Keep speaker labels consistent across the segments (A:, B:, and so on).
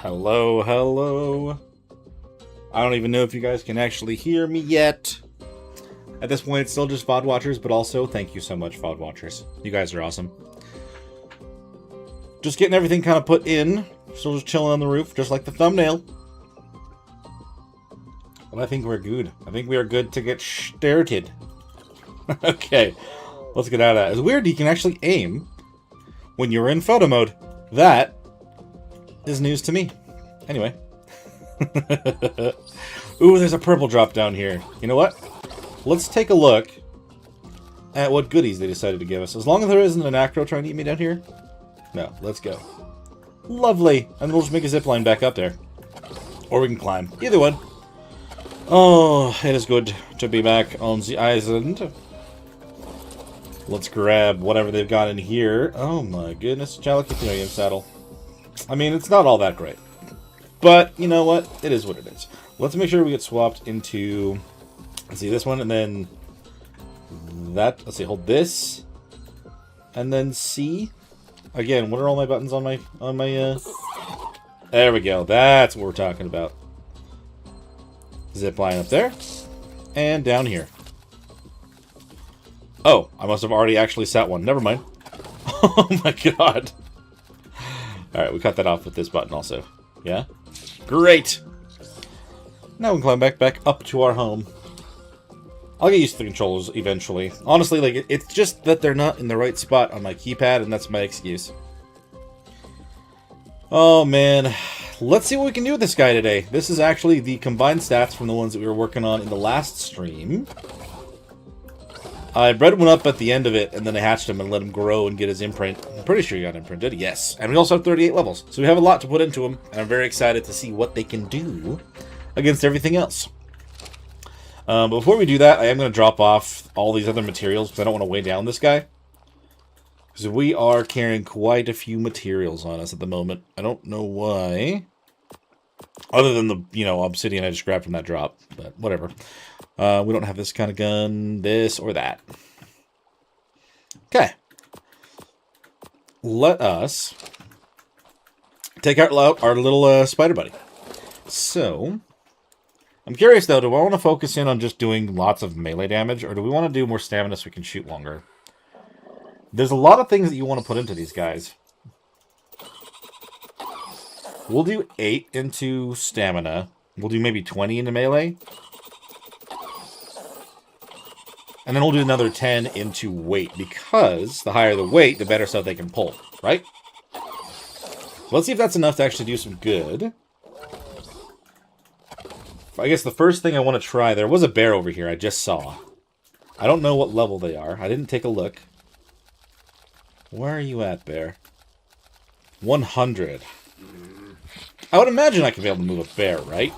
A: Hello, hello. I don't even know if you guys can actually hear me yet. At this point, it's still just VOD watchers, but also thank you so much, VOD watchers. You guys are awesome. Just getting everything kind of put in. Still just chilling on the roof, just like the thumbnail. But I think we're good. I think we are good to get started. Okay, let's get out of that. It's weird you can actually aim when you're in photo mode. That is news to me. Anyway. Ooh, there's a purple drop down here. You know what? Let's take a look at what goodies they decided to give us. As long as there isn't an acro trying to eat me down here. No, let's go. Lovely. And we'll just make a zip line back up there. Or we can climb. Either one. Oh, it is good to be back on the island. Let's grab whatever they've got in here. Oh my goodness, Chalakitherium saddle. I mean, it's not all that great. But, you know what? It is what it is. Let's make sure we get swapped into... Let's see, this one, and then... that. Let's see, hold this. And then C. Again, what are all my buttons on my... There we go. That's what we're talking about. Zip line up there. And down here. Oh, I must have already actually set one. Never mind. Oh my god. Alright, we cut that off with this button also. Yeah? Great! Now we can climb back up to our home. I'll get used to the controls eventually. Honestly, like, it's just that they're not in the right spot on my keypad, and that's my excuse. Oh, man. Let's see what we can do with this guy today. This is actually the combined stats from the ones that we were working on in the last stream. I bred one up at the end of it, and then I hatched him and let him grow and get his imprint. I'm pretty sure he got imprinted, yes. And we also have 38 levels, so we have a lot to put into him, and I'm very excited to see what they can do against everything else. But before we do that, I am going to drop off all these other materials, because I don't want to weigh down this guy. Because we are carrying quite a few materials on us at the moment. I don't know why. Other than the, you know, obsidian I just grabbed from that drop, but whatever. We don't have this kind of gun, this or that. Okay. Let us take out our little spider buddy. So, I'm curious though, do I want to focus in on just doing lots of melee damage, or do we want to do more stamina so we can shoot longer? There's a lot of things that you want to put into these guys. We'll do 8 into stamina. We'll do maybe 20 into melee. And then we'll do another 10 into weight, because the higher the weight, the better stuff they can pull, right? Let's see if that's enough to actually do some good. I guess the first thing I want to try, there was a bear over here I just saw. I don't know what level they are. I didn't take a look. Where are you at, bear? 100. I would imagine I could be able to move a bear, right?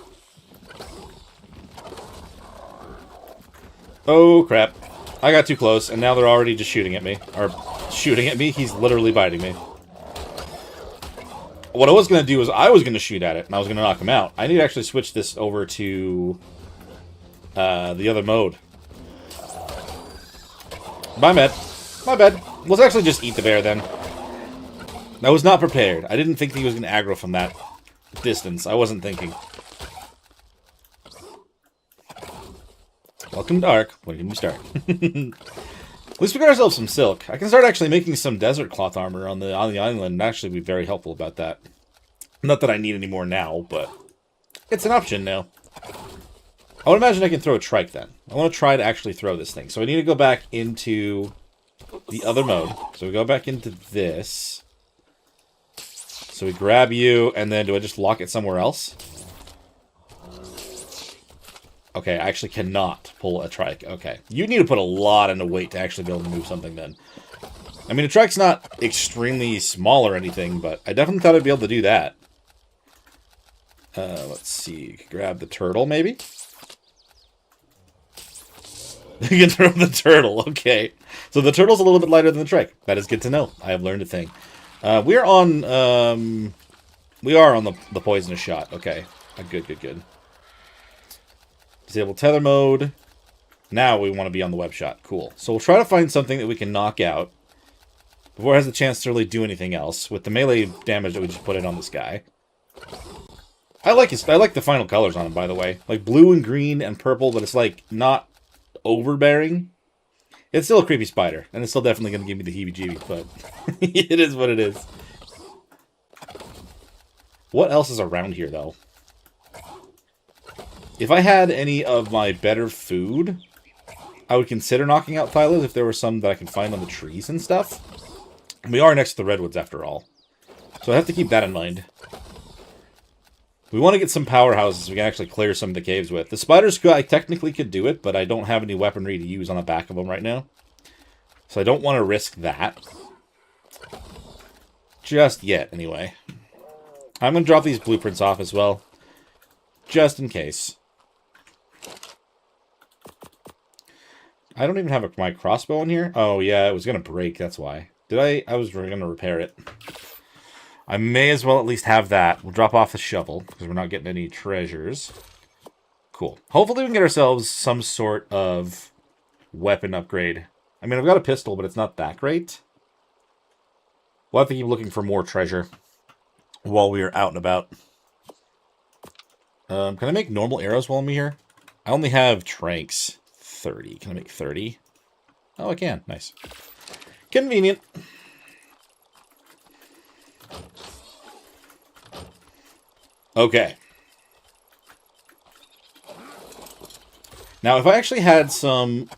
A: Oh, crap. I got too close, and now they're already just shooting at me. Or, shooting at me? He's literally biting me. What I was going to do is I was going to shoot at it, and I was going to knock him out. I need to actually switch this over to the other mode. My bad. My bad. Let's actually just eat the bear, then. I was not prepared. I didn't think he was going to aggro from that distance. I wasn't thinking. Welcome to Ark. When can we start? At least we got ourselves some silk. I can start actually making some desert cloth armor on the island and actually be very helpful about that. Not that I need any more now, but it's an option now. I would imagine I can throw a trike then. I want to try to actually throw this thing. So I need to go back into the other mode. So we go back into this. So we grab you, and then do I just lock it somewhere else? Okay, I actually cannot pull a trike. Okay. You need to put a lot into weight to actually be able to move something then. I mean, a trike's not extremely small or anything, but I definitely thought I'd be able to do that. Let's see. Grab the turtle, maybe? You can throw the turtle. Okay. So the turtle's a little bit lighter than the trike. That is good to know. I have learned a thing. We are on the poisonous shot. Okay. Good, good, good. Disable tether mode. Now we want to be on the web shot. Cool. So we'll try to find something that we can knock out before it has a chance to really do anything else with the melee damage that we just put in on this guy. I like the final colors on him, by the way. Like blue and green and purple, but it's like not overbearing. It's still a creepy spider, and it's still definitely going to give me the heebie-jeebies, but it is what it is. What else is around here, though? If I had any of my better food, I would consider knocking out Thylas if there were some that I can find on the trees and stuff. We are next to the redwoods, after all. So I have to keep that in mind. We want to get some powerhouses we can actually clear some of the caves with. The spiders, I technically could do it, but I don't have any weaponry to use on the back of them right now. So I don't want to risk that. Just yet, anyway. I'm going to drop these blueprints off as well. Just in case. I don't even have my crossbow in here. Oh, yeah, it was going to break, that's why. I was going to repair it. I may as well at least have that. We'll drop off the shovel, because we're not getting any treasures. Cool. Hopefully we can get ourselves some sort of weapon upgrade. I mean, I've got a pistol, but it's not that great. We'll have to keep looking for more treasure while we are out and about. Can I make normal arrows while I'm here? I only have tranks. 30. Can I make 30? Oh, I can. Nice. Convenient. Okay. Now, if I actually had some...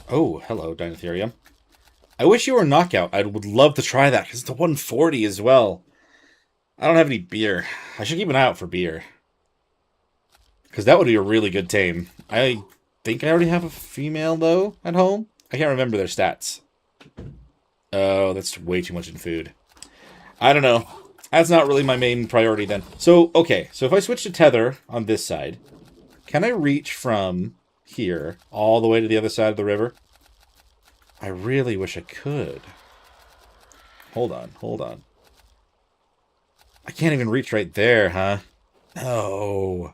A: Oh, hello, Dinotherium. I wish you were knockout. I would love to try that, because it's a 140 as well. I don't have any beer. I should keep an eye out for beer. Because that would be a really good tame. I think I already have a female, though, at home. I can't remember their stats. Oh, that's way too much in food. I don't know. That's not really my main priority then. So, okay. So if I switch to tether on this side, can I reach from here all the way to the other side of the river? I really wish I could. Hold on, hold on. I can't even reach right there, huh? Oh.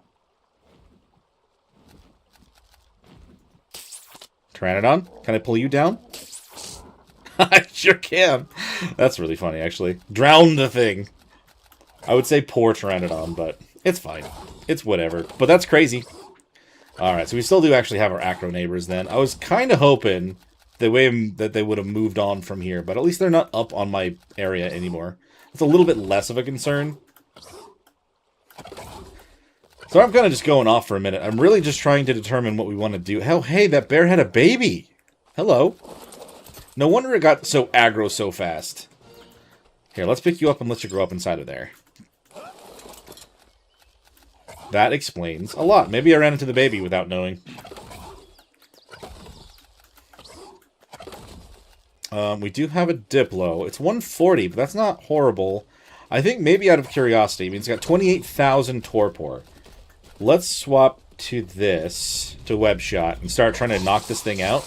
A: Pteranodon, can I pull you down? I sure can. That's really funny, actually. Drown the thing. I would say poor Pteranodon, but it's fine. It's whatever. But that's crazy. Alright, so we still do actually have our acro neighbors then. I was kind of hoping the way that they would have moved on from here, but at least they're not up on my area anymore. It's a little bit less of a concern. So I'm kind of just going off for a minute. I'm really just trying to determine what we want to do. Hell, hey, that bear had a baby. Hello. No wonder it got so aggro so fast. Here, let's pick you up and let you grow up inside of there. That explains a lot. Maybe I ran into the baby without knowing. We do have a Diplo. It's 140, but that's not horrible. I think maybe out of curiosity. I mean, it's got 28,000 torpor. Let's swap to this, to web shot, and start trying to knock this thing out.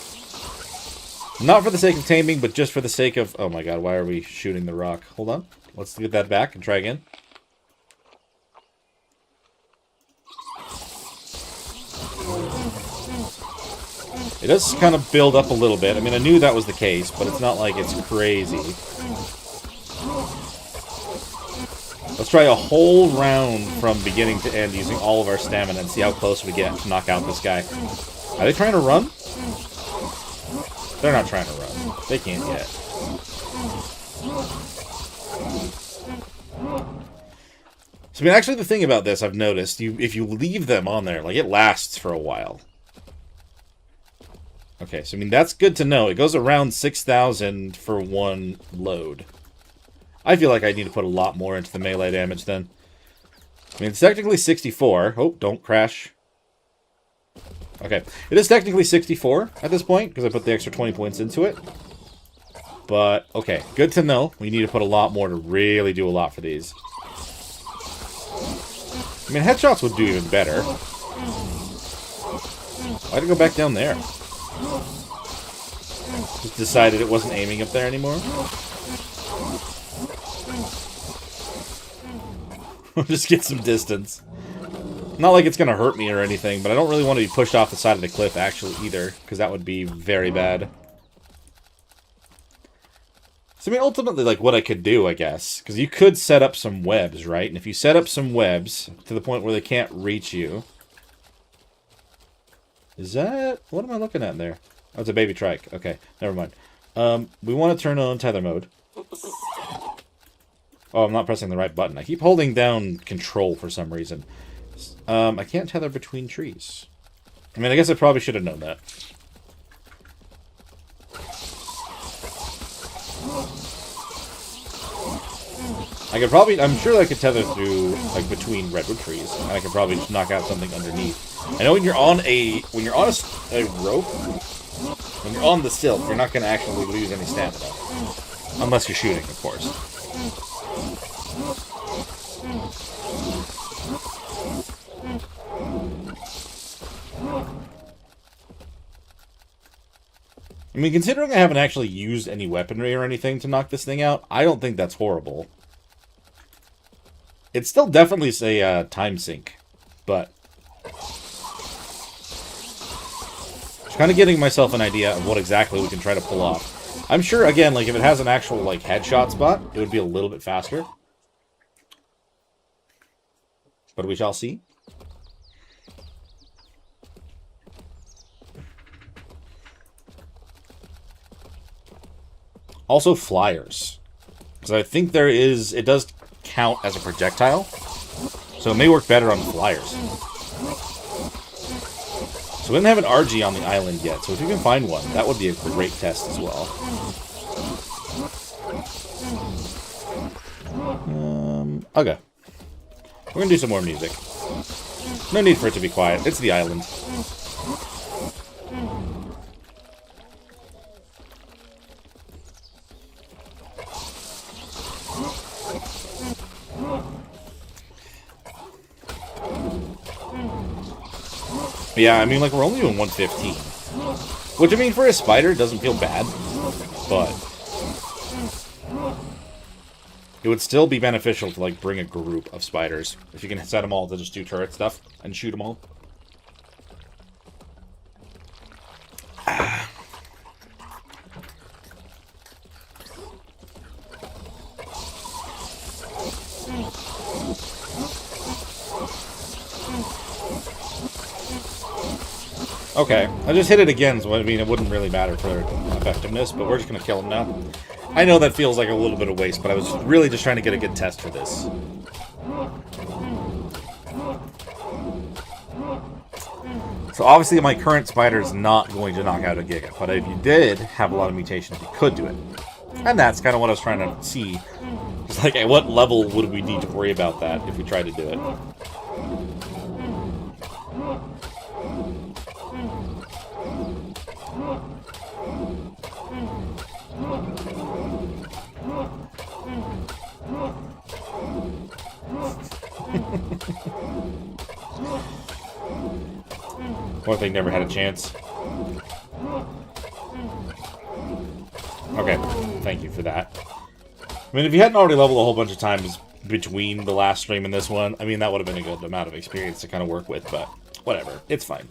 A: Not for the sake of taming, but just for the sake of... Oh my god, why are we shooting the rock? Hold on. Let's get that back and try again. It does kind of build up a little bit. I mean, I knew that was the case, but it's not like it's crazy. Let's try a whole round from beginning to end using all of our stamina and see how close we get to knock out this guy. Are they trying to run? They're not trying to run. They can't yet. So, I mean, actually the thing about this I've noticed, if you leave them on there, like, it lasts for a while. Okay, so I mean, that's good to know. It goes around 6,000 for one load. I feel like I need to put a lot more into the melee damage then. I mean, it's technically 64. Oh, don't crash. Okay, it is technically 64 at this point, because I put the extra 20 points into it. But, okay, good to know. We need to put a lot more to really do a lot for these. I mean, headshots would do even better. Why'd it go back down there? Just decided it wasn't aiming up there anymore. Just get some distance. Not like it's going to hurt me or anything, but I don't really want to be pushed off the side of the cliff, actually, either, because that would be very bad. So, I mean, ultimately, like, what I could do, I guess, because you could set up some webs, right? And if you set up some webs to the point where they can't reach you... Is that... What am I looking at in there? Oh, it's a baby trike. Okay, never mind. We want to turn on tether mode. Oh, I'm not pressing the right button. I keep holding down control for some reason. I can't tether between trees. I mean, I guess I probably should have known that. I could probably... I'm sure I could tether through, like, between redwood trees. And I could probably just knock out something underneath. I know when you're on a... When you're on a rope... When you're on the silt, you're not going to actually lose any stamina. Unless you're shooting, of course. I mean, considering I haven't actually used any weaponry or anything to knock this thing out, I don't think that's horrible. It's still definitely a time sink, but... Just kind of getting myself an idea of what exactly we can try to pull off. I'm sure, again, like, if it has an actual, like, headshot spot, it would be a little bit faster. But we shall see. Also, flyers. Because I think there is... It does count as a projectile. So it may work better on flyers. So we didn't have an RG on the island yet. So if you can find one, that would be a great test as well. Okay. We're going to do some more music. No need for it to be quiet. It's the island. Yeah, I mean, like, we're only doing 115. Which, I mean, for a spider, it doesn't feel bad. But... it would still be beneficial to, like, bring a group of spiders. If you can set them all to just do turret stuff and shoot them all. Okay, I just hit it again, so I mean, it wouldn't really matter for effectiveness, but we're just going to kill him now. I know that feels like a little bit of waste, but I was really just trying to get a good test for this. So obviously my current spider is not going to knock out a Giga, but if you did have a lot of mutations, you could do it. And that's kind of what I was trying to see. It's like, at what level would we need to worry about that if we tried to do it? Poor thing never had a chance. Okay, thank you for that. I mean, if you hadn't already leveled a whole bunch of times between the last stream and this one, I mean, that would have been a good amount of experience to kind of work with, but whatever. It's fine.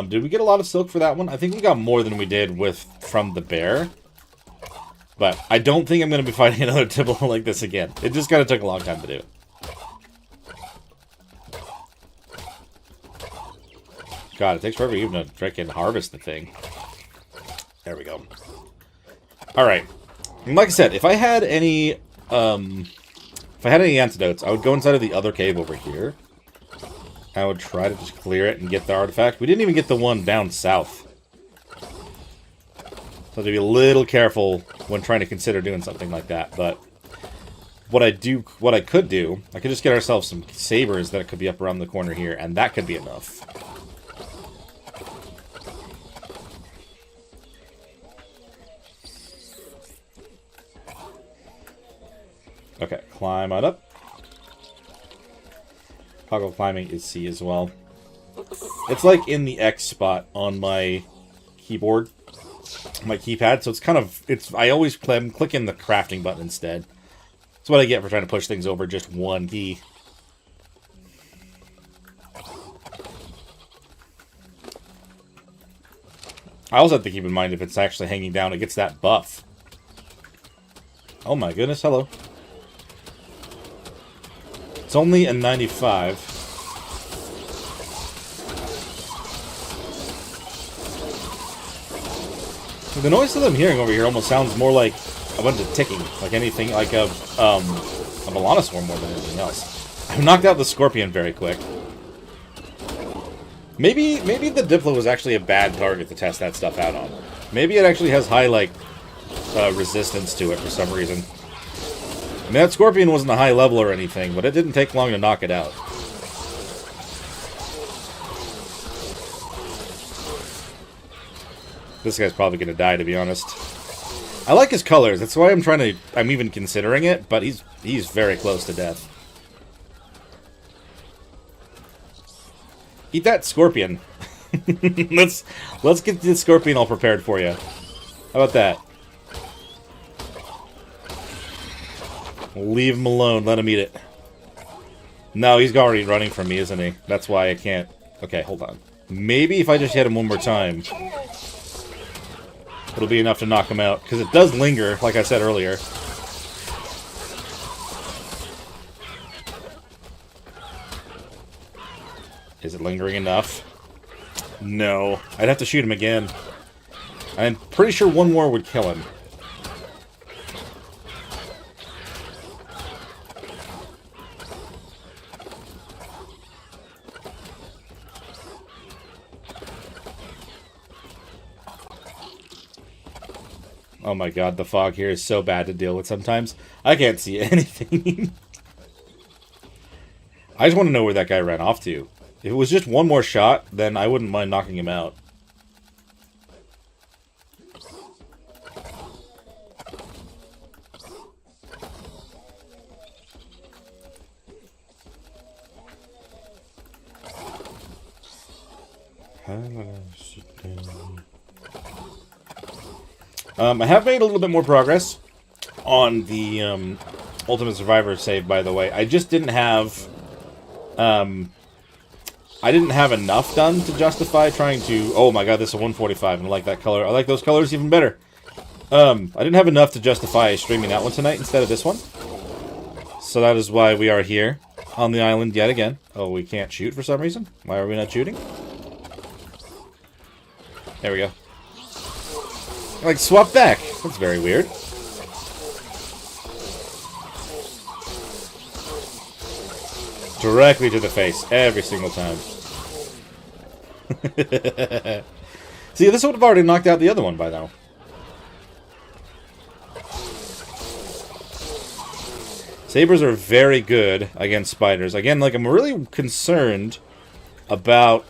A: Did we get a lot of silk for that one? I think we got more than we did from the bear. But I don't think I'm going to be fighting another Tibble like this again. It just kind of took a long time to do. God, it takes forever even to freaking harvest the thing. There we go. Alright. Like I said, if I had any antidotes, I would go inside of the other cave over here. I would try to just clear it and get the artifact. We didn't even get the one down south. So to be a little careful when trying to consider doing something like that. But what I could do, I could just get ourselves some sabers that could be up around the corner here, and that could be enough. Okay, climb on up. Toggle climbing is C as well. It's like in the X spot on my keyboard, my keypad, so it's kind of, I'm clicking the crafting button instead. That's what I get for trying to push things over just one key. I also have to keep in mind if it's actually hanging down, it gets that buff. Oh my goodness, hello. It's only a 95. The noise that I'm hearing over here almost sounds more like a bunch of ticking, like anything, like a Melanosaur more than anything else. I've knocked out the Scorpion very quick. Maybe the Diplo was actually a bad target to test that stuff out on. Maybe it actually has high, like, resistance to it for some reason. I mean, that Scorpion wasn't a high level or anything, but it didn't take long to knock it out. This guy's probably gonna die, to be honest. I like his colors, that's why I'm even considering it, but he's very close to death. Eat that Scorpion. let's get the Scorpion all prepared for you. How about that? Leave him alone. Let him eat it. No, he's already running from me, isn't he? That's why I can't... Okay, hold on. Maybe if I just hit him one more time, it'll be enough to knock him out. Because it does linger, like I said earlier. Is it lingering enough? No. I'd have to shoot him again. I'm pretty sure one more would kill him. Oh my god, the fog here is so bad to deal with sometimes. I can't see anything. I just want to know where that guy ran off to. If it was just one more shot, then I wouldn't mind knocking him out. I have made a little bit more progress on the Ultimate Survivor save, by the way. I just didn't have... I didn't have enough done to justify trying to... Oh my god, this is a 145, and I like that color. I like those colors even better. I didn't have enough to justify streaming that one tonight instead of this one. So that is why we are here on the island yet again. Oh, we can't shoot for some reason? Why are we not shooting? There we go. Like, swap back. That's very weird. Directly to the face, every single time. See, this would have already knocked out the other one by now. Sabers are very good against spiders. Again, like, I'm really concerned about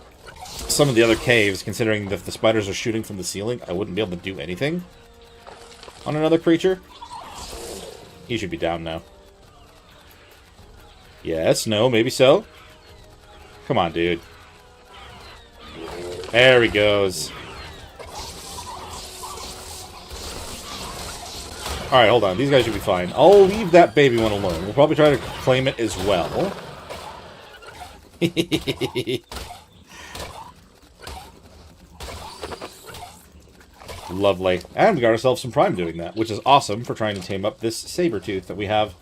A: some of the other caves, considering that if the spiders are shooting from the ceiling, I wouldn't be able to do anything on another creature. He should be down now. Yes, no, maybe so. Come on, dude. There he goes. Alright, hold on. These guys should be fine. I'll leave that baby one alone. We'll probably try to claim it as well. Lovely. And we got ourselves some prime doing that, which is awesome for trying to tame up this saber tooth that we have.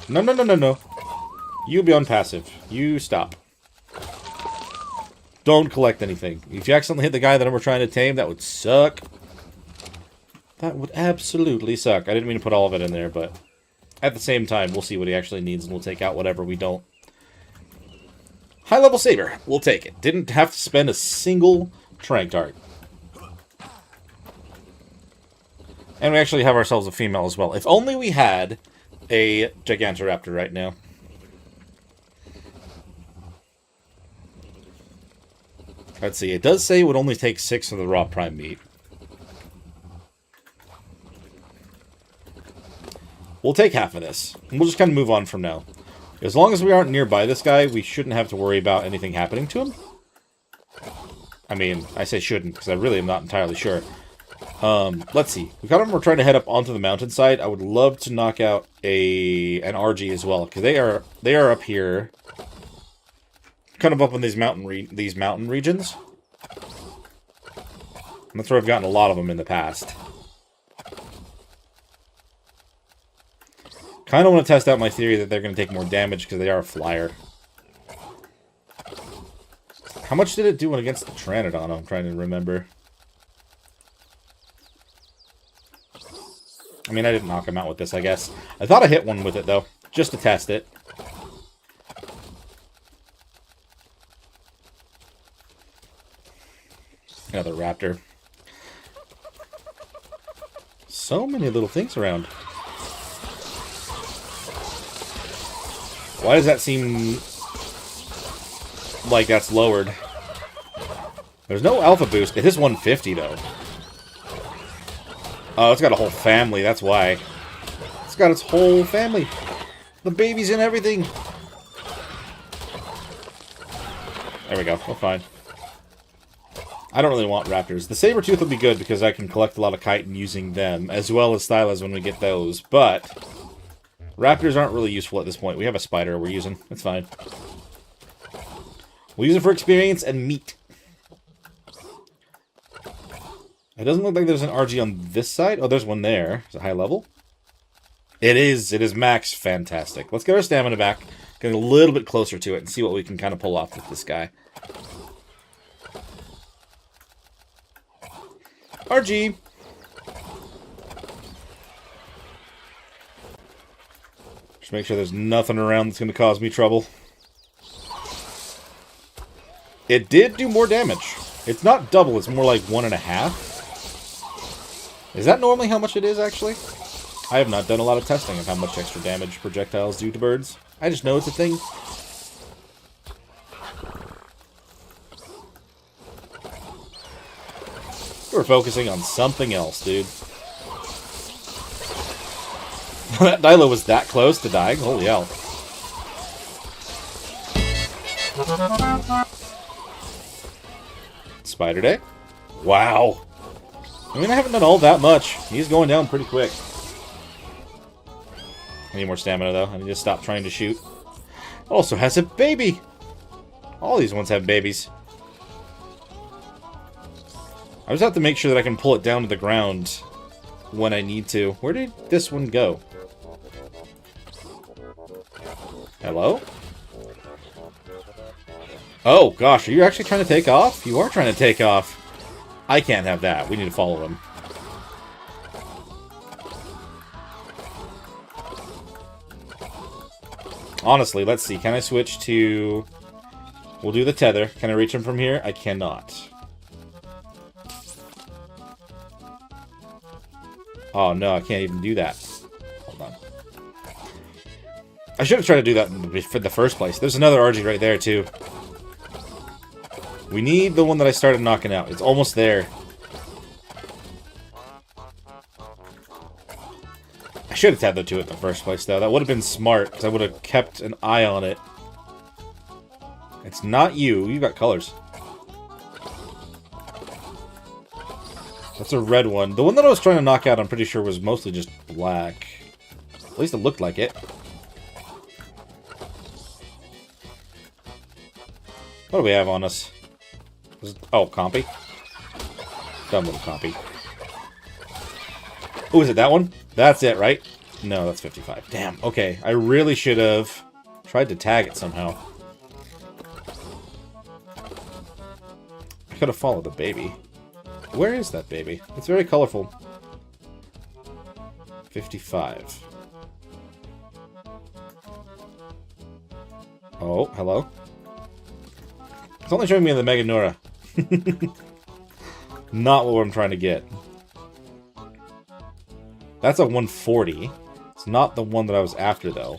A: No, no, no, no, no. You be on passive. You stop. Don't collect anything. If you accidentally hit the guy that we're trying to tame, that would suck. That would absolutely suck. I didn't mean to put all of it in there, but at the same time, we'll see what he actually needs, and we'll take out whatever we don't. High-level saber. We'll take it. Didn't have to spend a single trank dart. And we actually have ourselves a female as well. If only we had a Gigantoraptor right now. Let's see. It does say it would only take 6 of the raw prime meat. We'll take half of this. And we'll just kind of move on from now. As long as we aren't nearby this guy, we shouldn't have to worry about anything happening to him. I mean, I say shouldn't, because I really am not entirely sure. Let's see. We're trying to head up onto the mountainside. I would love to knock out an RG as well, because they are up here, kind of up in these mountain regions. And that's where I've gotten a lot of them in the past. Kind of want to test out my theory that they're going to take more damage because they are a flyer. How much did it do against the Pteranodon? I'm trying to remember. I mean, I didn't knock him out with this, I guess. I thought I hit one with it, though, just to test it. Another raptor. So many little things around. Why does that seem like that's lowered? There's no alpha boost. It is 150, though. Oh, it's got a whole family, that's why. It's got its whole family. The babies and everything. There we go, we're fine. I don't really want raptors. The saber-tooth will be good because I can collect a lot of chitin using them, as well as stylas when we get those, but raptors aren't really useful at this point. We have a spider we're using. It's fine. We'll use it for experience and meat. It doesn't look like there's an RG on this side. Oh, there's one there. Is it high level? It is. It is max. Fantastic. Let's get our stamina back. Get a little bit closer to it and see what we can kind of pull off with this guy. RG. Just make sure there's nothing around that's going to cause me trouble. It did do more damage. It's not double. It's more like 1.5. Is that normally how much it is, actually? I have not done a lot of testing of how much extra damage projectiles do to birds. I just know it's a thing. We're focusing on something else, dude. That Dilo was that close to dying? Holy hell. Spider Day? Wow. I mean, I haven't done all that much. He's going down pretty quick. I need more stamina, though. I need to stop trying to shoot. Also has a baby. All these ones have babies. I just have to make sure that I can pull it down to the ground when I need to. Where did this one go? Hello? Oh, gosh. Are you actually trying to take off? You are trying to take off. I can't have that. We need to follow him. Honestly, let's see. Can I switch to... We'll do the tether. Can I reach him from here? I cannot. Oh, no. I can't even do that. Hold on. I should have tried to do that in the first place. There's another RG right there, too. We need the one that I started knocking out. It's almost there. I should have tethered to it in the first place, though. That would have been smart, because I would have kept an eye on it. It's not you. You've got colors. That's a red one. The one that I was trying to knock out, I'm pretty sure, was mostly just black. At least it looked like it. What do we have on us? Oh, compy. Dumb little compy. Oh, is it that one? That's it, right? No, that's 55. Damn, okay. I really should have tried to tag it somehow. I could have followed the baby. Where is that baby? It's very colorful. 55. Oh, hello? It's only showing me the Meganura. Not what I'm trying to get. That's a 140. It's not the one that I was after, though.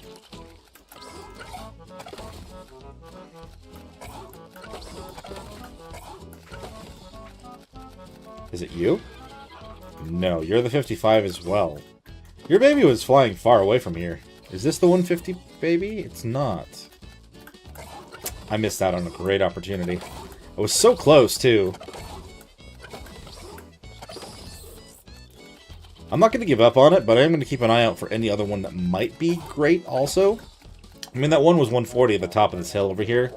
A: Is it you? No, you're the 55 as well. Your baby was flying far away from here. Is this the 150 baby? It's not. I missed out on a great opportunity. I was so close, too. I'm not going to give up on it, but I am going to keep an eye out for any other one that might be great also. I mean, that one was 140 at the top of this hill over here.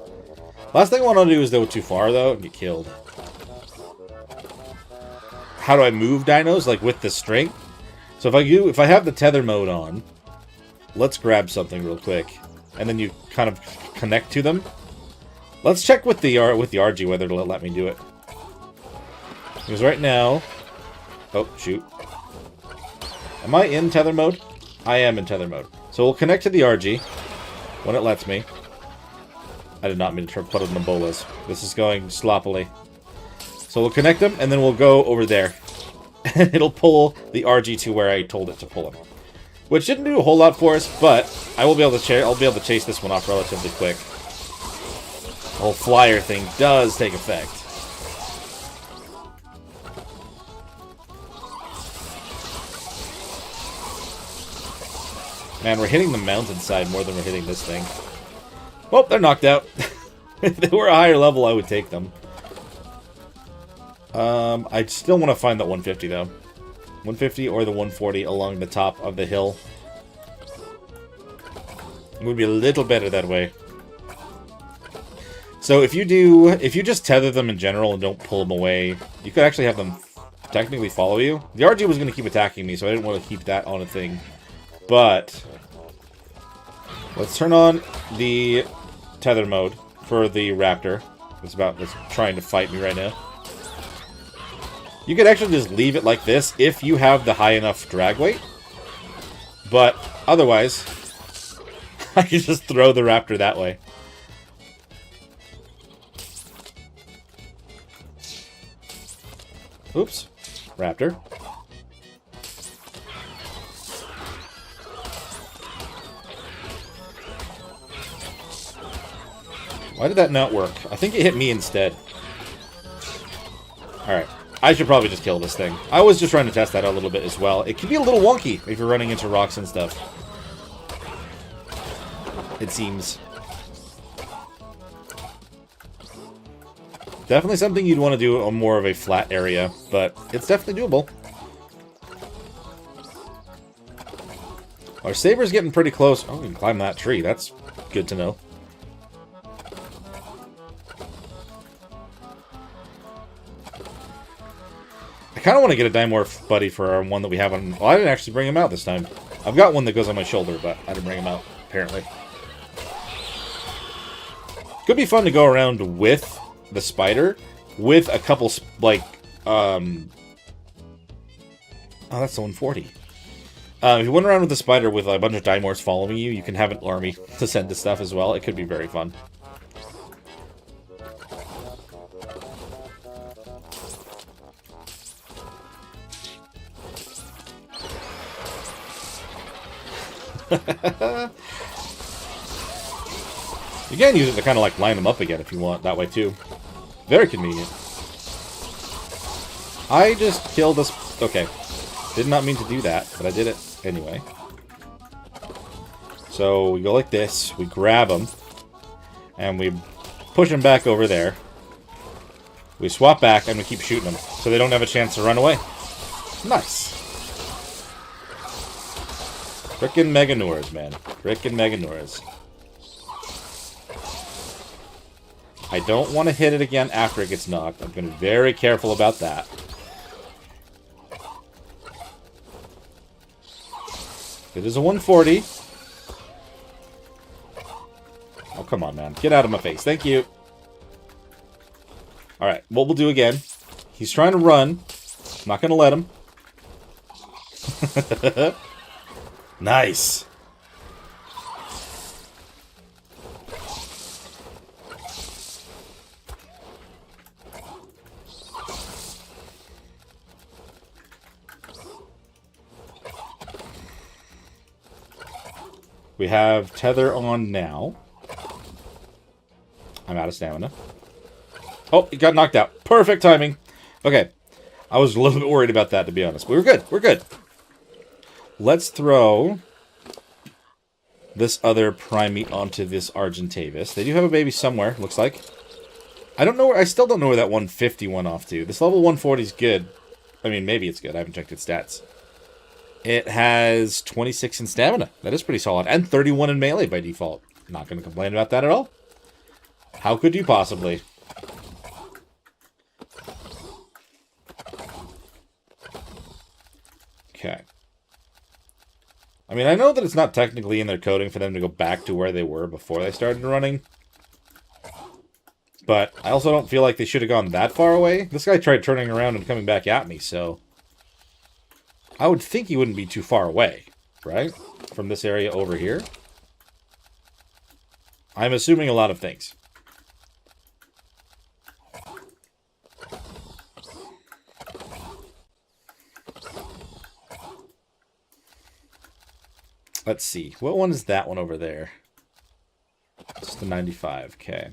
A: Last thing I want to do is go too far, though, and get killed. How do I move dinos? Like, with the strength? So if I have the tether mode on, let's grab something real quick. And then you kind of connect to them. Let's check with the RG whether it'll let me do it. Because right now... Oh, shoot. Am I in tether mode? I am in tether mode. So we'll connect to the RG when it lets me. I did not mean to put it in the bolas. This is going sloppily. So we'll connect them, and then we'll go over there. And it'll pull the RG to where I told it to pull him. Which didn't do a whole lot for us, but I will be able to I'll be able to chase this one off relatively quick. The whole flyer thing does take effect. Man, we're hitting the mountainside more than we're hitting this thing. Well, they're knocked out. If they were a higher level, I would take them. I still want to find that 150, though. 150 or the 140 along the top of the hill. It would be a little better that way. So if you just tether them in general and don't pull them away, you could actually have them technically follow you. The RG was going to keep attacking me, so I didn't want to keep that on a thing. But let's turn on the tether mode for the raptor. It's trying to fight me right now. You could actually just leave it like this if you have the high enough drag weight. But otherwise, I can just throw the raptor that way. Oops. Raptor. Why did that not work? I think it hit me instead. Alright. I should probably just kill this thing. I was just trying to test that out a little bit as well. It can be a little wonky if you're running into rocks and stuff. It seems. Definitely something you'd want to do on more of a flat area, but it's definitely doable. Our saber's getting pretty close. Oh, we can climb that tree. That's good to know. I kind of want to get a Dimorph buddy for our one that we have on... Well, I didn't actually bring him out this time. I've got one that goes on my shoulder, but I didn't bring him out, apparently. Could be fun to go around with the spider, with a couple, like, oh, that's the 140. If you went around with the spider with a bunch of Dimorphs following you, you can have an army to send to stuff as well. It could be very fun. You can use it to kind of like line them up again if you want, that way too. Very convenient. I just killed this... Okay. Did not mean to do that, but I did it anyway. So we go like this, we grab them, and we push them back over there. We swap back, and we keep shooting them, so they don't have a chance to run away. Nice. Frickin' Meganors, man. Frickin' Meganors. I don't want to hit it again after it gets knocked. I'm going to be very careful about that. It is a 140. Oh, come on, man. Get out of my face. Thank you. Alright, what we'll do again. He's trying to run. I'm not going to let him. Nice. We have tether on now. I'm out of stamina. Oh, he got knocked out. Perfect timing. Okay. I was a little bit worried about that, to be honest. But we're good. We're good. Let's throw this other primate onto this Argentavis. They do have a baby somewhere, looks like. I don't know where... I still don't know where that 150 went off to. This level 140 is good. I mean, maybe it's good. I haven't checked its stats. It has 26 in stamina. That is pretty solid. And 31 in melee by default. Not going to complain about that at all. How could you possibly? Okay. I mean, I know that it's not technically in their coding for them to go back to where they were before they started running. But I also don't feel like they should have gone that far away. This guy tried turning around and coming back at me, so... I would think he wouldn't be too far away, right? From this area over here. I'm assuming a lot of things. Let's see. What one is that one over there? It's the 95. Okay.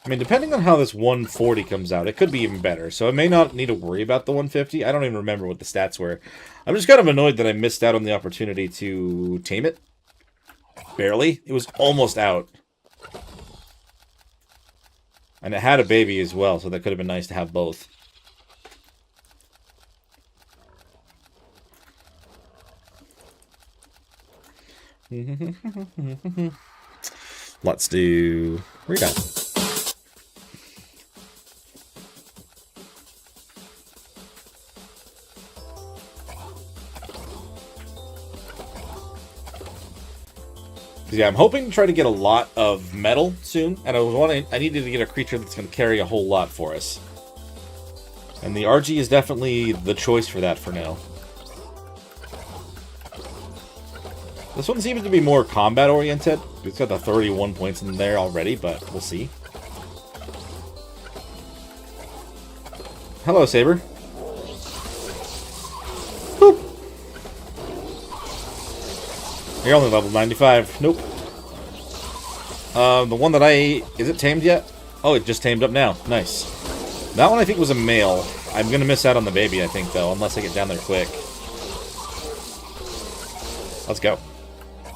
A: I mean, depending on how this 140 comes out, it could be even better. So I may not need to worry about the 150. I don't even remember what the stats were. I'm just kind of annoyed that I missed out on the opportunity to tame it. Barely. It was almost out. And it had a baby as well, so that could have been nice to have both. Let's do... Where you going? Yeah, I'm hoping to try to get a lot of metal soon, and I needed to get a creature that's going to carry a whole lot for us. And the RG is definitely the choice for that for now. This one seems to be more combat-oriented. It's got the 31 points in there already, but we'll see. Hello, Saber. Boop. You're only level 95. Nope. The one that is it tamed yet? Oh, it just tamed up now. Nice. That one I think was a male. I'm going to miss out on the baby, I think, though, unless I get down there quick. Let's go.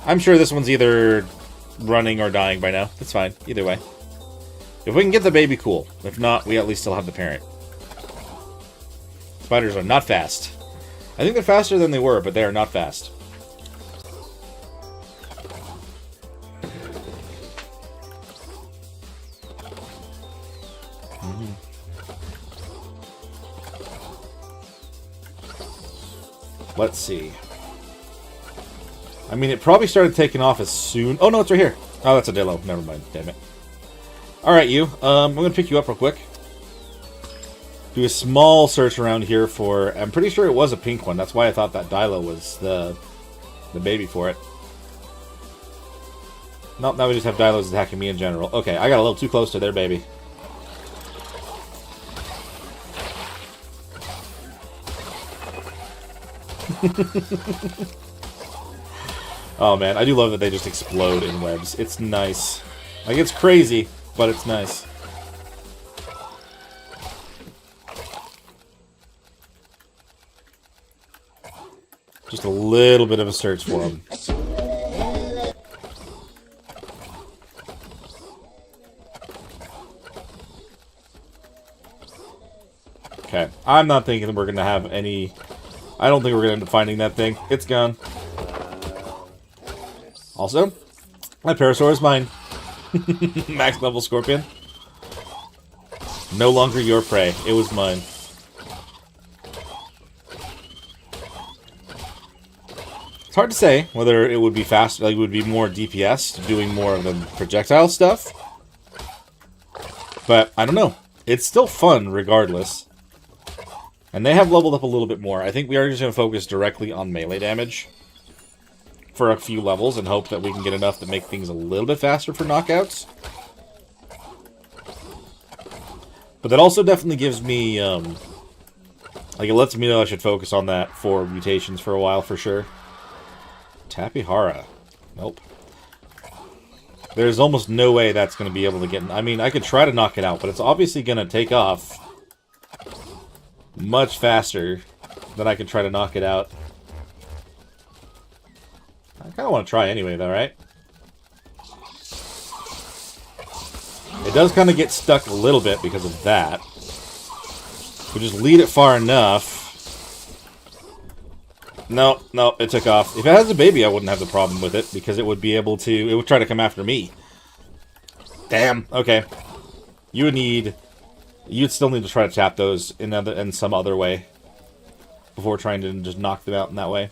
A: I'm sure this one's either running or dying by now. That's fine. Either way. If we can get the baby, cool. If not, we at least still have the parent. Spiders are not fast. I think they're faster than they were, but they are not fast. Let's see. I mean, it probably started taking off as soon... Oh, no, it's right here. Oh, that's a Dillo. Never mind. Damn it. Alright, you. I'm going to pick you up real quick. Do a small search around here for... I'm pretty sure it was a pink one. That's why I thought that Dillo was the baby for it. Nope, now we just have Dilos attacking me in general. Okay, I got a little too close to their baby. Oh man, I do love that they just explode in webs. It's nice. Like, it's crazy, but it's nice. Just a little bit of a search for them. Okay, I'm not thinking we're going to have any... I don't think we're going to end up finding that thing. It's gone. Also, my Parasaur is mine. Max level Scorpion. No longer your prey. It was mine. It's hard to say whether it would be faster, like it would be more DPS, doing more of the projectile stuff. But I don't know. It's still fun regardless. And they have leveled up a little bit more. I think we are just going to focus directly on melee damage for a few levels and hope that we can get enough to make things a little bit faster for knockouts. But that also definitely gives me, like, it lets me know I should focus on that for mutations for a while for sure. Tapihara. Nope. There's almost no way that's going to be able to get... I mean, I could try to knock it out, but it's obviously going to take off much faster than I could try to knock it out. I kind of want to try anyway, though, right? It does kind of get stuck a little bit because of that. We just lead it far enough. No, no, it took off. If it has a baby, I wouldn't have the problem with it, because it would be able to... It would try to come after me. Damn, okay. You would need... You'd still need to try to tap those in some other way before trying to just knock them out in that way.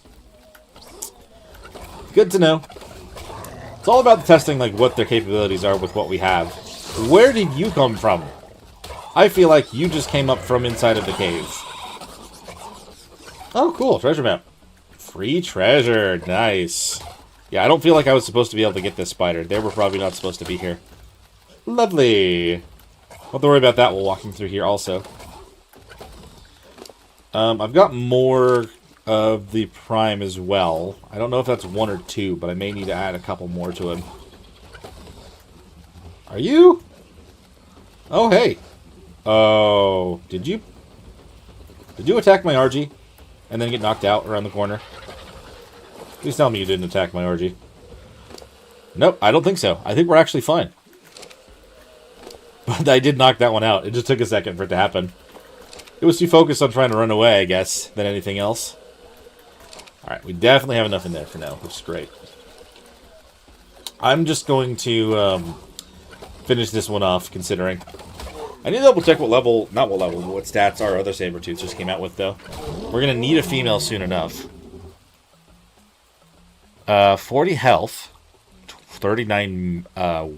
A: Good to know. It's all about testing, like, what their capabilities are with what we have. Where did you come from? I feel like you just came up from inside of the caves. Oh, cool. Treasure map. Free treasure. Nice. Yeah, I don't feel like I was supposed to be able to get this spider. They were probably not supposed to be here. Lovely. Don't have to worry about that while walking through here also. I've got more of the prime as well. I don't know if that's 1 or 2, but I may need to add a couple more to him. Are you? Oh, hey. Oh, did you attack my RG and then get knocked out around the corner? Please tell me you didn't attack my RG. Nope, I don't think so. I think we're actually fine. But I did knock that one out. It just took a second for it to happen. It was too focused on trying to run away, I guess, than anything else. Alright, we definitely have enough in there for now, which is great. I'm just going to finish this one off, considering. I need to double check what level, not what level, but what stats our other saber-tooths just came out with, though. We're going to need a female soon enough. 40 health, 39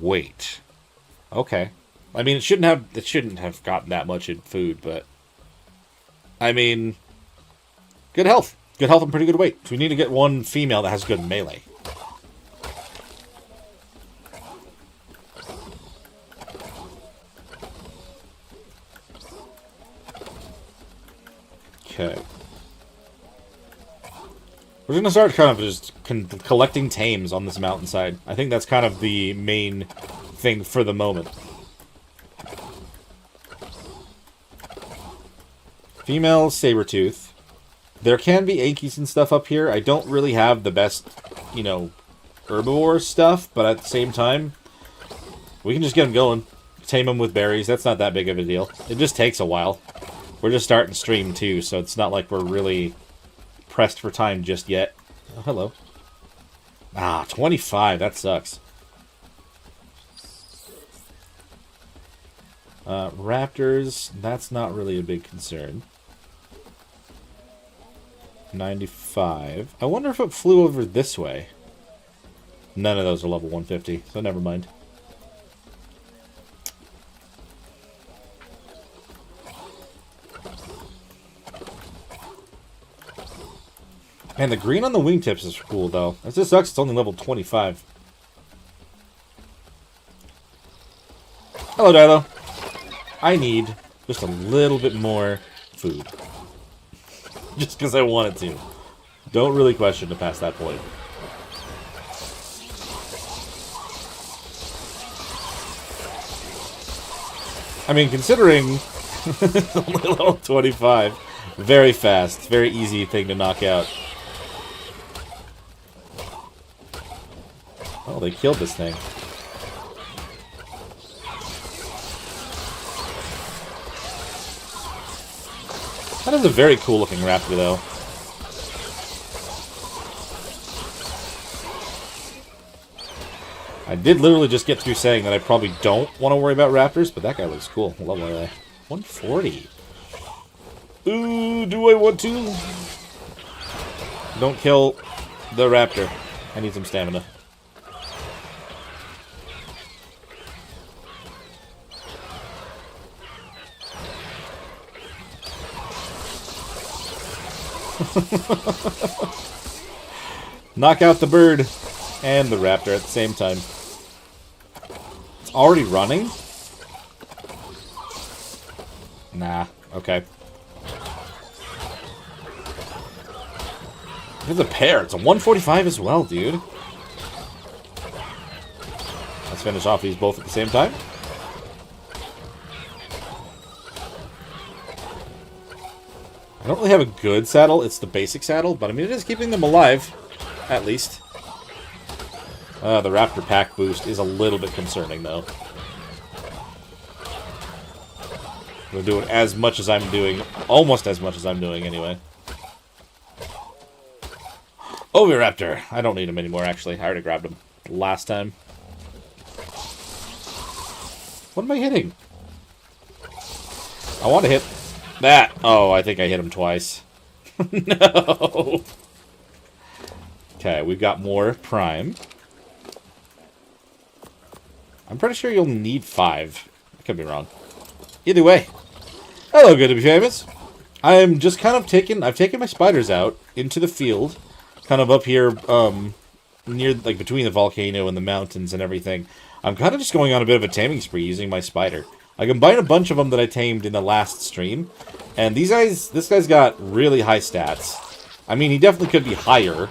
A: weight. Okay. I mean, it shouldn't have gotten that much in food, but I mean, good health. Good health and pretty good weight. So we need to get one female that has good melee. Okay. We're going to start kind of just collecting tames on this mountainside. I think that's kind of the main thing for the moment. Female saber-tooth. There can be Ankies and stuff up here. I don't really have the best, you know, herbivore stuff, but at the same time, we can just get them going. Tame them with berries. That's not that big of a deal. It just takes a while. We're just starting stream, too, so it's not like we're really pressed for time just yet. Oh, hello. Ah, 25. That sucks. Raptors. That's not really a big concern. 95. I wonder if it flew over this way. None of those are level 150, so never mind. Man, the green on the wingtips is cool, though. It just sucks it's only level 25. Hello, Dilo. I need just a little bit more food. Just because I wanted to. Don't really question to pass that point. I mean, considering only level 25, very fast, very easy thing to knock out. Oh, they killed this thing. That is a very cool looking raptor, though. I did literally just get through saying that I probably don't want to worry about raptors, but that guy looks cool. What level are they? 140. Ooh, do I want to? Don't kill the raptor. I need some stamina. Knock out the bird and the raptor at the same time. It's already running? Nah, okay. There's a pair. It's a 145 as well, dude. Let's finish off these both at the same time. I don't really have a good saddle. It's the basic saddle, but I mean, it is keeping them alive, at least. The raptor pack boost is a little bit concerning, though. We're doing as much as I'm doing, almost as much as I'm doing, anyway. Oviraptor. I don't need him anymore, actually. I already grabbed him last time. What am I hitting? I want to hit that. Oh, I think I hit him twice. No. Okay, we've got more prime. I'm pretty sure you'll need 5. I could be wrong. Either way. Hello, good to be famous. I am just kind of I've taken my spiders out into the field. Kind of up here, near, like, between the volcano and the mountains and everything. I'm kind of just going on a bit of a taming spree using my spider. I combined a bunch of them that I tamed in the last stream. And this guy's got really high stats. I mean, he definitely could be higher.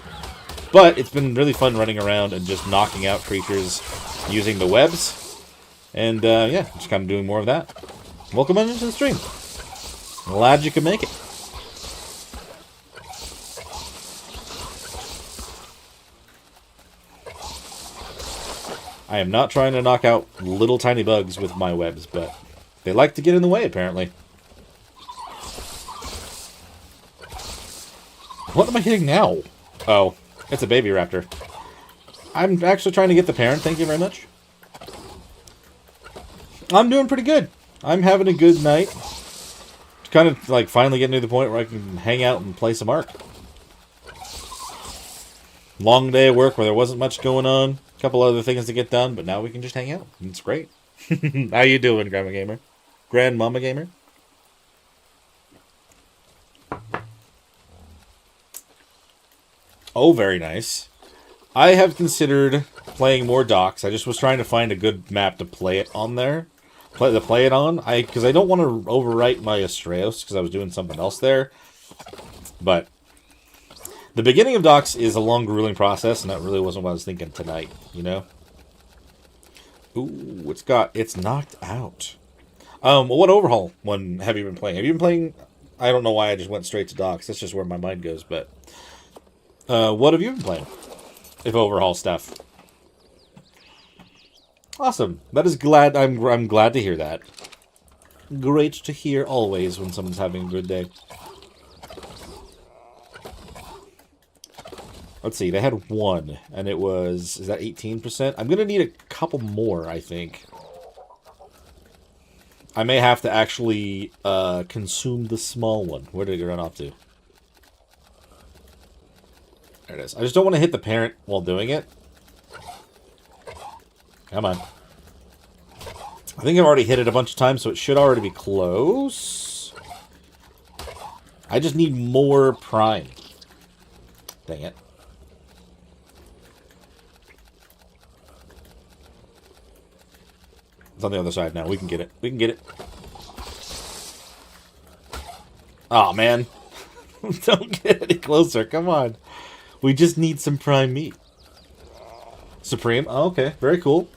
A: But it's been really fun running around and just knocking out creatures using the webs. And, yeah, just kind of doing more of that. Welcome on into the stream. Glad you could make it. I am not trying to knock out little tiny bugs with my webs, but they like to get in the way, apparently. What am I hitting now? Oh, it's a baby raptor. I'm actually trying to get the parent, thank you very much. I'm doing pretty good. I'm having a good night. Kind of, like, finally getting to the point where I can hang out and play some Ark. Long day of work where there wasn't much going on. A couple other things to get done, but now we can just hang out. It's great. How you doing, Grandma Gamer? Grandmama Gamer? Oh, very nice. I have considered playing more docks. I just was trying to find a good map to play it on there. Play it on. Because I don't want to overwrite my Astraeos, because I was doing something else there. But the beginning of docks is a long, grueling process, and that really wasn't what I was thinking tonight, you know? Ooh, it's knocked out. What overhaul one have you been playing? Have you been playing... I don't know why I just went straight to docks. That's just where my mind goes, but... what have you been playing? If overhaul stuff. Awesome. That is glad. I'm glad to hear that. Great to hear always when someone's having a good day. Let's see. They had 1, and it was... Is that 18%? I'm gonna need a couple more, I think. I may have to actually consume the small one. Where did it run off to? There it is. I just don't want to hit the parent while doing it. Come on. I think I've already hit it a bunch of times, so it should already be close. I just need more prime. Dang it. It's on the other side now. We can get it. We can get it. Aw, man. Don't get any closer. Come on. We just need some prime meat. Supreme? Oh, okay. Very cool.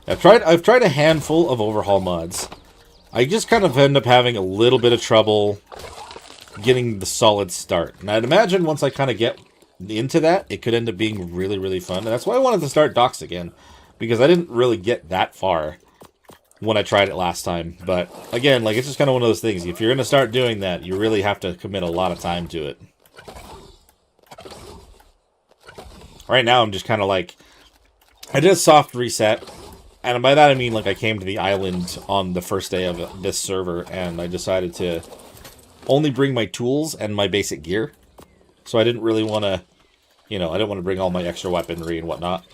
A: I've tried a handful of overhaul mods. I just kind of end up having a little bit of trouble getting the solid start. And I'd imagine once I kind of get into that, it could end up being really, really fun. And that's why I wanted to start docks again. Because I didn't really get that far when I tried it last time. But again, like, it's just kind of one of those things. If you're going to start doing that, you really have to commit a lot of time to it. Right now, I'm just kind of like... I did a soft reset. And by that, I mean, like, I came to the island on the first day of this server. And I decided to only bring my tools and my basic gear. So I didn't really want to... You know, I didn't want to bring all my extra weaponry and whatnot.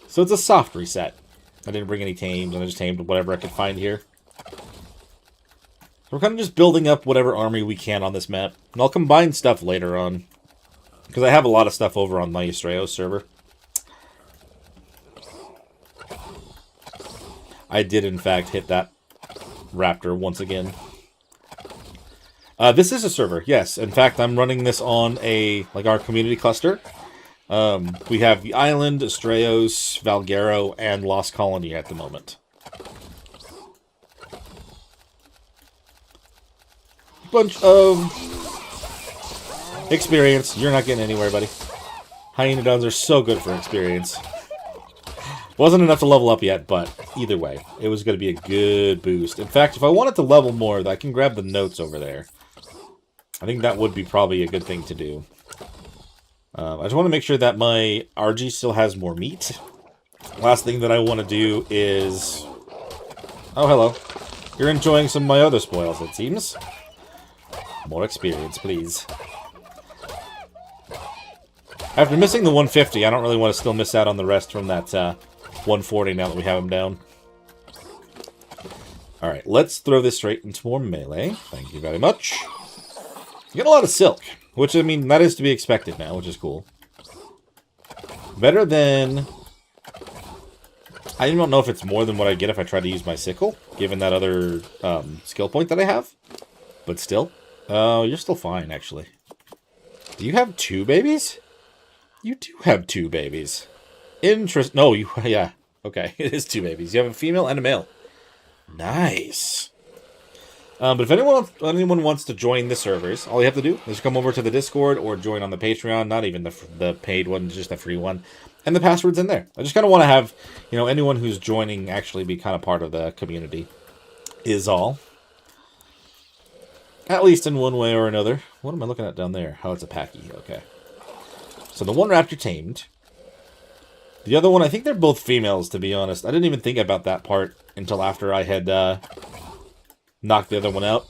A: So it's a soft reset. I didn't bring any tames, and I just tamed whatever I could find here. We're kind of just building up whatever army we can on this map. And I'll combine stuff later on. Because I have a lot of stuff over on my Astraeos server. I did, in fact, hit that raptor once again. This is a server, yes. In fact, I'm running this on our community cluster. We have the island, Astraeos, Valguero, and Lost Colony at the moment. Bunch of experience. You're not getting anywhere, buddy. Hyenodons are so good for experience. Wasn't enough to level up yet, but either way, it was going to be a good boost. In fact, if I wanted to level more, I can grab the notes over there. I think that would be probably a good thing to do. I just want to make sure that my RG still has more meat. Last thing that I want to do is... Oh, hello. You're enjoying some of my other spoils, it seems. More experience, please. After missing the 150, I don't really want to still miss out on the rest from that 140 now that we have him down. Alright, let's throw this straight into more melee. Thank you very much. You get a lot of silk, which, I mean, that is to be expected now, which is cool. Better than... I don't know if it's more than what I'd get if I tried to use my sickle, given that other skill point that I have. But still. You're still fine, actually. Do you have 2 babies? You do have 2 babies. No, you... Yeah. Okay, it is 2 babies. You have a female and a male. Nice. But if anyone wants to join the servers, all you have to do is come over to the Discord or join on the Patreon. Not even the paid one, just the free one. And the password's in there. I just kind of want to have, you know, anyone who's joining actually be kind of part of the community. Is all. At least in one way or another. What am I looking at down there? Oh, it's a Packy. Okay. So the one raptor tamed. The other one, I think they're both females, to be honest. I didn't even think about that part until after I had knocked the other one out.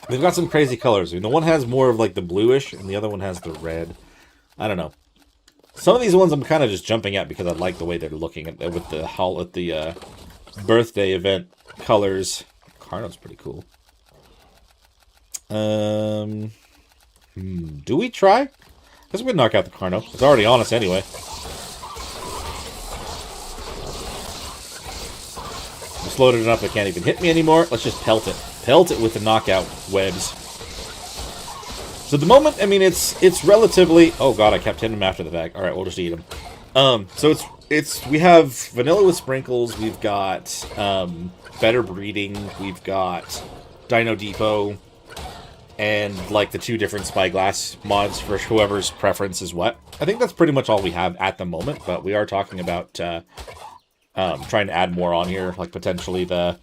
A: They've got some crazy colors. I mean, the one has more of like the bluish, and the other one has the red. I don't know. Some of these ones I'm kind of just jumping at because I like the way they're looking at with the birthday event colors. Carno's pretty cool. Do we try? I guess we could knock out the Carno. It's already on us anyway. Just loaded it up. It can't even hit me anymore. Let's just pelt it. Pelt it with the knockout webs. So at the moment, I mean, it's relatively... Oh god, I kept hitting him after the fact. Alright, we'll just eat him. So we have vanilla with sprinkles, we've got better breeding, we've got Dino Depot, and like the 2 different Spyglass mods for whoever's preference is what. I think that's pretty much all we have at the moment, but we are talking about trying to add more on here, like potentially the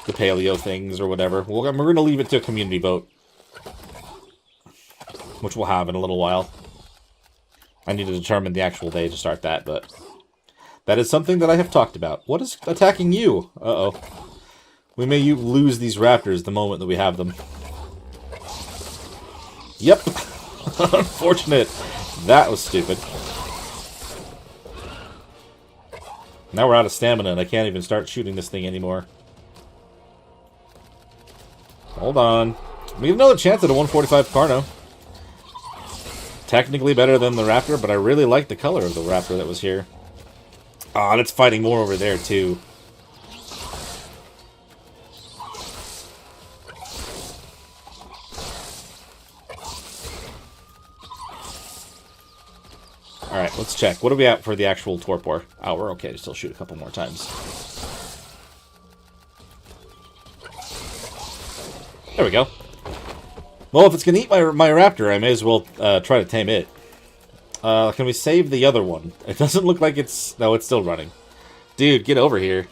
A: paleo things or whatever. We're going to leave it to a community vote, which we'll have in a little while. I need to determine the actual day to start that, but that is something that I have talked about. What is attacking you? Uh-oh. We may lose these raptors the moment that we have them. Yep. Unfortunate. That was stupid. Now we're out of stamina and I can't even start shooting this thing anymore. Hold on. We have another chance at a 145 Carno. Technically better than the raptor, but I really like the color of the raptor that was here. Ah, and it's fighting more over there, too. Alright, let's check. What are we at for the actual torpor? Oh, we're okay to still shoot a couple more times. There we go. Well, if it's going to eat my raptor, I may as well try to tame it. Can we save the other one? It doesn't look like it's... No, it's still running. Dude, get over here.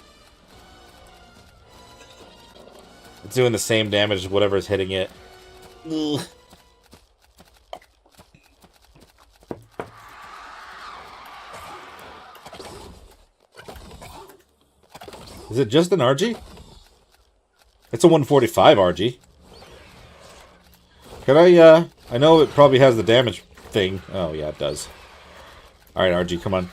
A: It's doing the same damage as whatever's hitting it. Ugh. Is it just an RG? It's a 145 RG. Could I know it probably has the damage thing. Oh, yeah, it does. Alright, RG, come on.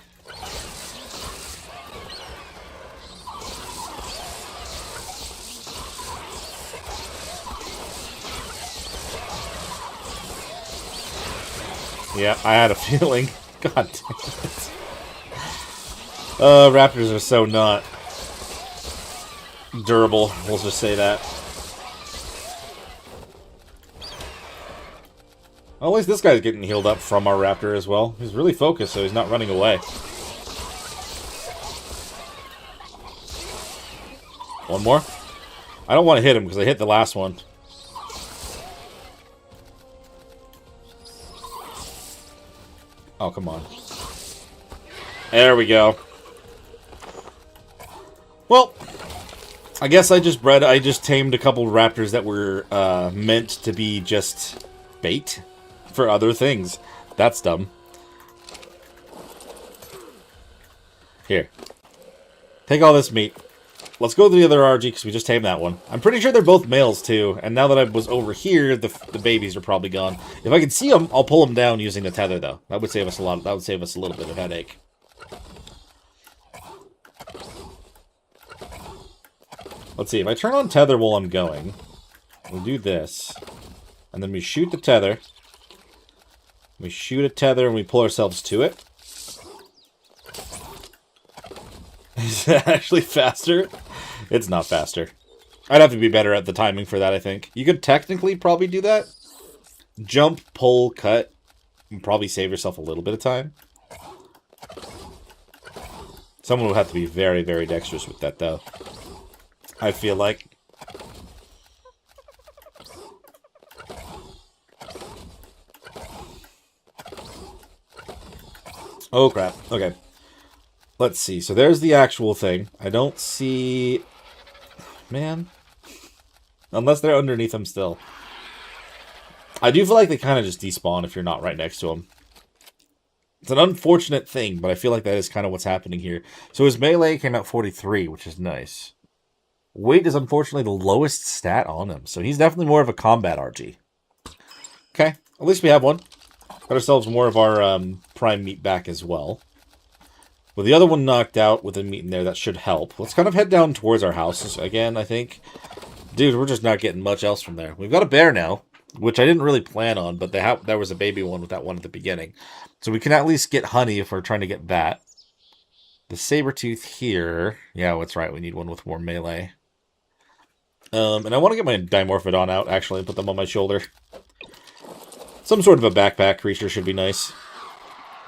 A: Yeah, I had a feeling. God damn it. Raptors are so not durable, we'll just say that. Well, at least this guy's getting healed up from our raptor as well. He's really focused, so he's not running away. One more? I don't want to hit him because I hit the last one. Oh, come on. There we go. Well, I guess I just tamed a couple raptors that were meant to be just bait for other things. That's dumb. Here. Take all this meat. let's go to the other RG because we just tamed that one. I'm pretty sure they're both males too. And now that I was over here, the babies are probably gone. If I can see them, I'll pull them down using the tether though. That would save us a lot. That would save us a little bit of headache. Let's see. If I turn on tether while I'm going, we do this, and then we shoot the tether. We shoot a tether and we pull ourselves to it. Is it actually faster? It's not faster. I'd have to be better at the timing for that, I think. You could technically probably do that. Jump, pull, cut, and probably save yourself a little bit of time. Someone would have to be very, very dexterous with that, though. I feel like. Oh, crap. Okay. Let's see. So there's the actual thing. I don't see... Man. Unless they're underneath them still. I do feel like they kind of just despawn if you're not right next to them. It's an unfortunate thing, but I feel like that is kind of what's happening here. So his melee came out 43, which is nice. Weight is unfortunately the lowest stat on him, so he's definitely more of a combat RG. Okay, at least we have one. Got ourselves more of our prime meat back as well. With the other one knocked out with the meat in there, that should help. Let's kind of head down towards our houses again, I think. Dude, we're just not getting much else from there. We've got a bear now, which I didn't really plan on, but there was a baby one with that one at the beginning. So we can at least get honey if we're trying to get that. The saber-tooth here. Yeah, that's right. We need one with more melee. And I want to get my Dimorphodon out, actually, and put them on my shoulder. Some sort of a backpack creature should be nice.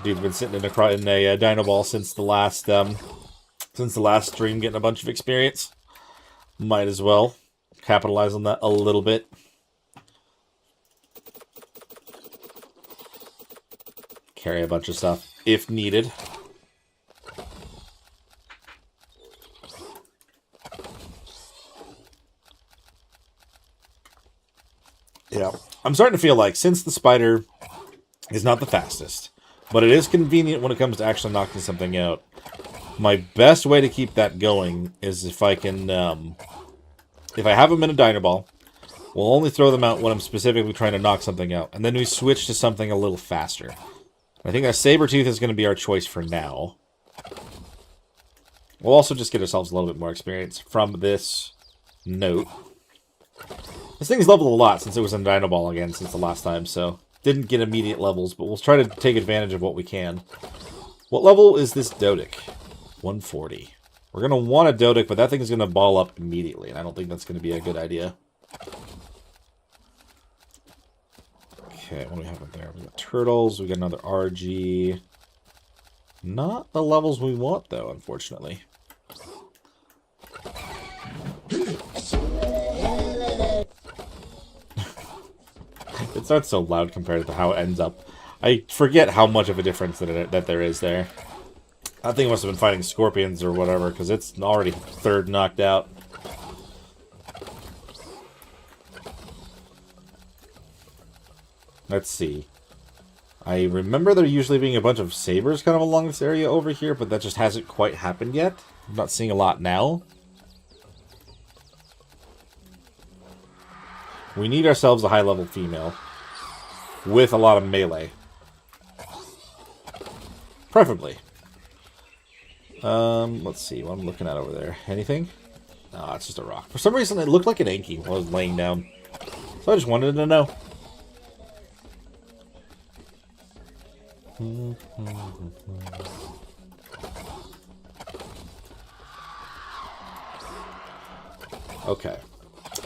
A: Dude's been sitting in a Dino Ball since the last stream, getting a bunch of experience. Might as well capitalize on that a little bit. Carry a bunch of stuff if needed. Yeah, I'm starting to feel like since the spider is not the fastest, but it is convenient when it comes to actually knocking something out, my best way to keep that going is if I can, if I have them in a Dino Ball, we'll only throw them out when I'm specifically trying to knock something out, and then we switch to something a little faster. I think that saber-tooth is going to be our choice for now. We'll also just get ourselves a little bit more experience from this note. This thing's leveled a lot since it was in Dino Ball again since the last time, so didn't get immediate levels, but we'll try to take advantage of what we can. What level is this Dodic? 140. We're going to want a Dodic, but that thing is going to ball up immediately, and I don't think that's going to be a good idea. Okay, what do we have up there? We got turtles, we got another RG. Not the levels we want, though, unfortunately. It starts so loud compared to how it ends up. I forget how much of a difference that there is there. I think it must have been fighting scorpions or whatever, because it's already third knocked out. Let's see. I remember there usually being a bunch of sabers kind of along this area over here, but that just hasn't quite happened yet. I'm not seeing a lot now. We need ourselves a high-level female with a lot of melee. Preferably. Let's see what I'm looking at over there. Anything? No, it's just a rock. For some reason, it looked like an Anki while I was laying down. So I just wanted to know. Okay.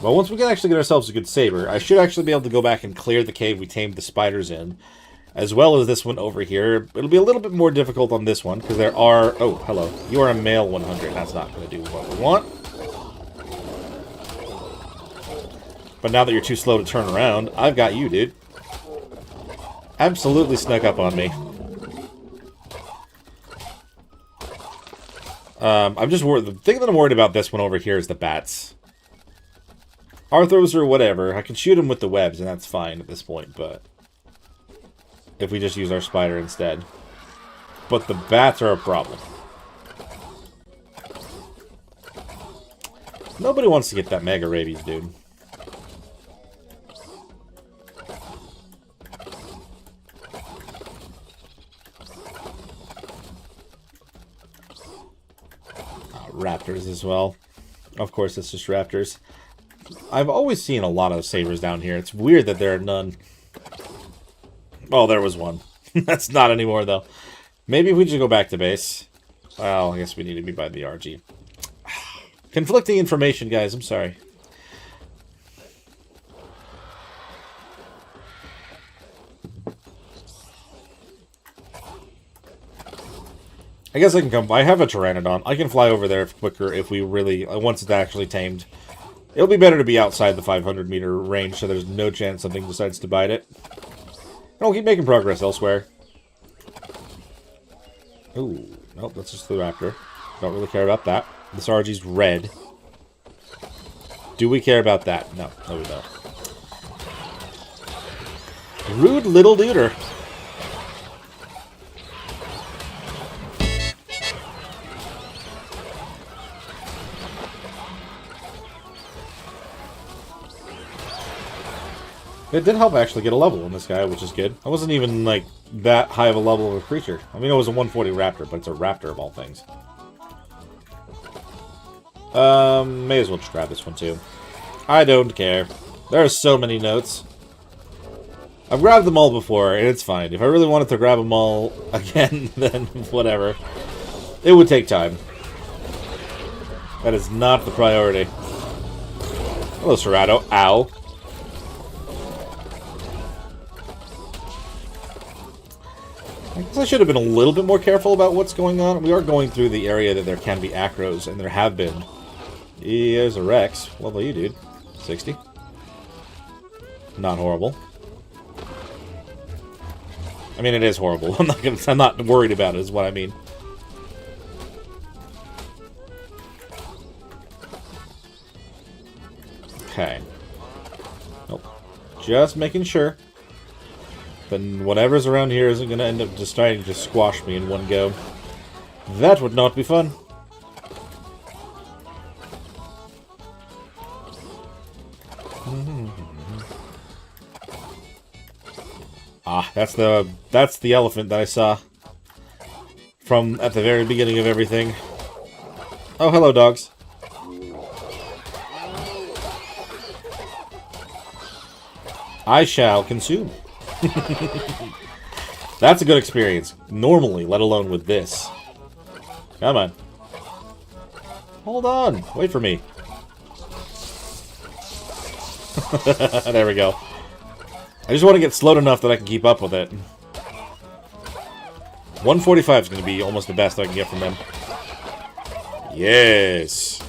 A: Well, once we can actually get ourselves a good saber, I should actually be able to go back and clear the cave we tamed the spiders in, as well as this one over here. It'll be a little bit more difficult on this one, because there are... Oh, hello. You are a male 100. That's not going to do what we want. But now that you're too slow to turn around, I've got you, dude. Absolutely snuck up on me. I'm just worried. The thing that I'm worried about this one over here is the bats. Arthros or whatever, I can shoot them with the webs, and that's fine at this point, but... If we just use our spider instead. But the bats are a problem. Nobody wants to get that mega rabies, dude. Raptors as well. Of course, it's just raptors. I've always seen a lot of sabers down here. It's weird that there are none. Oh, there was one. That's not anymore, though. Maybe if we just go back to base. Well, I guess we need to be by the RG. Conflicting information, guys. I'm sorry. I guess I can come. I have a Pteranodon. I can fly over there quicker if we really... Once it's actually tamed. It'll be better to be outside the 500-meter range, so there's no chance something decides to bite it. And we'll keep making progress elsewhere. Ooh. Nope, that's just the raptor. Don't really care about that. This RG's red. Do we care about that? No. No, we don't. Rude little duder. It did help actually get a level on this guy, which is good. I wasn't even, like, that high of a level of a creature. I mean, it was a 140 raptor, but it's a raptor of all things. May as well just grab this one, too. I don't care. There are so many notes. I've grabbed them all before, and it's fine. If I really wanted to grab them all again, then whatever. It would take time. That is not the priority. Hello, Serrato. Ow. I guess I should have been a little bit more careful about what's going on. We are going through the area that there can be acros, and there have been. Here's a Rex. What about you, dude? 60. Not horrible. I mean, it is horrible. I'm not worried about it, is what I mean. Okay. Nope. Just making sure. Then whatever's around here isn't going to end up just trying to squash me in one go. That would not be fun. Ah, that's the elephant that I saw from at the very beginning of everything. Oh, hello, dogs. I shall consume. That's a good experience. Normally, let alone with this. Come on. Hold on. Wait for me. There we go. I just want to get slowed enough that I can keep up with it. 145 is going to be almost the best I can get from them. Yes.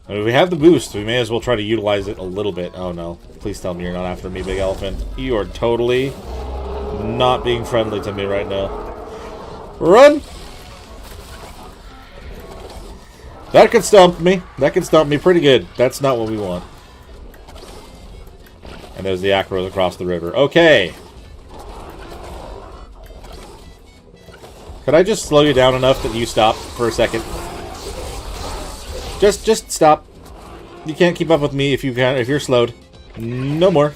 A: I mean, we have the boost. We may as well try to utilize it a little bit. Oh, no. Please tell me you're not after me, big elephant. You are totally not being friendly to me right now. Run! That could stump me. That could stump me pretty good. That's not what we want. And there's the acros across the river. Okay. Could I just slow you down enough that you stop for a second? Just stop. You can't keep up with me if you're slowed. No more.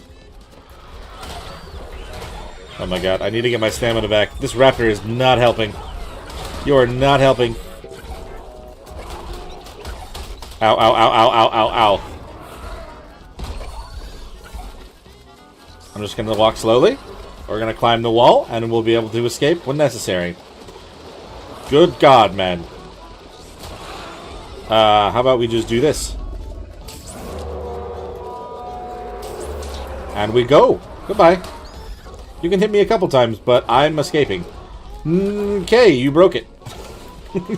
A: Oh my god, I need to get my stamina back. This raptor is not helping. You are not helping. Ow, ow, ow, ow, ow, ow, ow. I'm just gonna walk slowly. We're gonna climb the wall, and we'll be able to escape when necessary. Good god, man. How about we just do this? And we go. Goodbye. You can hit me a couple times, but I'm escaping. Okay, you broke it.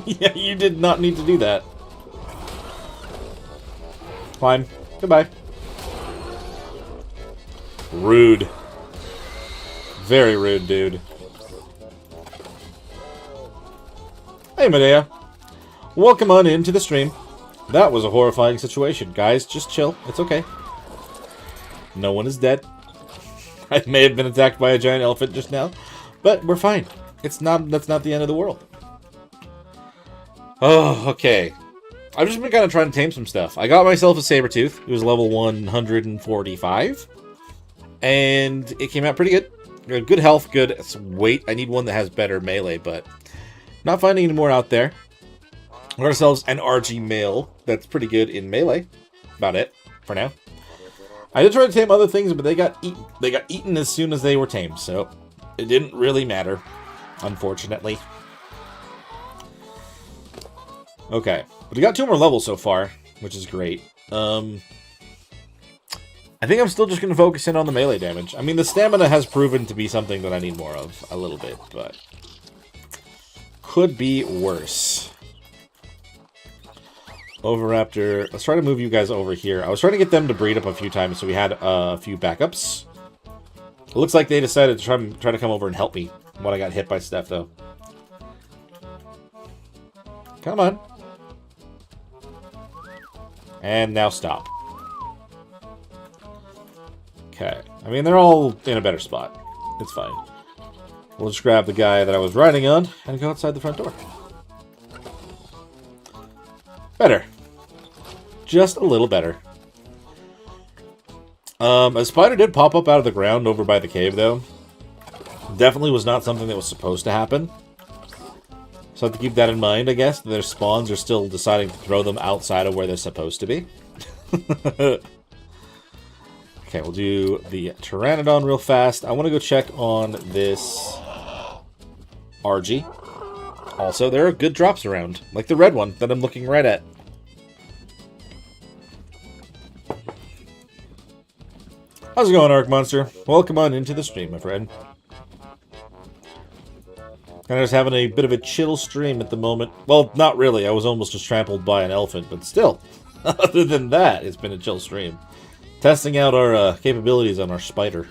A: Yeah, you did not need to do that. Fine. Goodbye. Rude. Very rude, dude. Hey, Medea. Welcome on into the stream. That was a horrifying situation. Guys, just chill. It's okay. No one is dead. I may have been attacked by a giant elephant just now, but we're fine. That's not the end of the world. Oh, okay. I've just been kind of trying to tame some stuff. I got myself a Sabertooth. It was level 145. And it came out pretty good. Good health, good weight. I need one that has better melee, but not finding any more out there. We got ourselves an RG male that's pretty good in melee. About it for now. I did try to tame other things, but they got eaten. They got eaten as soon as they were tamed, so it didn't really matter, unfortunately. Okay, but we got 2 more levels so far, which is great. I think I'm still just going to focus in on the melee damage. I mean, the stamina has proven to be something that I need more of a little bit, but could be worse. Overraptor, let's try to move you guys over here. I was trying to get them to breed up a few times, so we had a few backups. It looks like they decided to try to come over and help me when I got hit by stuff, though. Come on. And now stop. Okay. I mean, they're all in a better spot. It's fine. We'll just grab the guy that I was riding on and go outside the front door. Better. Just a little better. A spider did pop up out of the ground over by the cave, though. Definitely was not something that was supposed to happen. So I have to keep that in mind, I guess. Their spawns are still deciding to throw them outside of where they're supposed to be. Okay, we'll do the Pteranodon real fast. I want to go check on this RG. Also, there are good drops around, like the red one that I'm looking right at. How's it going, Ark Monster? Welcome on into the stream, my friend. And I was having a bit of a chill stream at the moment. Well, not really. I was almost just trampled by an elephant, but still. Other than that, it's been a chill stream. Testing out our capabilities on our spider.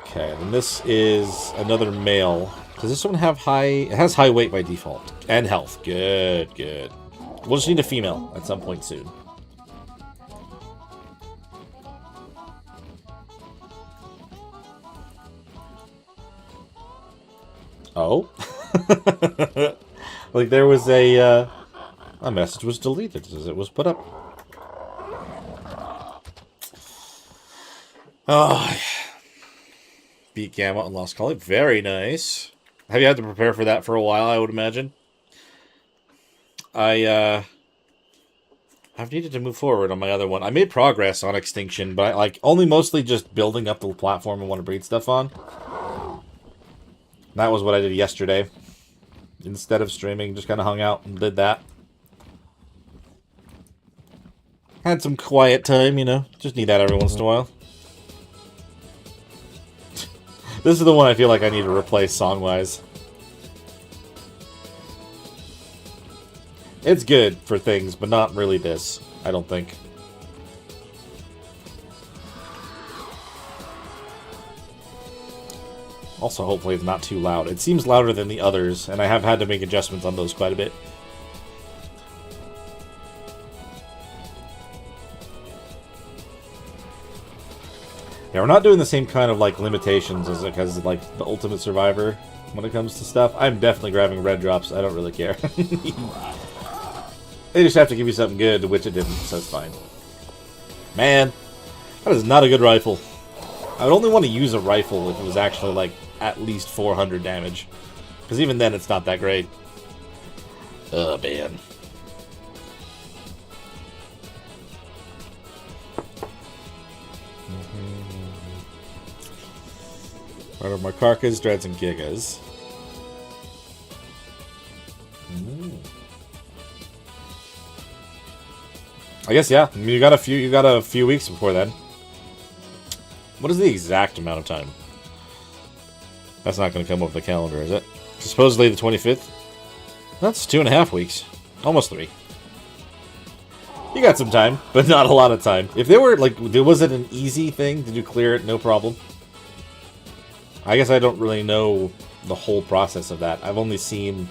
A: Okay, and this is another male. Does this one have high... It has high weight by default. And health. Good, good. We'll just need a female at some point soon. Oh? Like there was a message was deleted as it was put up. Oh, beat Gamma and Lost Collie. Very nice. Have you had to prepare for that for a while, I would imagine? I've needed to move forward on my other one. I made progress on Extinction, but I only mostly just building up the platform I want to breed stuff on. That was what I did yesterday. Instead of streaming, just kind of hung out and did that. Had some quiet time, you know. Just need that every once in a while. This is the one I feel like I need to replace song-wise. It's good for things, but not really this, I don't think. Also, hopefully it's not too loud. It seems louder than the others, and I have had to make adjustments on those quite a bit. Yeah, we're not doing the same kind of, limitations as the Ultimate Survivor when it comes to stuff. I'm definitely grabbing red drops. I don't really care. They just have to give you something good, which it didn't, so it's fine. Man, that is not a good rifle. I would only want to use a rifle if it was actually, at least 400 damage. Because even then, it's not that great. Oh, man. Right over my carcass, dreads, and gigas. I guess, yeah. I mean, you got a few weeks before then. What is the exact amount of time? That's not going to come off the calendar, is it? Supposedly the 25th? That's 2.5 weeks. Almost 3. You got some time, but not a lot of time. If they were, was it an easy thing? Did you clear it? No problem. I guess I don't really know the whole process of that. I've only seen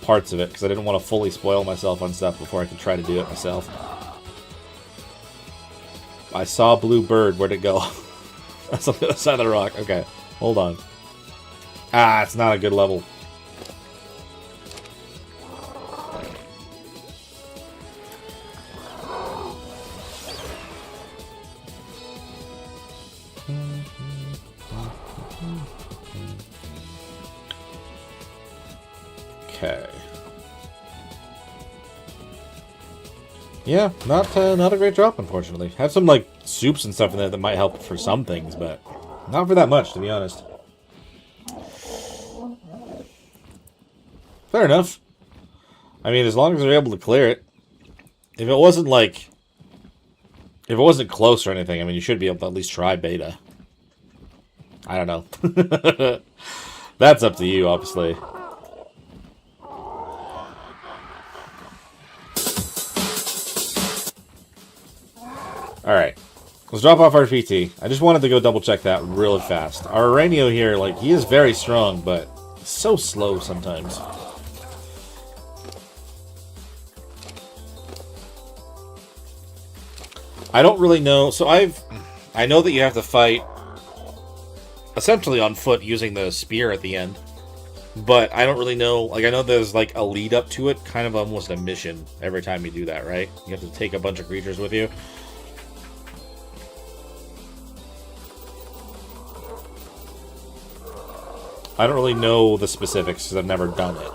A: parts of it, because I didn't want to fully spoil myself on stuff before I could try to do it myself. I saw a blue bird. Where'd it go? That's on the other side of the rock. Okay, hold on. Ah, it's not a good level. Okay. Yeah, not a great drop, unfortunately. Have some, like, soups and stuff in there that might help for some things, but not for that much, to be honest. Fair enough. I mean, as long as they're able to clear it. If it wasn't, like... If it wasn't close or anything, I mean, you should be able to at least try beta. I don't know. That's up to you, obviously. Alright. Let's drop off our PT. I just wanted to go double check that really fast. Our Aranio here, like, he is very strong, but so slow sometimes. I don't really know. So I know that you have to fight essentially on foot using the spear at the end. But I don't really know. Like, I know there's like a lead up to it, kind of almost a mission every time you do that, right? You have to take a bunch of creatures with you. I don't really know the specifics because I've never done it.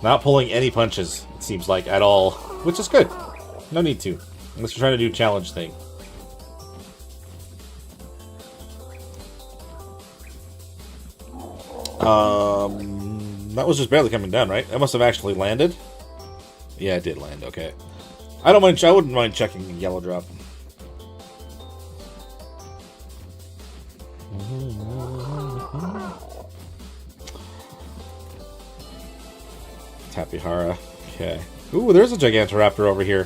A: Not pulling any punches, it seems like, at all. Which is good. No need to. Unless you're trying to do challenge thing. That was just barely coming down, right? That must have actually landed. Yeah, it did land, okay. I wouldn't mind checking the yellow drop. Tapihara. Okay. Ooh, there's a Gigantoraptor over here.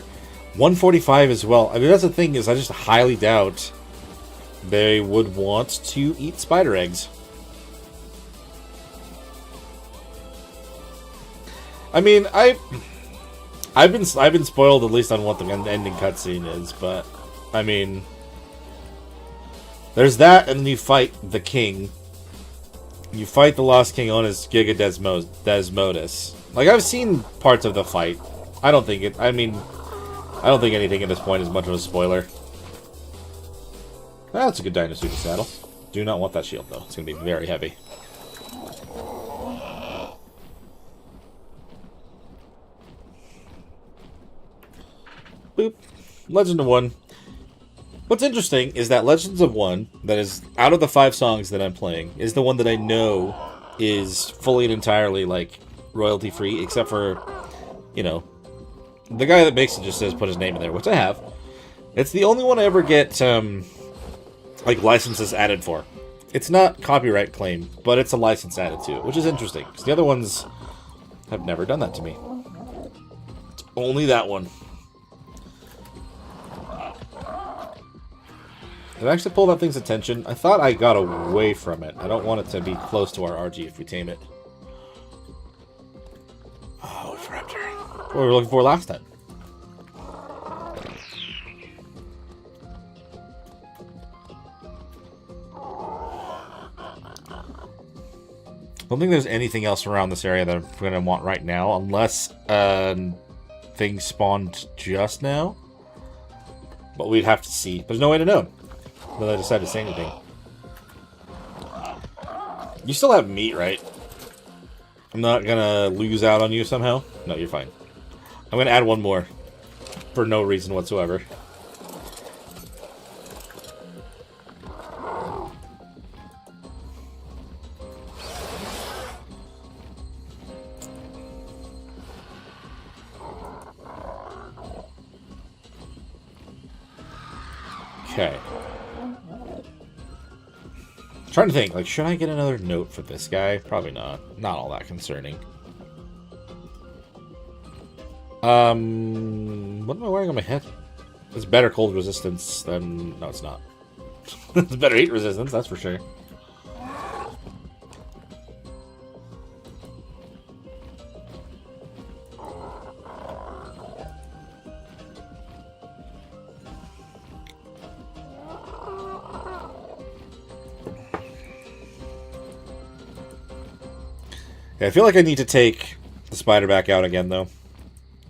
A: 145 as well. I mean, that's the thing, is I just highly doubt they would want to eat spider eggs. I mean, I've been spoiled at least on what the ending cutscene is, but I mean, there's that, and then you fight the king. You fight the Lost King on his Giga Desmodus. Like, I've seen parts of the fight. I don't think anything at this point is much of a spoiler. That's a good Dinosuke saddle. Do not want that shield though. It's gonna be very heavy. Boop. Legend of One. What's interesting is that Legends of One, that is, out of the 5 songs that I'm playing, is the one that I know is fully and entirely, like, royalty-free, except for, you know, the guy that makes it just says put his name in there, which I have. It's the only one I ever get, like, licenses added for. It's not copyright claim, but it's a license added to it, which is interesting, because the other ones have never done that to me. It's only that one. Did I actually pull that thing's attention? I thought I got away from it. I don't want it to be close to our RG if we tame it. Oh, Raptor. What we were looking for last time. I don't think there's anything else around this area that I'm going to want right now, unless things spawned just now. But we'd have to see. There's no way to know. But I decided to say anything. You still have meat, right? I'm not gonna lose out on you somehow? No, you're fine. I'm gonna add one more. For no reason whatsoever. Okay. Trying to think, like, should I get another note for this guy? Probably not. Not all that concerning. What am I wearing on my head? It's better cold resistance than... No, it's not. It's better heat resistance, that's for sure. I feel like I need to take the spider back out again, though.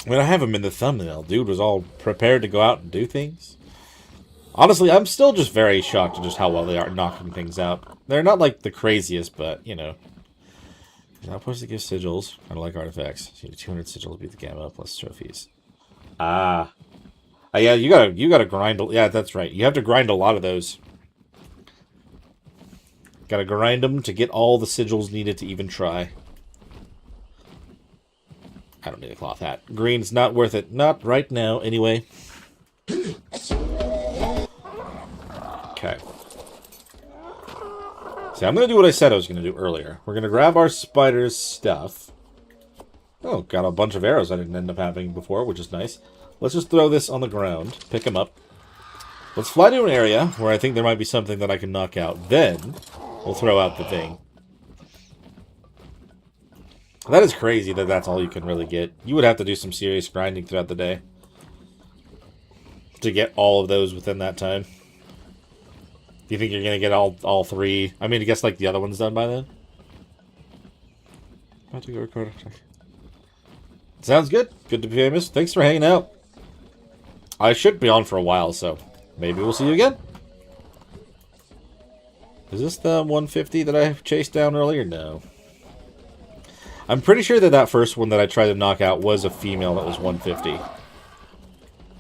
A: I mean, I have him in the thumbnail. Dude was all prepared to go out and do things. Honestly, I'm still just very shocked at just how well they are knocking things out. They're not like the craziest, but, you know. You're not supposed to give sigils. I don't like artifacts. So you need 200 sigils to beat the gamma plus trophies. Ah. Yeah, you gotta grind. Yeah, that's right. You have to grind a lot of those. Gotta grind them to get all the sigils needed to even try. I don't need a cloth hat. Green's not worth it. Not right now, anyway. Okay. See, I'm going to do what I said I was going to do earlier. We're going to grab our spider's stuff. Oh, got a bunch of arrows I didn't end up having before, which is nice. Let's just throw this on the ground. Pick them up. Let's fly to an area where I think there might be something that I can knock out. Then, we'll throw out the thing. That is crazy that that's all you can really get. You would have to do some serious grinding throughout the day to get all of those within that time. Do you think you're going to get all three? I mean, I guess like the other one's done by then. About to go record. Sounds good. Good to be famous. Thanks for hanging out. I should be on for a while, so maybe we'll see you again. Is this the 150 that I chased down earlier? No. I'm pretty sure that that first one that I tried to knock out was a female that was 150.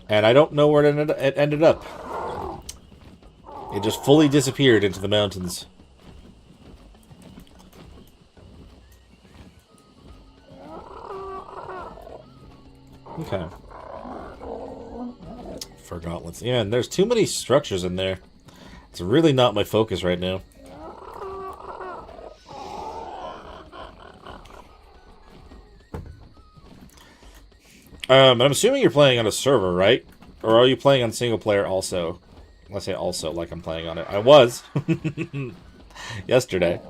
A: And I don't know where it ended up. It just fully disappeared into the mountains. Okay. Forgot what's... Yeah, and there's too many structures in there. It's really not my focus right now. I'm assuming you're playing on a server, right? Or are you playing on single player also? Let's say also, like I'm playing on it. I was. Yesterday.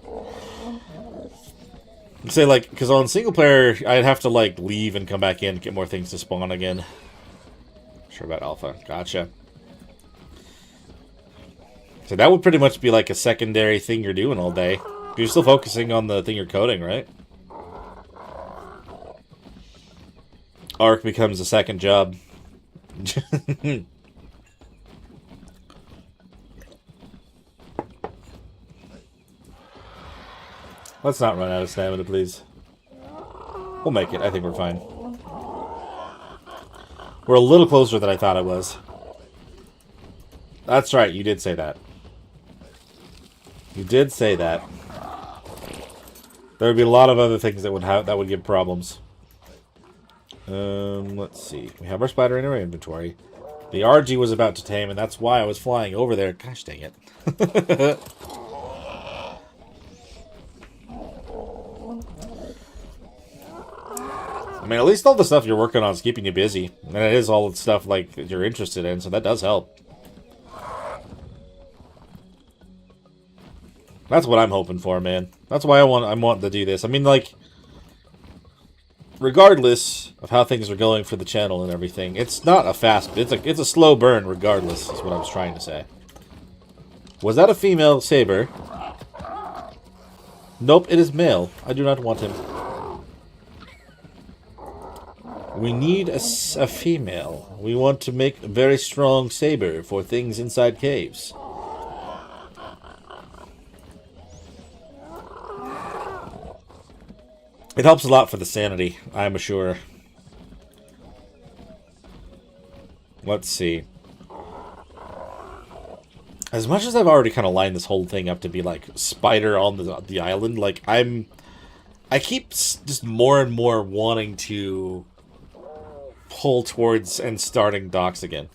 A: Say, like, because on single player, I'd have to, like, leave and come back in, get more things to spawn again. Sure about alpha. Gotcha. So that would pretty much be, like, a secondary thing you're doing all day. You're still focusing on the thing you're coding, right? Ark becomes a second job. Let's not run out of stamina, please. We'll make it. I think we're fine. We're a little closer than I thought I was. That's right, you did say that. You did say that. There would be a lot of other things that would give problems. Let's see. We have our spider in our inventory. The RG was about to tame, and that's why I was flying over there. Gosh dang it. I mean, at least all the stuff you're working on is keeping you busy. And it is all the stuff, like, that you're interested in, so that does help. That's what I'm hoping for, man. That's why I'm wanting to do this. I mean, like, regardless of how things are going for the channel and everything, it's not a fast... It's a slow burn, regardless, is what I was trying to say. Was that a female saber? Nope, it is male. I do not want him. We need a female. We want to make a very strong saber for things inside caves. It helps a lot for the sanity, I'm sure. Let's see. As much as I've already kind of lined this whole thing up to be like spider on the island, like I keep just more and more wanting to pull towards and starting docks again.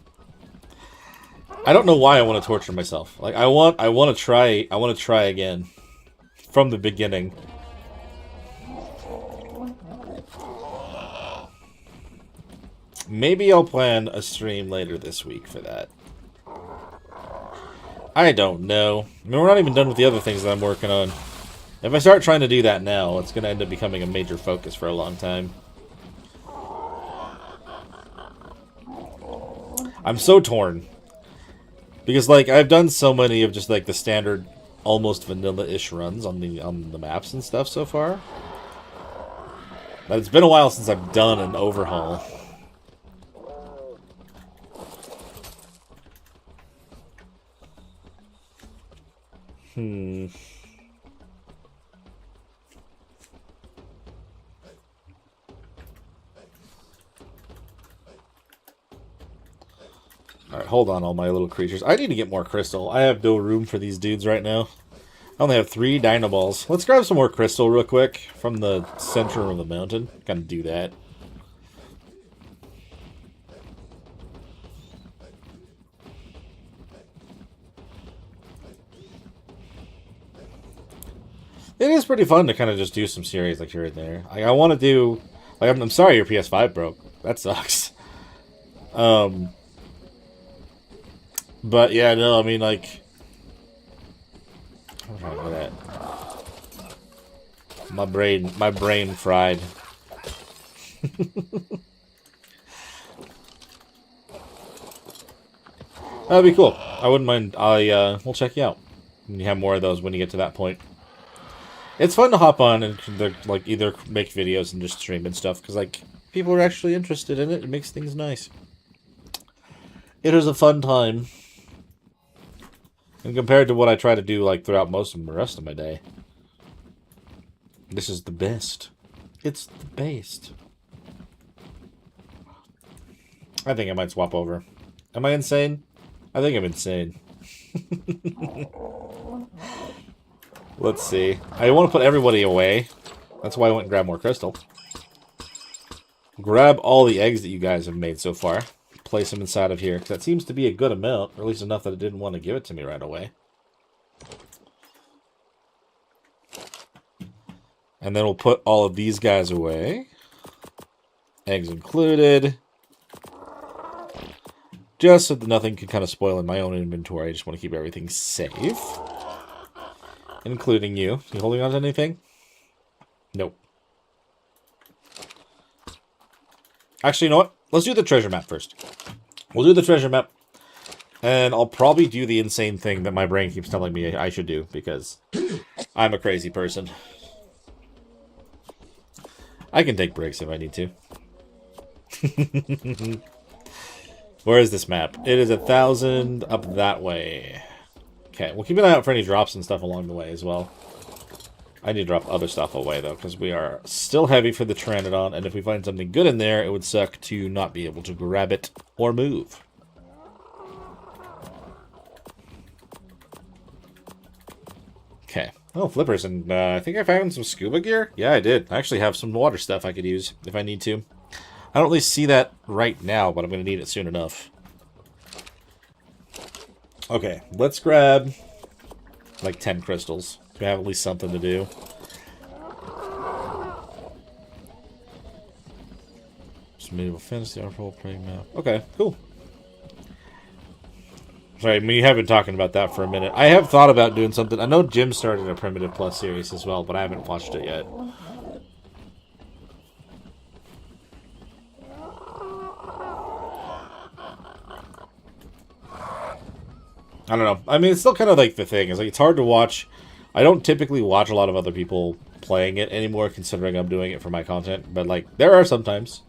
A: I don't know why I want to torture myself. Like I want to try again from the beginning. Maybe I'll plan a stream later this week for that. I don't know. I mean, we're not even done with the other things that I'm working on. If I start trying to do that now, it's going to end up becoming a major focus for a long time. I'm so torn. Because, like, I've done so many of just, like, the standard, almost vanilla-ish runs on the maps and stuff so far. But it's been a while since I've done an overhaul. Alright, hold on, all my little creatures. I need to get more crystal. I have no room for these dudes right now. I only have 3 dino balls. Let's grab some more crystal real quick from the center of the mountain. Gotta do that. It is pretty fun to kind of just do some series like here and there. I want to do... Like, I'm sorry your PS5 broke. That sucks. But yeah, no, I mean, like... I'm trying to do that. My brain fried. That'd be cool. I wouldn't mind. We'll check you out. You have more of those when you get to that point. It's fun to hop on and like either make videos and just stream and stuff because like people are actually interested in it. It makes things nice. It is a fun time. And compared to what I try to do like throughout most of the rest of my day, this is the best. It's the best. I think I might swap over. Am I insane? I think I'm insane. Let's see. I want to put everybody away. That's why I went and grabbed more crystal. Grab all the eggs that you guys have made so far. Place them inside of here. That seems to be a good amount, or at least enough that it didn't want to give it to me right away. And then we'll put all of these guys away. Eggs included. Just so that nothing can kind of spoil in my own inventory. I just want to keep everything safe. Including you. You holding on to anything? Nope. Actually, you know what? Let's do the treasure map first. We'll do the treasure map. And I'll probably do the insane thing that my brain keeps telling me I should do. Because I'm a crazy person. I can take breaks if I need to. Where is this map? It is 1,000 up that way. Okay, we'll keep an eye out for any drops and stuff along the way as well. I need to drop other stuff away, though, because we are still heavy for the Pteranodon, and if we find something good in there, it would suck to not be able to grab it or move. Okay. Oh, flippers, and I think I found some scuba gear? Yeah, I did. I actually have some water stuff I could use if I need to. I don't really see that right now, but I'm going to need it soon enough. Okay, let's grab like 10 crystals. We have at least something to do. Some medieval fantasy, artful, praying map. Okay, cool. Sorry, I mean, you have been talking about that for a minute. I have thought about doing something. I know Jim started a Primitive Plus series as well, but I haven't watched it yet. I don't know. I mean, it's still kind of like the thing. It's like it's hard to watch. I don't typically watch a lot of other people playing it anymore, considering I'm doing it for my content. But, like, there are sometimes.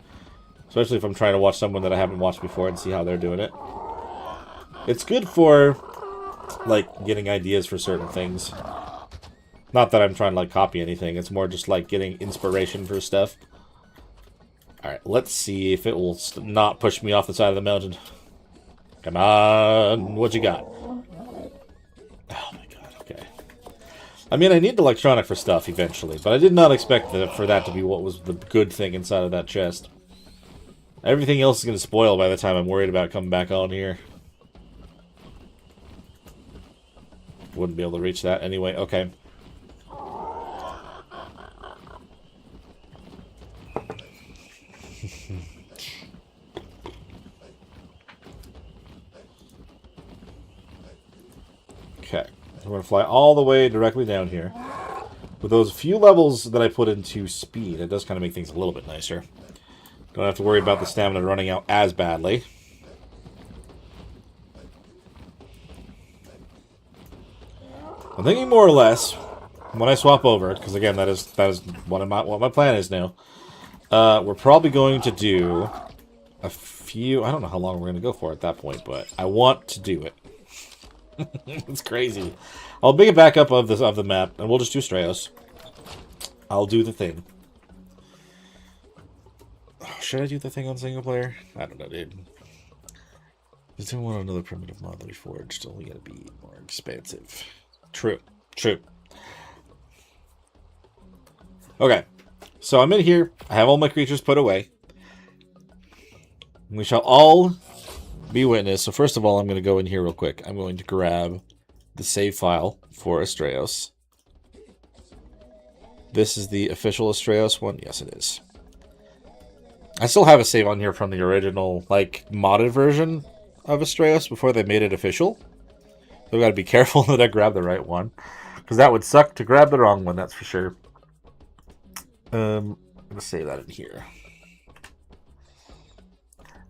A: Especially if I'm trying to watch someone that I haven't watched before and see how they're doing it. It's good for, like, getting ideas for certain things. Not that I'm trying to, like, copy anything. It's more just, like, getting inspiration for stuff. Alright, let's see if it will not push me off the side of the mountain. Come on, what you got? Oh my god, okay. I mean, I need electronic for stuff eventually, but I did not expect for that to be what was the good thing inside of that chest. Everything else is going to spoil by the time I'm worried about coming back on here. Wouldn't be able to reach that anyway, okay. Okay, we're going to fly all the way directly down here. With those few levels that I put into speed, it does kind of make things a little bit nicer. Don't have to worry about the stamina running out as badly. I'm thinking more or less, when I swap over, because again, that is what my plan is now. We're probably going to do a few... I don't know how long we're going to go for at that point, but I want to do it. It's crazy. I'll make a backup of the map, and we'll just do Strayos. I'll do the thing. Oh, should I do the thing on single player? I don't know, dude. I don't want another primitive mod that we forged. Only gotta be more expansive. True. True. Okay. So I'm in here. I have all my creatures put away. We shall all be witness. So first of all, I'm going to go in here real quick. I'm going to grab the save file for Astraeos. This is the official Astraeos one. Yes, it is. I still have a save on here from the original, like, modded version of Astraeos before they made it official. So I've got to be careful that I grab the right one, because that would suck to grab the wrong one, that's for sure. I'm going to save that in here.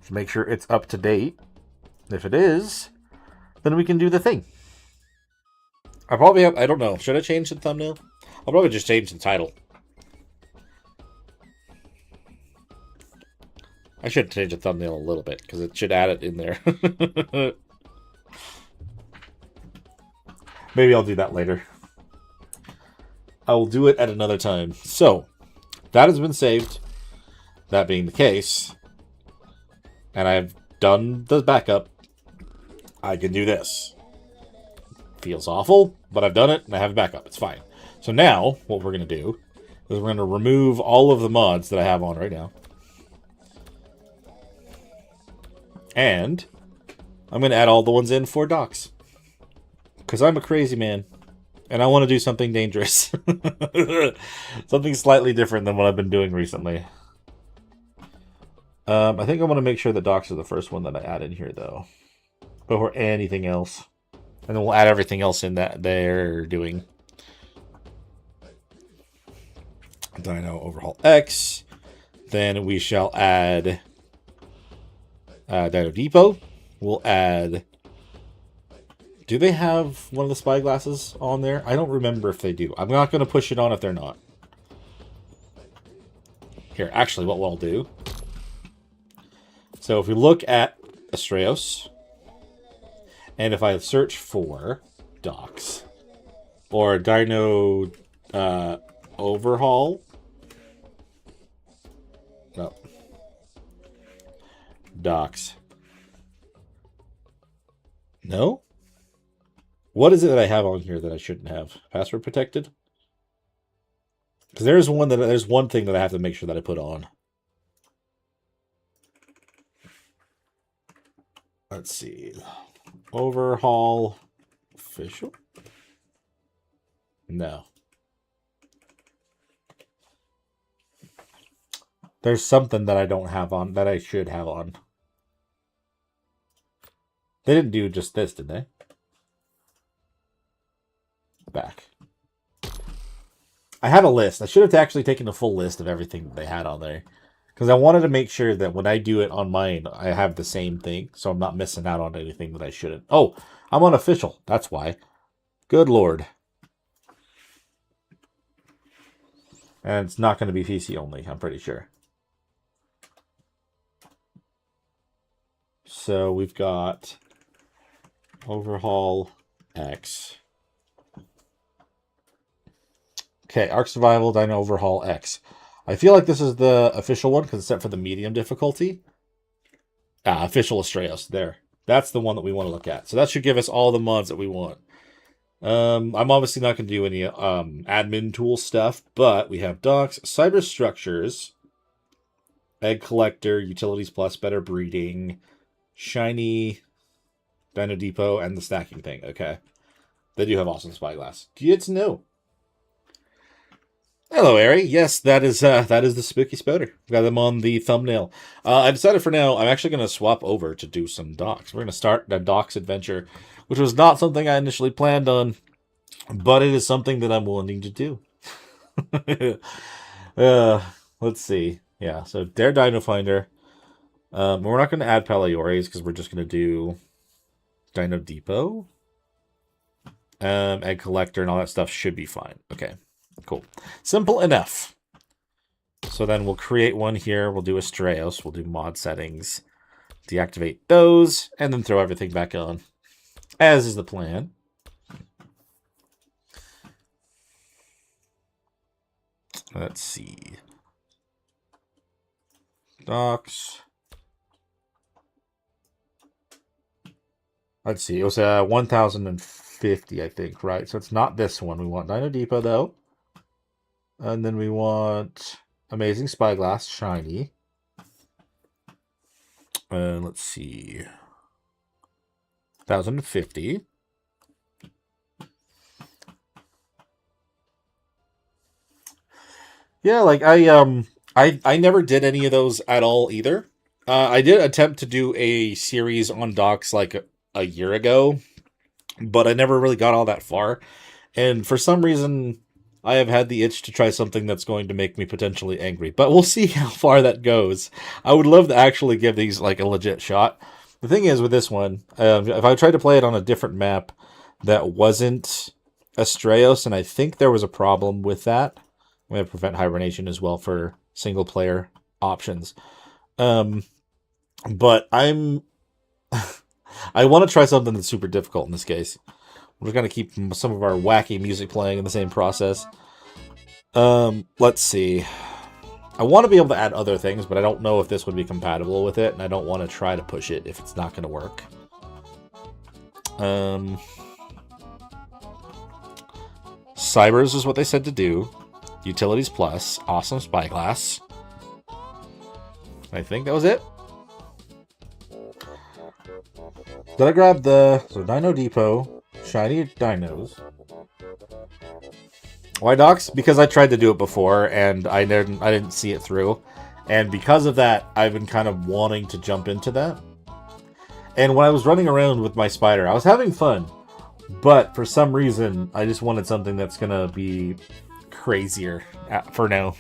A: To make sure it's up to date. If it is, then we can do the thing. I probably have, I don't know. Should I change the thumbnail? I'll probably just change the title. I should change the thumbnail a little bit, because it should add it in there. Maybe I'll do that later. I will do it at another time. So, that has been saved. That being the case, and I've done the backup, I can do this. Feels awful, but I've done it, and I have a backup. It's fine. So now, what we're going to do is we're going to remove all of the mods that I have on right now. And I'm going to add all the ones in for docs. Because I'm a crazy man. And I want to do something dangerous. Something slightly different than what I've been doing recently. I think I want to make sure that docs are the first one that I add in here, though. Before anything else. And then we'll add everything else in that they're doing. Dino Overhaul X. Then we shall add Dino Depot. We'll add... Do they have one of the spyglasses on there? I don't remember if they do. I'm not going to push it on if they're not. Here, actually, what we'll do... So if we look at Astraeos, and if I search for docs, or Dino Overhaul... No. Docs. No? What is it that I have on here that I shouldn't have? Password protected? Because there's one thing that I have to make sure that I put on. Let's see. Overhaul official? No. There's something that I don't have on that I should have on. They didn't do just this, did they? Back. I have a list. I should have actually taken a full list of everything that they had on there. Because I wanted to make sure that when I do it on mine, I have the same thing. So I'm not missing out on anything that I shouldn't. Oh, I'm on official. That's why. Good lord. And it's not going to be PC only, I'm pretty sure. So we've got Overhaul X. Okay, Ark Survival, Dino Overhaul X. I feel like this is the official one because it's set for the medium difficulty. Official Astraeos. There. That's the one that we want to look at. So that should give us all the mods that we want. I'm obviously not going to do any admin tool stuff, but we have docs, cyber structures, egg collector, utilities plus, better breeding, shiny, Dino Depot, and the stacking thing. Okay. They do have awesome spyglass. Good to know. Hello, Ari. Yes, that is the Spooky Spoder. Got them on the thumbnail. I decided for now, I'm actually going to swap over to do some docs. We're going to start a docs adventure, which was not something I initially planned on, but it is something that I'm wanting to do. Let's see. Yeah, so Dare Dino Finder. We're not going to add Paleores because we're just going to do Dino Depot. Egg Collector and all that stuff should be fine. Okay. Cool. Simple enough. So then we'll create one here. We'll do Astraeos. We'll do mod settings. Deactivate those. And then throw everything back on. as is the plan. Let's see. Docks. Let's see. It was 1,050, I think, right? So it's not this one. We want Dino Depot, though. And then we want Amazing Spyglass, shiny. Let's see. 1,050. Yeah, like I never did any of those at all either. I did attempt to do a series on docks like a year ago, but I never really got all that far. And for some reason, I have had the itch to try something that's going to make me potentially angry. But we'll see how far that goes. I would love to actually give these like a legit shot. The thing is with this one, if I tried to play it on a different map that wasn't Astraeos, and I think there was a problem with that. We have prevent hibernation as well for single player options. But I want to try something that's super difficult in this case. We're going to keep some of our wacky music playing in the same process. Let's see. I want to be able to add other things, but I don't know if this would be compatible with it, and I don't want to try to push it if it's not going to work. Cybers is what they said to do. Utilities Plus. Awesome Spyglass. I think that was it. Did I grab the... So Dino Depot. Shiny Dinos. Why docks? Because I tried to do it before, and I didn't see it through. And because of that, I've been kind of wanting to jump into that. And when I was running around with my spider, I was having fun. But for some reason, I just wanted something that's going to be crazier for now.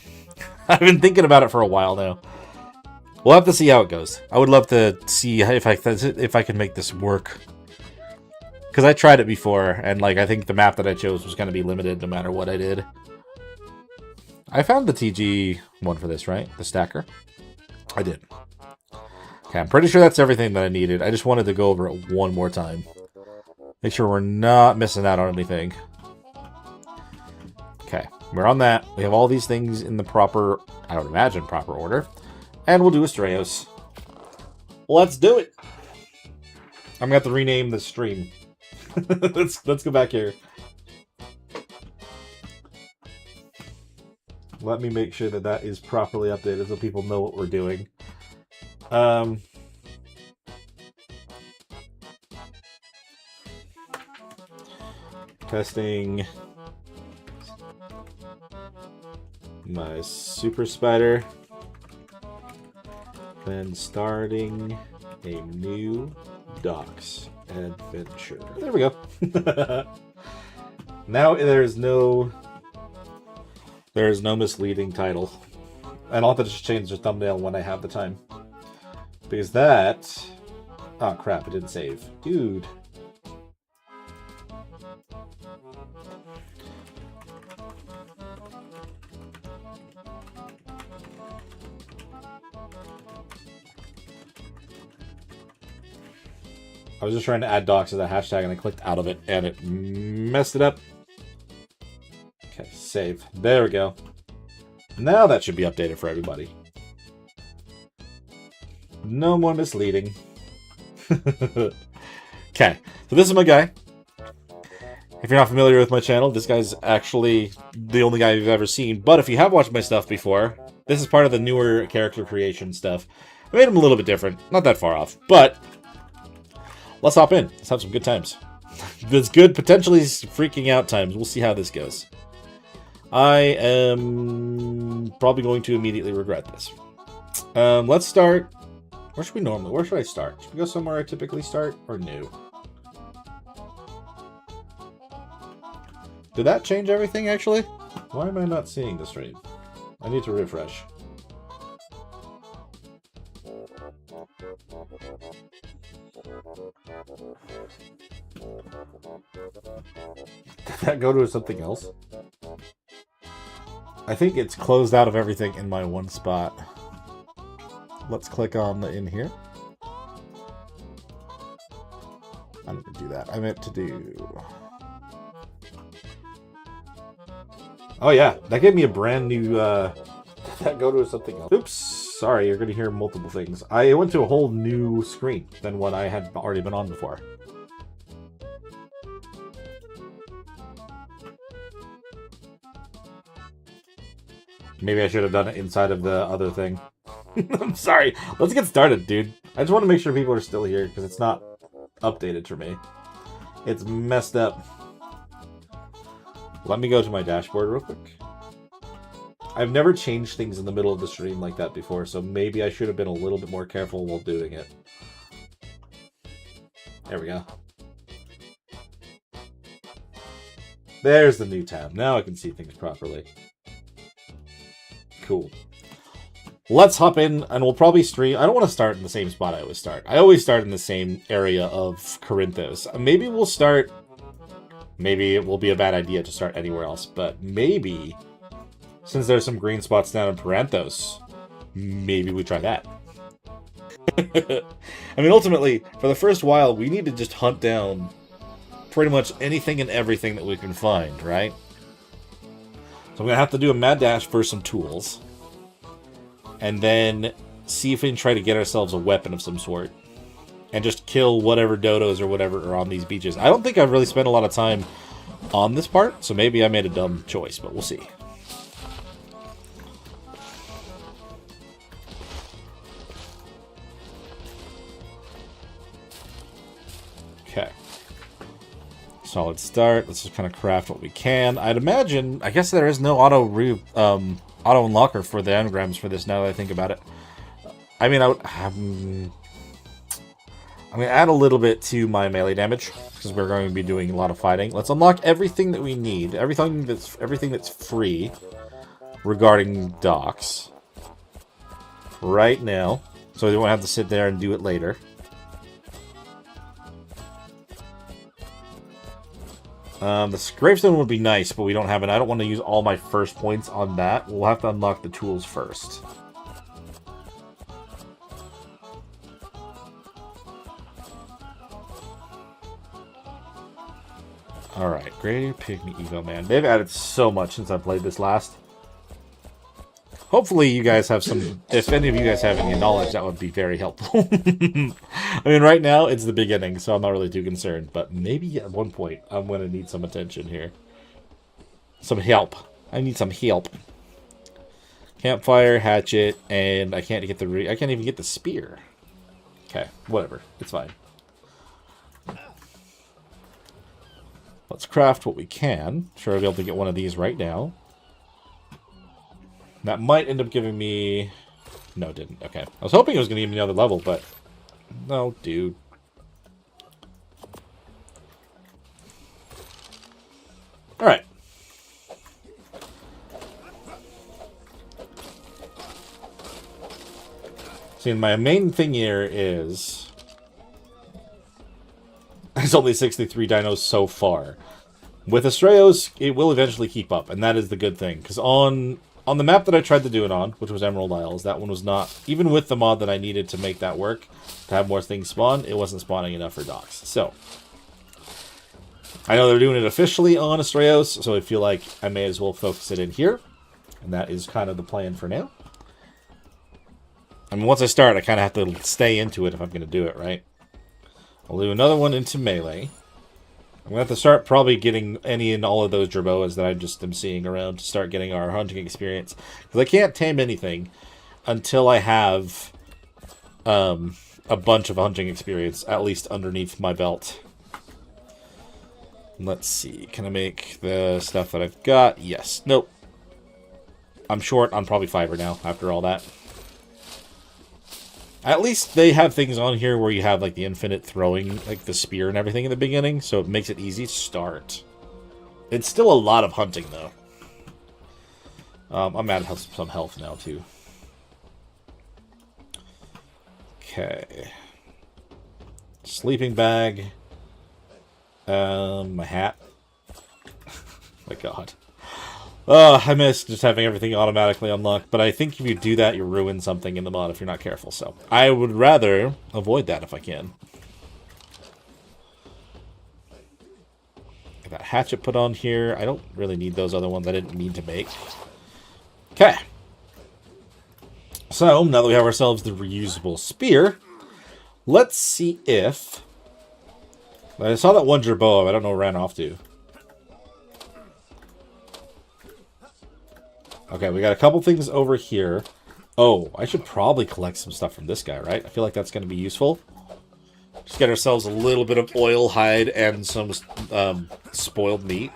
A: I've been thinking about it for a while now. We'll have to see how it goes. I would love to see if I can make this work. Because I tried it before, and like I think the map that I chose was going to be limited no matter what I did. I found the TG one for this, right? The stacker? I did. Okay, I'm pretty sure that's everything that I needed. I just wanted to go over it one more time. Make sure we're not missing out on anything. Okay, we're on that. We have all these things in the proper, I would imagine, proper order. And we'll do Astraeos. Let's do it! I'm going to have to rename the stream. let's go back here. Let me make sure that that is properly updated so people know what we're doing. Testing my super spider. Then starting a new docks adventure. There we go. Now there's no misleading title. And I'll have to just change the thumbnail when I have the time. Because that... Oh crap, it didn't save. Dude. I was just trying to add docs as a hashtag and I clicked out of it and it messed it up. Okay, save. There we go. Now that should be updated for everybody. No more misleading. Okay, so this is my guy. If you're not familiar with my channel, this guy's actually the only guy you've ever seen. But if you have watched my stuff before, this is part of the newer character creation stuff. I made him a little bit different. Not that far off, but... let's hop in. Let's have some good times. There's good, potentially freaking out times. We'll see how this goes. I am probably going to immediately regret this. Let's start. Where should I start? Should we go somewhere I typically start or new? Did that change everything actually? Why am I not seeing the stream? I need to refresh. Did that go to something else? I think it's closed out of everything in my one spot. Let's click on the in here. I didn't do that. I meant to do... Oh yeah, that gave me a brand new, that go to something else. Oops, sorry, you're gonna hear multiple things. I went to a whole new screen than what I had already been on before. Maybe I should have done it inside of the other thing. I'm sorry. Let's get started, dude. I just want to make sure people are still here, because it's not updated for me. It's messed up. Let me go to my dashboard real quick. I've never changed things in the middle of the stream like that before, so maybe I should have been a little bit more careful while doing it. There we go. There's the new tab. Now I can see things properly. Cool. Let's hop in, and we'll probably stream... I don't want to start in the same spot I always start. I always start in the same area of Corinthos. Maybe we'll start... Maybe it will be a bad idea to start anywhere else, but maybe, since there's some green spots down in Paranthos, maybe we try that. I mean, ultimately, for the first while, we need to just hunt down pretty much anything and everything that we can find, right? So I'm going to have to do a mad dash for some tools, and then see if we can try to get ourselves a weapon of some sort. And just kill whatever dodos or whatever are on these beaches. I don't think I've really spent a lot of time on this part, so maybe I made a dumb choice, but we'll see. Okay. Solid start. Let's just kind of craft what we can. I'd imagine... I guess there is no auto unlocker for the engrams for this now that I think about it. I mean, I would... I'm going to add a little bit to my melee damage, because we're going to be doing a lot of fighting. Let's unlock everything that we need, everything that's free regarding docks right now, so we won't have to sit there and do it later. The gravestone would be nice, but we don't have it. I don't want to use all my first points on that. We'll have to unlock the tools first. Alright, Grey Pygmy Evo Man. They've added so much since I played this last. Hopefully you guys have some... If any of you guys have any knowledge, that would be very helpful. I mean, right now, it's the beginning, so I'm not really too concerned. But maybe at one point, I'm going to need some attention here. Some help. I need some help. Campfire, hatchet, and I can't get the... I can't even get the spear. Okay, whatever. It's fine. Let's craft what we can. Sure, I'll be able to get one of these right now. That might end up giving me... No, it didn't. Okay. I was hoping it was going to give me another level, but... No, dude. Alright. See, my main thing here is... There's only 63 dinos so far. With Astraeos, it will eventually keep up, and that is the good thing. Because on the map that I tried to do it on, which was Emerald Isles, that one was not... Even with the mod that I needed to make that work, to have more things spawn, it wasn't spawning enough for docks. So, I know they're doing it officially on Astraeos, so I feel like I may as well focus it in here. And that is kind of the plan for now. I mean, once I start, I kind of have to stay into it if I'm going to do it, right? I'll do another one into melee. I'm going to have to start probably getting any and all of those Jerboas that I just am seeing around to start getting our hunting experience. Because I can't tame anything until I have a bunch of hunting experience, at least underneath my belt. Let's see. Can I make the stuff that I've got? Yes. Nope. I'm short on probably fiber now after all that. At least they have things on here where you have, like, the infinite throwing, like, the spear and everything in the beginning, so it makes it easy to start. It's still a lot of hunting, though. I'm out of some health now, too. Okay. Sleeping bag. My hat. My god. I miss just having everything automatically unlocked, but I think if you do that, you ruin something in the mod if you're not careful, so I would rather avoid that if I can. Get that hatchet put on here. I don't really need those other ones I didn't mean to make. Okay. So, now that we have ourselves the reusable spear, let's see if... I saw that one jerboa, I don't know where it ran off to. Okay, we got a couple things over here. Oh, I should probably collect some stuff from this guy, right? I feel like that's going to be useful. Just get ourselves a little bit of oil, hide, and some spoiled meat.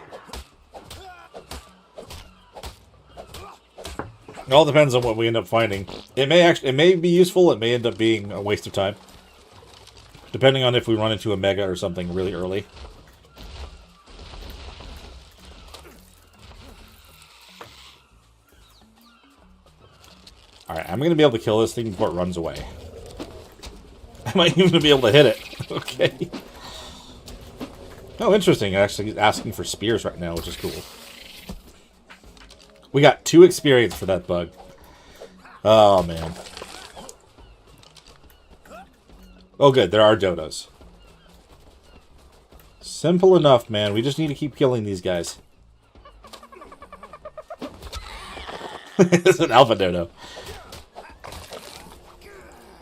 A: It all depends on what we end up finding. It may be useful, it may end up being a waste of time. Depending on if we run into a mega or something really early. Alright, I'm going to be able to kill this thing before it runs away. I might even be able to hit it. Okay. Oh, interesting. Actually asking for spears right now, which is cool. We got 2 experience for that bug. Oh, man. Oh, good. There are dodos. Simple enough, man. We just need to keep killing these guys. It's an alpha dodo.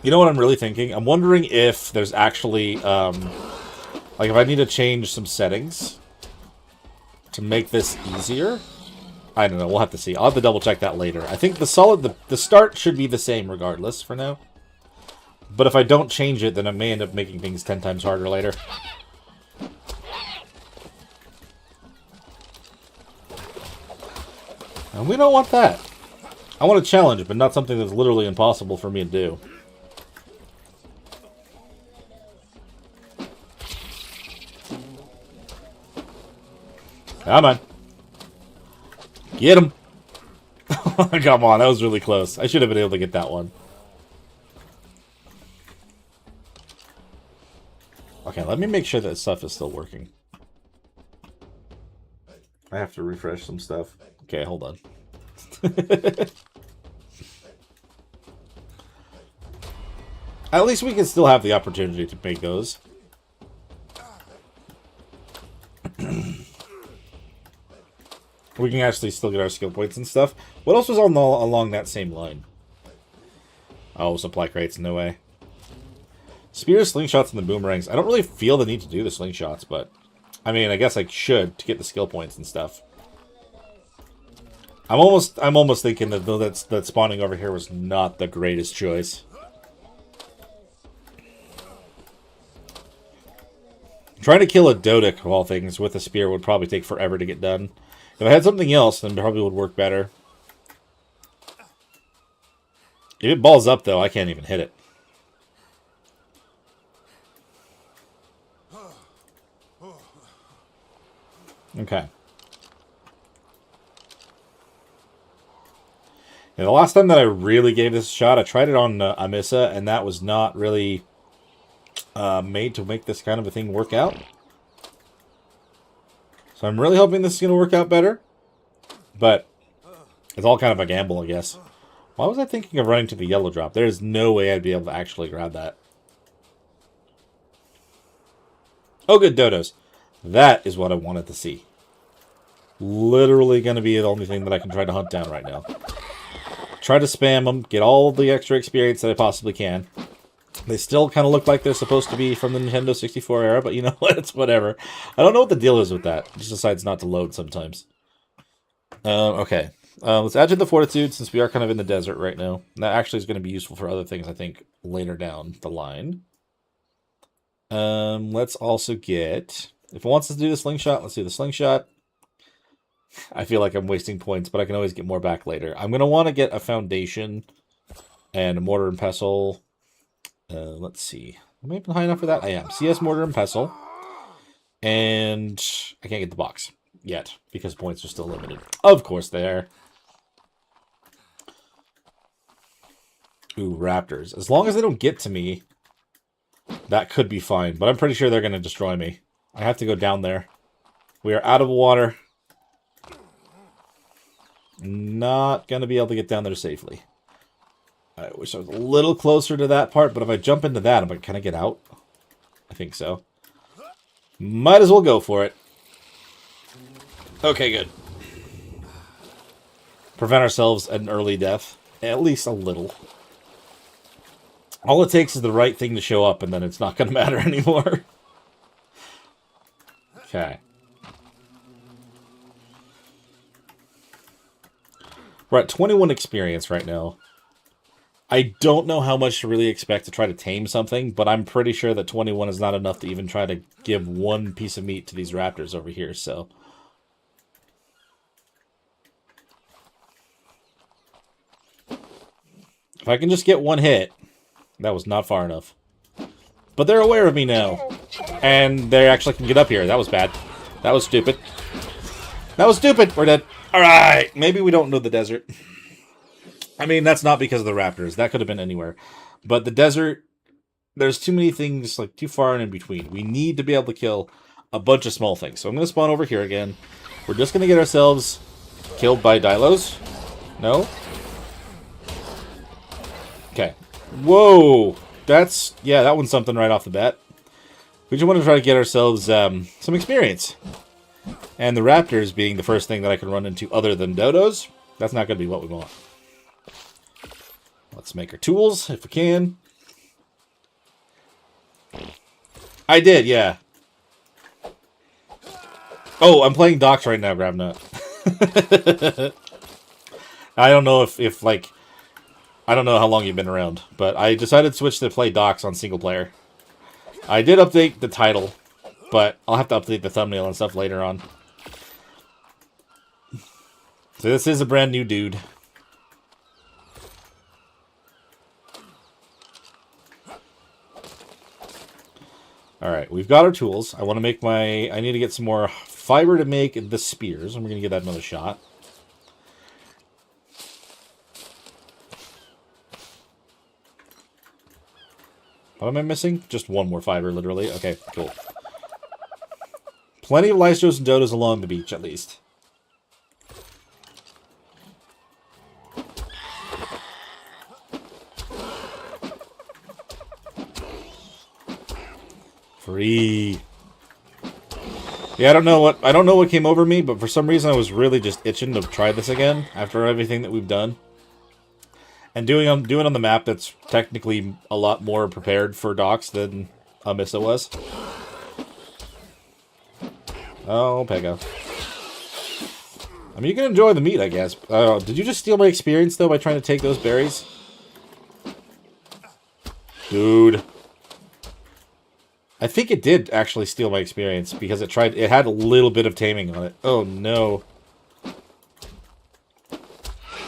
A: You know what I'm really thinking? I'm wondering if there's actually, like if I need to change some settings to make this easier. I don't know. We'll have to see. I'll have to double check that later. I think the start should be the same regardless for now. But if I don't change it, then I may end up making things 10 times harder later. And we don't want that. I want a challenge, but not something that's literally impossible for me to do. Come on. Get him. Come on, that was really close. I should have been able to get that one. Okay, let me make sure that stuff is still working. I have to refresh some stuff. Okay, hold on. At least we can still have the opportunity to make those. We can actually still get our skill points and stuff. What else was on along that same line? Oh, supply crates, no way. Spears, slingshots, and the boomerangs. I don't really feel the need to do the slingshots, but... I mean, I guess I should to get the skill points and stuff. I'm almost thinking that spawning over here was not the greatest choice. Trying to kill a Dodic, of all things, with a spear would probably take forever to get done. If I had something else, then it probably would work better. If it balls up, though, I can't even hit it. Okay. And the last time that I really gave this a shot, I tried it on Amissa, and that was not really made to make this kind of a thing work out. So I'm really hoping this is going to work out better. But it's all kind of a gamble, I guess. Why was I thinking of running to the yellow drop? There's no way I'd be able to actually grab that. Oh, good, dodos. That is what I wanted to see. Literally going to be the only thing that I can try to hunt down right now. Try to spam them, get all the extra experience that I possibly can. They still kind of look like they're supposed to be from the Nintendo 64 era, but you know what? It's whatever. I don't know what the deal is with that. It just decides not to load sometimes. Okay. Let's add to the fortitude, since we are kind of in the desert right now. That actually is going to be useful for other things, I think, later down the line. Let's also get... If it wants us to do the slingshot, let's do the slingshot. I feel like I'm wasting points, but I can always get more back later. I'm going to want to get a foundation and a mortar and pestle. Let's see. Am I even high enough for that? I am. CS, mortar, and pestle. And I can't get the box yet, because points are still limited. Of course they are. Ooh, raptors. As long as they don't get to me, that could be fine. But I'm pretty sure they're going to destroy me. I have to go down there. We are out of water. Not going to be able to get down there safely. I wish I was a little closer to that part, but if I jump into that, can I get out? I think so. Might as well go for it. Okay, good. Prevent ourselves an early death. At least a little. All it takes is the right thing to show up, and then it's not going to matter anymore. Okay. We're at 21 experience right now. I don't know how much to really expect to try to tame something, but I'm pretty sure that 21 is not enough to even try to give one piece of meat to these raptors over here, so... If I can just get one hit... That was not far enough. But they're aware of me now. And they actually can get up here. That was bad. That was stupid. That was stupid! We're dead. Alright! Maybe we don't know the desert. I mean, that's not because of the raptors. That could have been anywhere. But the desert, there's too many things, like, too far and in between. We need to be able to kill a bunch of small things. So I'm going to spawn over here again. We're just going to get ourselves killed by Dilos. No? Okay. Whoa! That's, yeah, that one's something right off the bat. We just want to try to get ourselves some experience. And the raptors being the first thing that I can run into other than dodos, that's not going to be what we want. Let's make our tools, if we can. I did, yeah. Oh, I'm playing Docs right now, Grabnut. I don't know if like... I don't know how long you've been around, but I decided to switch to play Docs on single player. I did update the title, but I'll have to update the thumbnail and stuff later on. So this is a brand new dude. Alright, we've got our tools. I want to make my... I need to get some more fiber to make the spears. And we're going to give that another shot. What am I missing? Just one more fiber, literally. Okay, cool. Plenty of lystros and dodos along the beach, at least. Free. Yeah, I don't know what came over me, but for some reason I was really just itching to try this again after everything that we've done. And doing on the map that's technically a lot more prepared for Docs than Amissa was. Oh, Pego. I mean, you can enjoy the meat, I guess. Did you just steal my experience, though, by trying to take those berries? Dude. I think it did actually steal my experience, because it had a little bit of taming on it. Oh, no.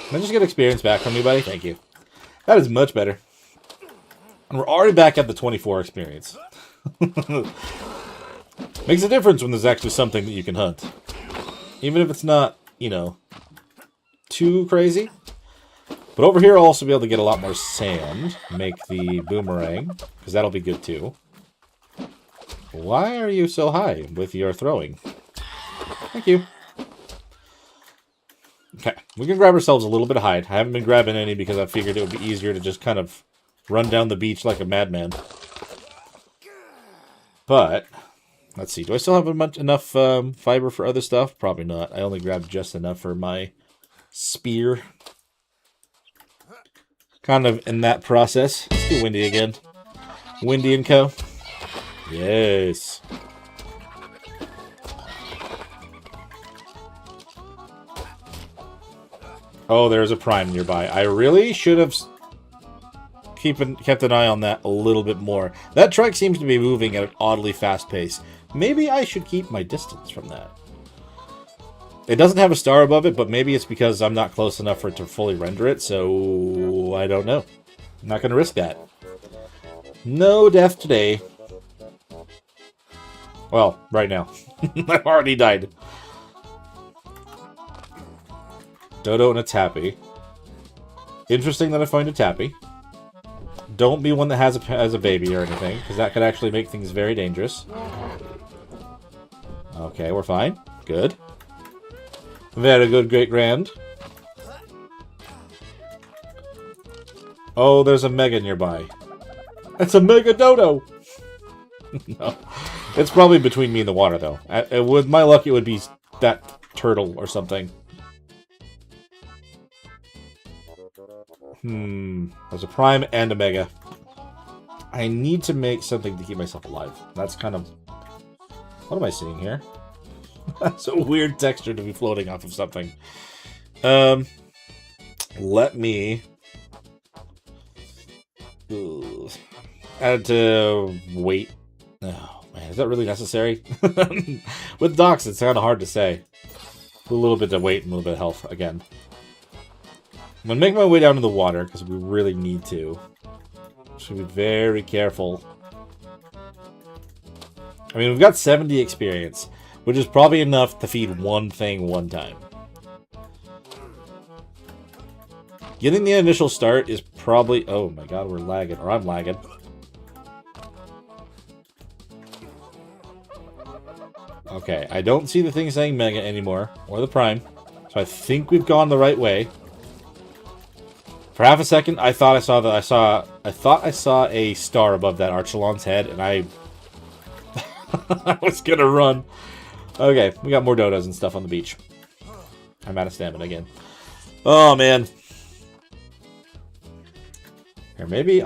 A: Can I just get experience back from you, buddy? Thank you. That is much better. And we're already back at the 24 experience. Makes a difference when there's actually something that you can hunt. Even if it's not, you know, too crazy. But over here I'll also be able to get a lot more sand. Make the boomerang, because that'll be good too. Why are you so high with your throwing? Thank you. Okay, we can grab ourselves a little bit of hide. I haven't been grabbing any because I figured it would be easier to just kind of run down the beach like a madman. But, let's see. Do I still have enough fiber for other stuff? Probably not. I only grabbed just enough for my spear. Kind of in that process. Let's do Windy again. Windy and Co. Yes. Oh, there's a prime nearby. I really should have kept an eye on that a little bit more. That trike seems to be moving at an oddly fast pace. Maybe I should keep my distance from that. It doesn't have a star above it, but maybe it's because I'm not close enough for it to fully render it, so I don't know. I'm not going to risk that. No death today. Well, right now. I've already died. Dodo and a tappy. Interesting that I find a tappy. Don't be one that has a baby or anything, because that could actually make things very dangerous. Okay, we're fine. Good. Very good, great grand. Oh, there's a mega nearby. It's a mega dodo! No. It's probably between me and the water, though. With my luck, it would be that turtle or something. There's a prime and a mega. I need to make something to keep myself alive. That's kind of... What am I seeing here? That's a weird texture to be floating off of something. Let me... add to weight. Oh, man, is that really necessary? With docks, it's kind of hard to say. A little bit of weight and a little bit of health again. I'm going to make my way down to the water, because we really need to. Should be very careful. I mean, we've got 70 experience, which is probably enough to feed one thing one time. Getting the initial start is probably... Oh my god, we're lagging. Or I'm lagging. Okay, I don't see the thing saying Mega anymore. Or the Prime. So I think we've gone the right way. For half a second, I thought I saw a star above that Archelon's head, and I was gonna run. Okay, we got more dodos and stuff on the beach. I'm out of stamina again. Oh man. Here, maybe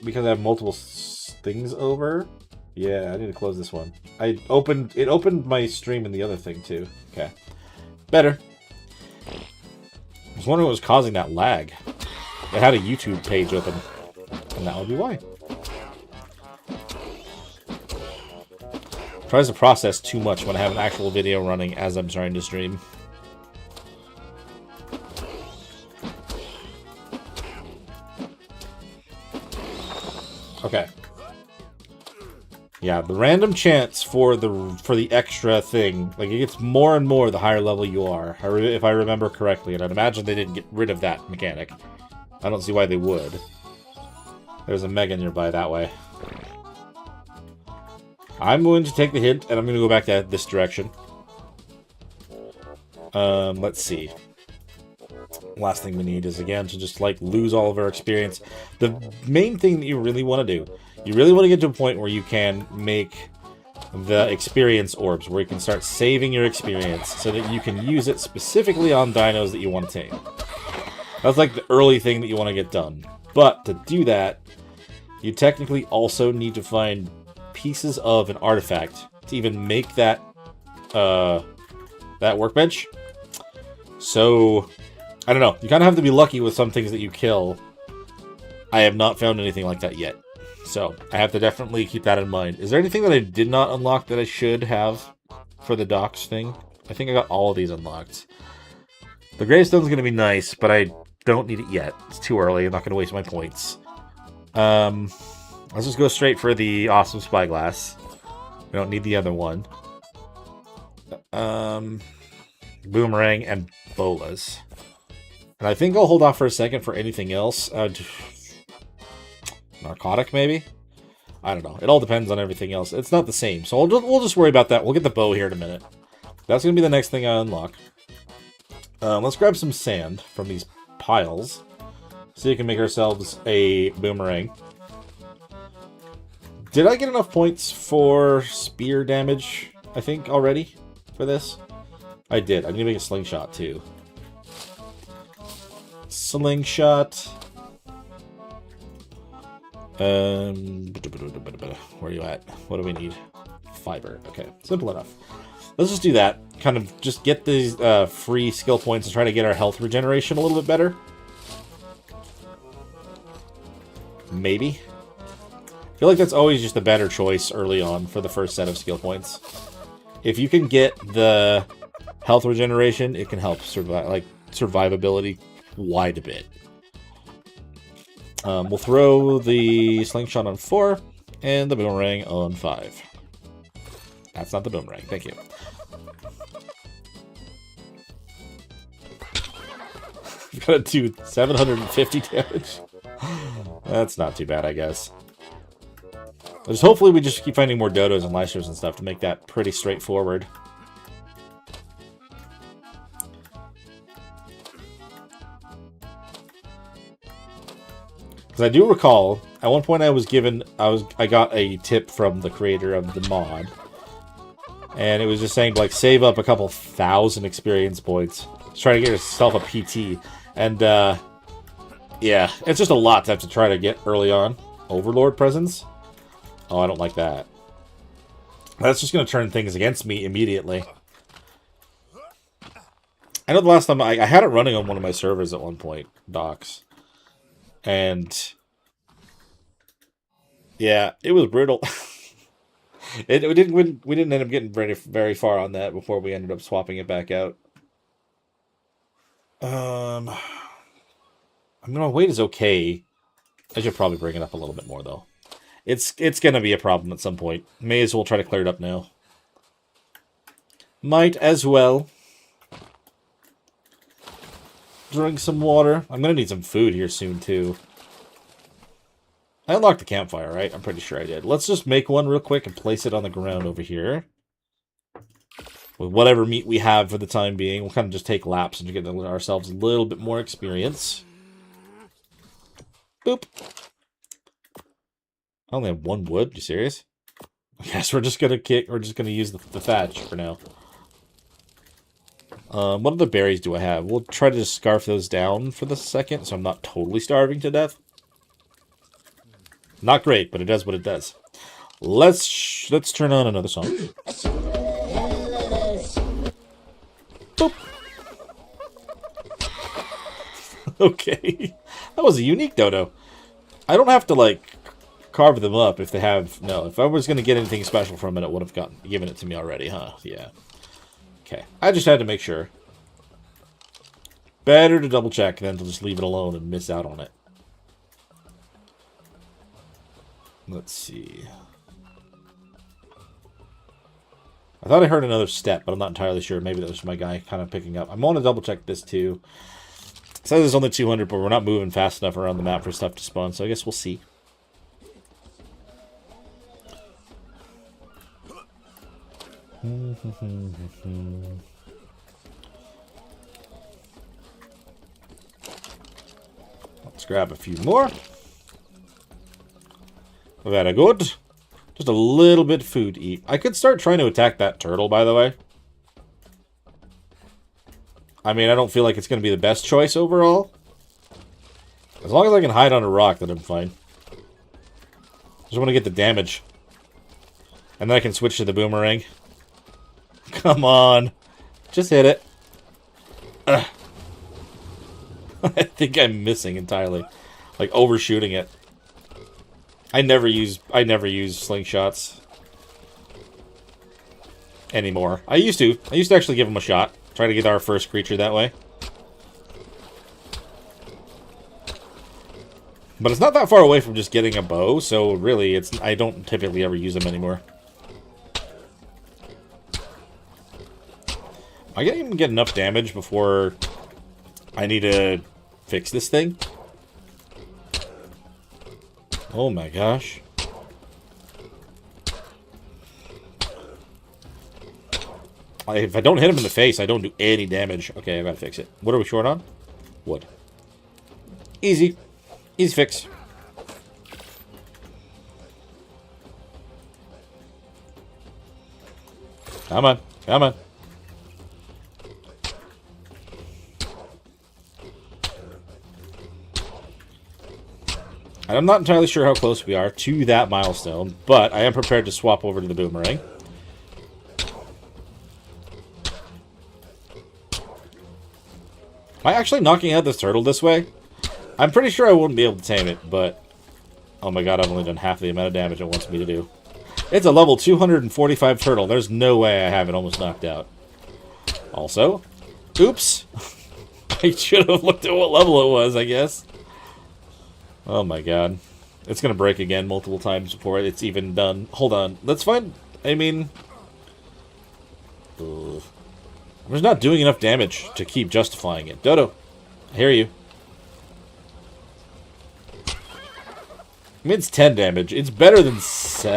A: because I have multiple things over. Yeah, I need to close this one. It opened my stream in the other thing too. Okay, better. I was wondering what was causing that lag. It had a YouTube page open, and that would be why. Tries to process too much when I have an actual video running as I'm trying to stream. Okay. Yeah, the random chance for the extra thing, like it gets more and more the higher level you are, if I remember correctly, and I'd imagine they didn't get rid of that mechanic. I don't see why they would. There's a mega nearby that way. I'm going to take the hint, and I'm going to go back this direction. Let's see. Last thing we need is, again, to just, like, lose all of our experience. The main thing that you really want to do, you really want to get to a point where you can make the experience orbs, where you can start saving your experience so that you can use it specifically on dinos that you want to tame. That's like the early thing that you want to get done. But to do that, you technically also need to find pieces of an artifact to even make that that workbench. So, I don't know. You kind of have to be lucky with some things that you kill. I have not found anything like that yet. So, I have to definitely keep that in mind. Is there anything that I did not unlock that I should have for the docks thing? I think I got all of these unlocked. The gravestone's going to be nice, but I don't need it yet. It's too early. I'm not going to waste my points. Let's just go straight for the awesome spyglass. We don't need the other one. Boomerang and bolas. And I think I'll hold off for a second for anything else. Narcotic, maybe? I don't know. It all depends on everything else. It's not the same, so we'll just worry about that. We'll get the bow here in a minute. That's going to be the next thing I unlock. Let's grab some sand from these piles. So we can make ourselves a boomerang. Did I get enough points for spear damage, I think, already for this? I did. I need to make a slingshot, too. Slingshot. Where are you at? What do we need? Fiber. Okay, simple enough. Let's just do that. Kind of just get these free skill points and try to get our health regeneration a little bit better. Maybe. I feel like that's always just a better choice early on for the first set of skill points. If you can get the health regeneration, it can help survivability quite a bit. We'll throw the slingshot on 4 and the boomerang on 5. That's not the boomerang. Thank you. We've got to do 750 damage. That's not too bad, I guess. Just hopefully we just keep finding more dodos and lysters and stuff to make that pretty straightforward. Because I do recall, at one point I got a tip from the creator of the mod. And it was just saying to, like, save up a couple thousand experience points. Just try to get yourself a PT. And, yeah, it's just a lot to have to try to get early on. Overlord presence? Oh, I don't like that. That's just going to turn things against me immediately. I know the last time I had it running on one of my servers at one point, Docs. And yeah, it was brutal. We didn't end up getting very far on that before we ended up swapping it back out. I'm gonna wait is okay. I should probably bring it up a little bit more though. It's gonna be a problem at some point. May as well try to clear it up now. Might as well. Drink some water. I'm gonna need some food here soon too. I unlocked the campfire, right? I'm pretty sure I did. Let's just make one real quick and place it on the ground over here. With whatever meat we have for the time being. We'll kind of just take laps and get ourselves a little bit more experience. Boop. I only have one wood. You serious? I guess we're just gonna use the thatch for now. What other berries do I have? We'll try to just scarf those down for the second, so I'm not totally starving to death. Not great, but it does what it does. Let's turn on another song. Boop. Okay. That was a unique dodo. I don't have to, like, carve them up if they have... No, if I was going to get anything special from it, it would have given it to me already, huh? Yeah. Okay. I just had to make sure. Better to double check than to just leave it alone and miss out on it. Let's see. I thought I heard another step, but I'm not entirely sure. Maybe that was my guy kind of picking up. I'm going to double check this too. It says it's only 200, but we're not moving fast enough around the map for stuff to spawn, so I guess we'll see. Let's grab a few more. Very good. Just a little bit of food to eat. I could start trying to attack that turtle, by the way. I mean, I don't feel like it's going to be the best choice overall. As long as I can hide on a rock, then I'm fine. Just want to get the damage. And then I can switch to the boomerang. Come on. Just hit it. Ugh. I think I'm missing entirely. Like, overshooting it. I never use slingshots anymore. I used to actually give them a shot. Try to get our first creature that way. But it's not that far away from just getting a bow, so really I don't typically ever use them anymore. I can't even get enough damage before I need to fix this thing. Oh my gosh. If I don't hit him in the face, I don't do any damage. Okay, I gotta fix it. What are we short on? Wood. Easy. Easy fix. Come on. Come on. And I'm not entirely sure how close we are to that milestone, but I am prepared to swap over to the boomerang. Am I actually knocking out this turtle this way? I'm pretty sure I wouldn't be able to tame it, but... Oh my god, I've only done half the amount of damage it wants me to do. It's a level 245 turtle. There's no way I have it almost knocked out. Also, oops. I should have looked at what level it was, I guess. Oh my god. It's gonna break again multiple times before it's even done. Hold on. Let's find... I mean... Ugh. I'm just not doing enough damage to keep justifying it. Dodo, I hear you. I mean, it's 10 damage. It's better than...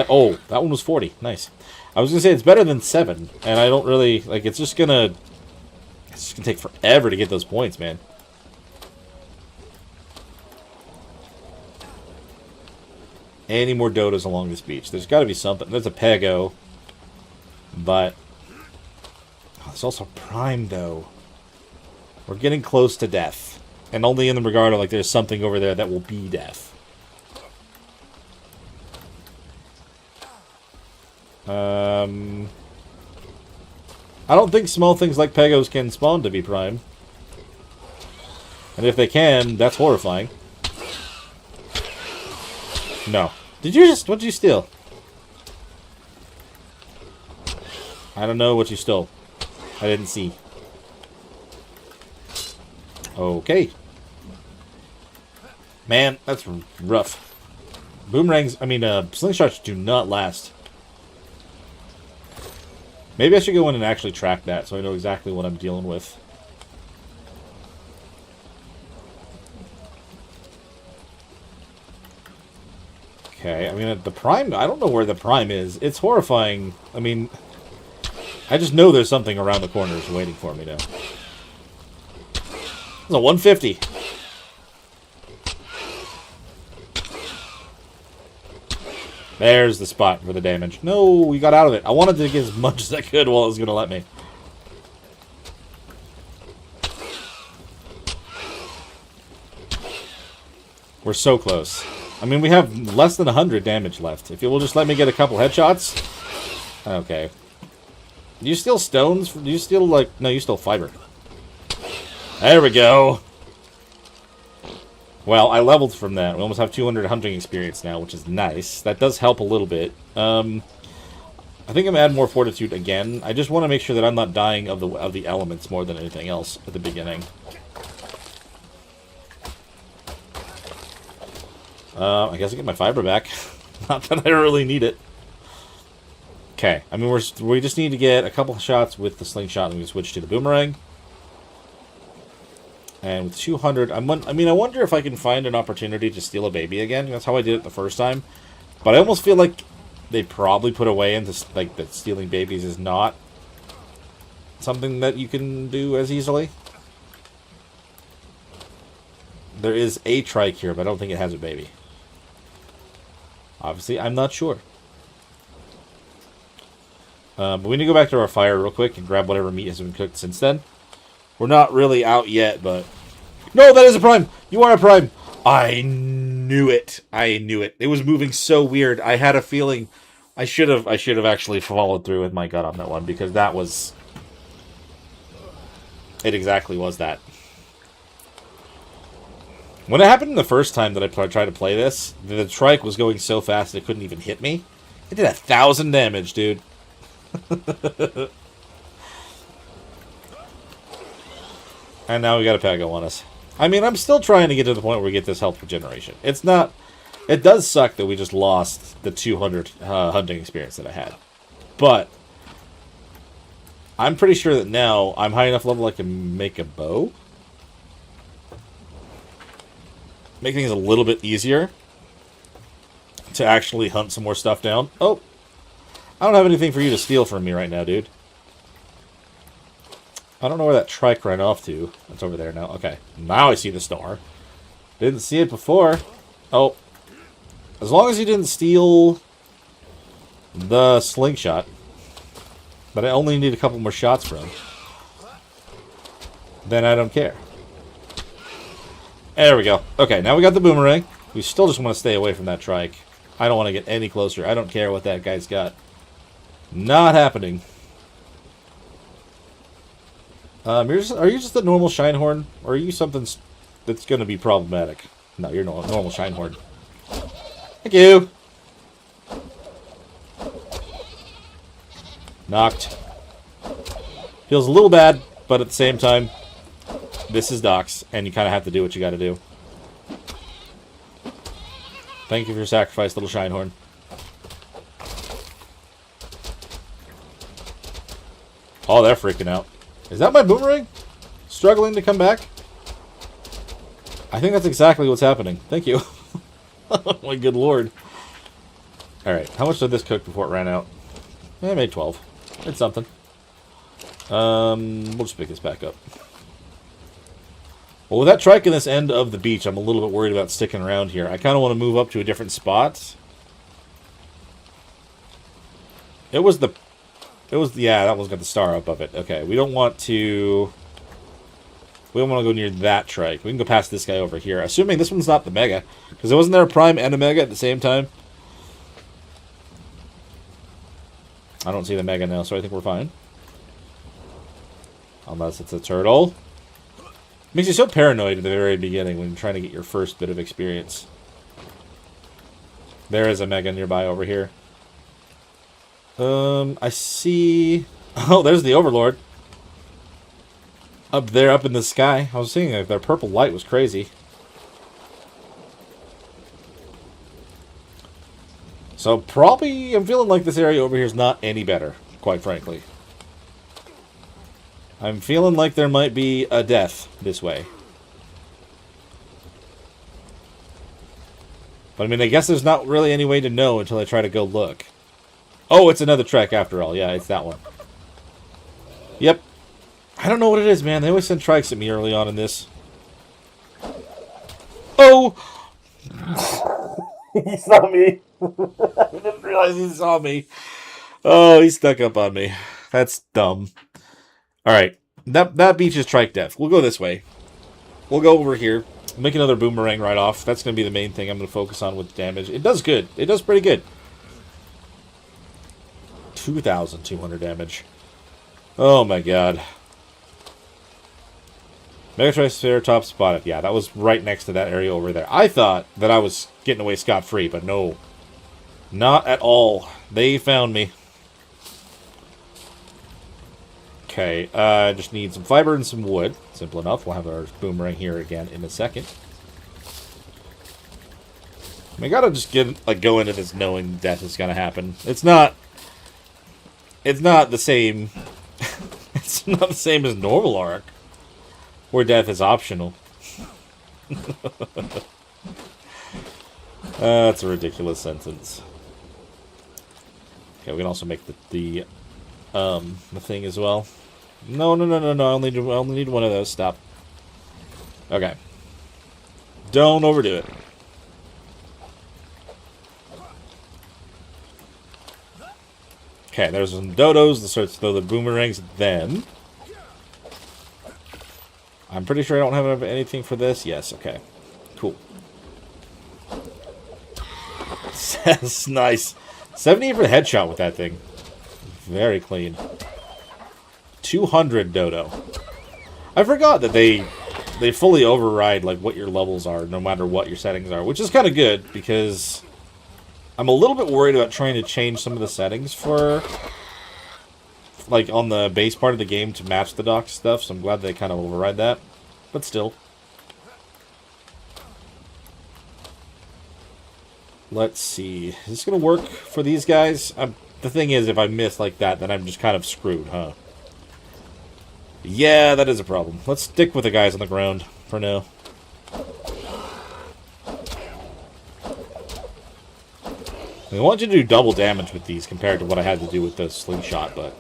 A: Oh, that one was 40. Nice. I was gonna say it's better than 7. And I don't really... Like, it's just gonna... It's just gonna take forever to get those points, man. Any more dodos along this beach? There's got to be something. There's a pego, but It's also prime, though. We're getting close to death. And only in the regard of, like, there's something over there that will be death. I don't think small things like Pegos can spawn to be prime. And if they can, that's horrifying. No. Did you just... What did you steal? I don't know what you stole. I didn't see. Okay. Man, that's rough. Boomerangs... I mean, slingshots do not last. Maybe I should go in and actually track that so I know exactly what I'm dealing with. Okay, I mean, the prime... I don't know where the prime is. It's horrifying. I mean... I just know there's something around the corners waiting for me now. It's a 150. There's the spot for the damage. No, we got out of it. I wanted to get as much as I could while it was going to let me. We're so close. I mean, we have less than 100 damage left. If you will just let me get a couple headshots. Okay. Do you steal stones? Do you steal, like... No, you steal fiber. There we go. Well, I leveled from that. We almost have 200 hunting experience now, which is nice. That does help a little bit. I think I'm adding more fortitude again. I just want to make sure that I'm not dying of the elements more than anything else at the beginning. I guess I get my fiber back. Not that I really need it. Okay, I mean, we just need to get a couple shots with the slingshot and we switch to the boomerang. And with 200, I wonder if I can find an opportunity to steal a baby again. That's how I did it the first time. But I almost feel like they probably put away into, like, that stealing babies is not something that you can do as easily. There is a trike here, but I don't think it has a baby. Obviously, I'm not sure. But we need to go back to our fire real quick and grab whatever meat has been cooked since then. We're not really out yet, but... No, that is a prime! You are a prime! I knew it. I knew it. It was moving so weird. I had a feeling... I should have actually followed through with my gut on that one, because that was... It exactly was that. When it happened the first time that I tried to play this, the trike was going so fast it couldn't even hit me. It did 1,000 damage, dude. And now we got a Pago on us. I mean, I'm still trying to get to the point where we get this health regeneration. It's not... It does suck that we just lost the 200 hunting experience that I had. But... I'm pretty sure that now I'm high enough level I can make a bow. Make things a little bit easier to actually hunt some more stuff down. Oh! I don't have anything for you to steal from me right now, dude. I don't know where that trike ran off to. It's over there now. Okay. Now I see the star. Didn't see it before. Oh. As long as you didn't steal the slingshot. But I only need a couple more shots from. Then I don't care. There we go. Okay, now we got the boomerang. We still just want to stay away from that trike. I don't want to get any closer. I don't care what that guy's got. Not happening. Are you just a normal Shinehorn? Or are you something that's going to be problematic? No, you're no normal Shinehorn. Thank you! Knocked. Feels a little bad, but at the same time, this is Docs, and you kind of have to do what you got to do. Thank you for your sacrifice, little Shinehorn. Oh, they're freaking out. Is that my boomerang? Struggling to come back? I think that's exactly what's happening. Thank you. Oh my good lord. Alright, how much did this cook before it ran out? I made 12. It's something. We'll just pick this back up. Well, with that trike in this end of the beach, I'm a little bit worried about sticking around here. I kind of want to move up to a different spot. It was the It was, yeah, that one's got the star up of it. Okay, we don't want to... We don't want to go near that trike. We can go past this guy over here. Assuming this one's not the Mega. Because wasn't there a Prime and a Mega at the same time? I don't see the Mega now, so I think we're fine. Unless it's a turtle. Makes you so paranoid at the very beginning when you're trying to get your first bit of experience. There is a Mega nearby over here. I see... Oh, there's the Overlord. Up there, up in the sky. I was seeing their purple light was crazy. So probably, I'm feeling like this area over here is not any better, quite frankly. I'm feeling like there might be a death this way. But I mean, I guess there's not really any way to know until I try to go look. Oh, it's another trek after all. Yeah, it's that one. Yep. I don't know what it is, man. They always send trikes at me early on in this. Oh! He saw me. I didn't realize he saw me. Oh, he stuck up on me. That's dumb. Alright. That beach is trike death. We'll go this way. We'll go over here. Make another boomerang right off. That's going to be the main thing I'm going to focus on with damage. It does good. It does pretty good. 2,200 damage. Oh my god. Mega Triceratops spotted. Yeah, that was right next to that area over there. I thought that I was getting away scot-free, but no. Not at all. They found me. Okay, I just need some fiber and some wood. Simple enough. We'll have our boomerang here again in a second. I gotta just go into this knowing death is gonna happen. It's not the same. It's not the same as normal Ark, where death is optional. That's a ridiculous sentence. Okay, we can also make the thing as well. No. I only need one of those. Stop. Okay. Don't overdo it. Okay, there's some dodos. Let's start to throw the boomerangs at them. I'm pretty sure I don't have anything for this. Yes, okay. Cool. That's nice. 70 for the headshot with that thing. Very clean. 200 dodo. I forgot that they fully override like what your levels are, no matter what your settings are, which is kind of good because I'm a little bit worried about trying to change some of the settings for like on the base part of the game to match the dock stuff, so I'm glad they kind of override that. But still. Let's see. Is this going to work for these guys? The thing is, if I miss like that, then I'm just kind of screwed, huh? Yeah, that is a problem. Let's stick with the guys on the ground for now. I want you to do double damage with these compared to what I had to do with the slingshot, but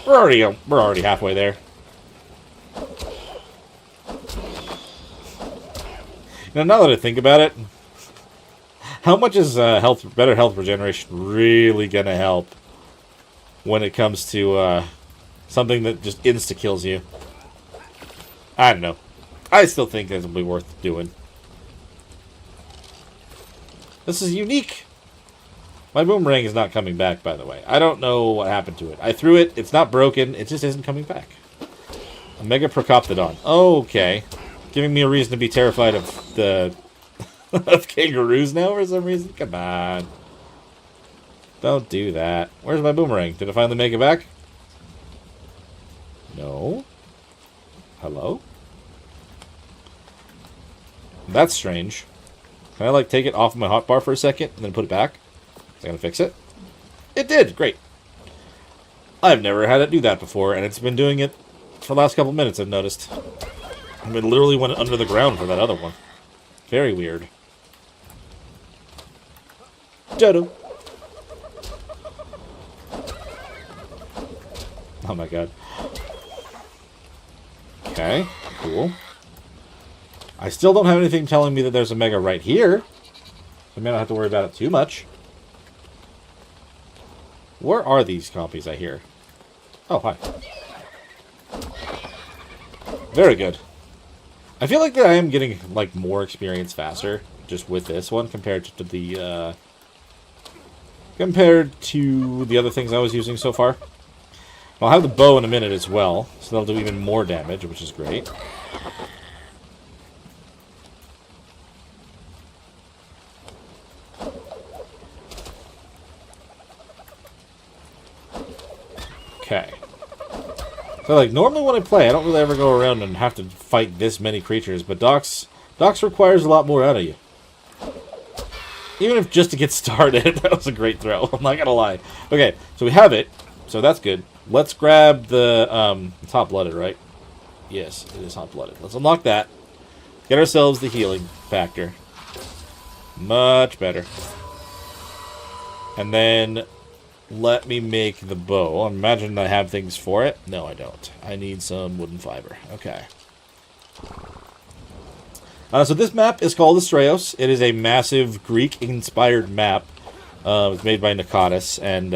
A: we're already halfway there. Now that I think about it, how much is better health regeneration really gonna help when it comes to something that just insta-kills you? I don't know. I still think it'll be worth doing. This is unique. My boomerang is not coming back, by the way. I don't know what happened to it. I threw it. It's not broken. It just isn't coming back. A Mega Procoptodon. Okay. Giving me a reason to be terrified of the of kangaroos now for some reason. Come on. Don't do that. Where's my boomerang? Did I finally make it back? No. Hello? That's strange. Can I, like, take it off my hotbar for a second and then put it back? Is that gonna fix it? It did! Great. I've never had it do that before, and it's been doing it for the last couple minutes, I've noticed. I mean, it literally went under the ground for that other one. Very weird. Dodo. Oh my god. Okay, cool. I still don't have anything telling me that there's a Mega right here. I may not have to worry about it too much. Where are these compies I hear? Oh, hi. Very good. I feel like that I am getting, like, more experience faster just with this one compared to the, other things I was using so far. I'll have the bow in a minute as well, so that'll do even more damage, which is great. Okay. So, like, normally when I play, I don't really ever go around and have to fight this many creatures, but Docks requires a lot more out of you. Even if just to get started, that was a great throw, I'm not gonna lie. Okay, so we have it, so that's good. Let's grab the, it's hot-blooded, right? Yes, it is hot-blooded. Let's unlock that. Get ourselves the healing factor. Much better. And then let me make the bow. Imagine I have things for it. No, I don't. I need some wooden fiber. Okay. So this map is called Astraios. It is a massive Greek-inspired map. It's made by Nakatis, and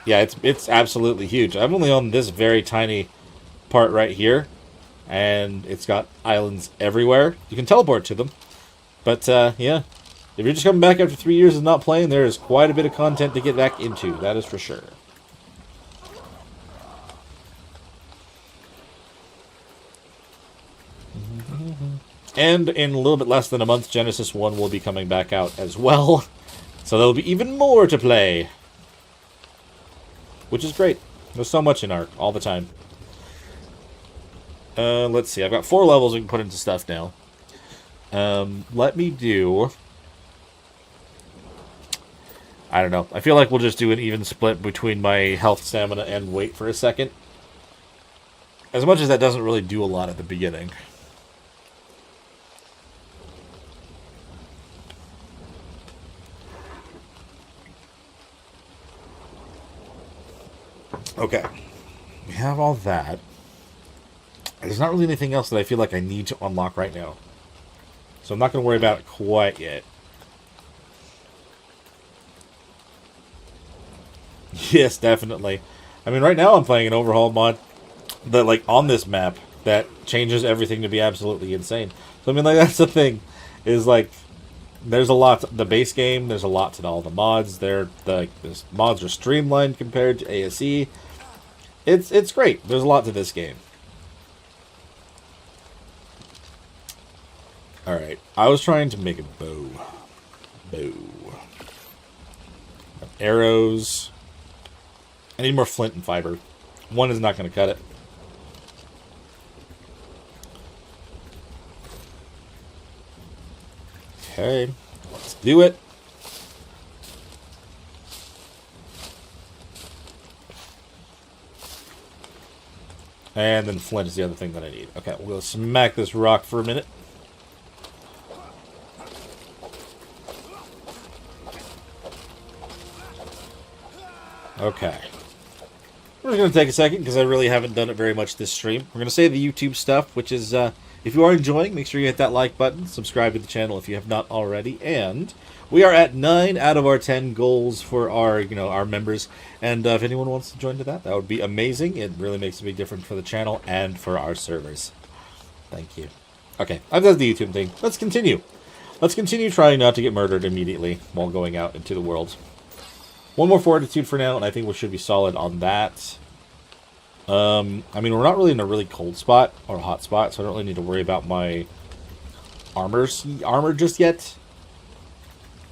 A: yeah, it's absolutely huge. I'm only on this very tiny part right here, and it's got islands everywhere. You can teleport to them, but yeah. If you're just coming back after 3 years of not playing, there is quite a bit of content to get back into. That is for sure. And in a little bit less than a month, Genesis 1 will be coming back out as well. So there'll be even more to play. Which is great. There's so much in Ark all the time. Let's see. I've got 4 levels we can put into stuff now. Let me do... I don't know. I feel like we'll just do an even split between my health, stamina, and weight for a second. As much as that doesn't really do a lot at the beginning. Okay. We have all that. There's not really anything else that I feel like I need to unlock right now. So I'm not going to worry about it quite yet. Yes, definitely. I mean, right now I'm playing an overhaul mod that, like, on this map that changes everything to be absolutely insane. So, I mean, like, that's the thing. Is, like, there's a lot to the base game. There's a lot to all the mods. The mods are streamlined compared to ASE. It's great. There's a lot to this game. Alright. I was trying to make a bow. Arrows. I need more flint and fiber. One is not going to cut it. Okay, let's do it. And then flint is the other thing that I need. Okay, we'll smack this rock for a minute. Okay. We're going to take a second because I really haven't done it very much this stream. We're going to say the YouTube stuff, which is, if you are enjoying, make sure you hit that like button, subscribe to the channel if you have not already, and we are at 9 out of our 10 goals for our, our members, and if anyone wants to join to that would be amazing. It really makes a big difference for the channel and for our servers. Thank you. Okay, I've done the YouTube thing. Let's continue. Let's continue trying not to get murdered immediately while going out into the world. One more fortitude for now, and I think we should be solid on that. I mean, we're not really in a really cold spot or a hot spot, so I don't really need to worry about my armor just yet.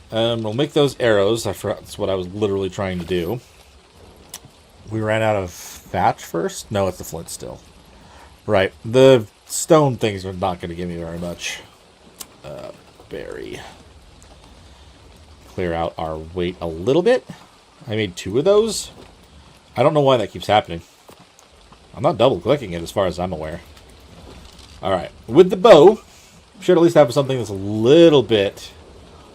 A: We'll make those arrows. I forgot that's what I was literally trying to do. We ran out of thatch first? No, it's the flint still. Right. The stone things are not going to give me very much. Berry. Clear out our weight a little bit. I made 2 of those. I don't know why that keeps happening. I'm not double-clicking it as far as I'm aware. Alright. With the bow, we should at least have something that's a little bit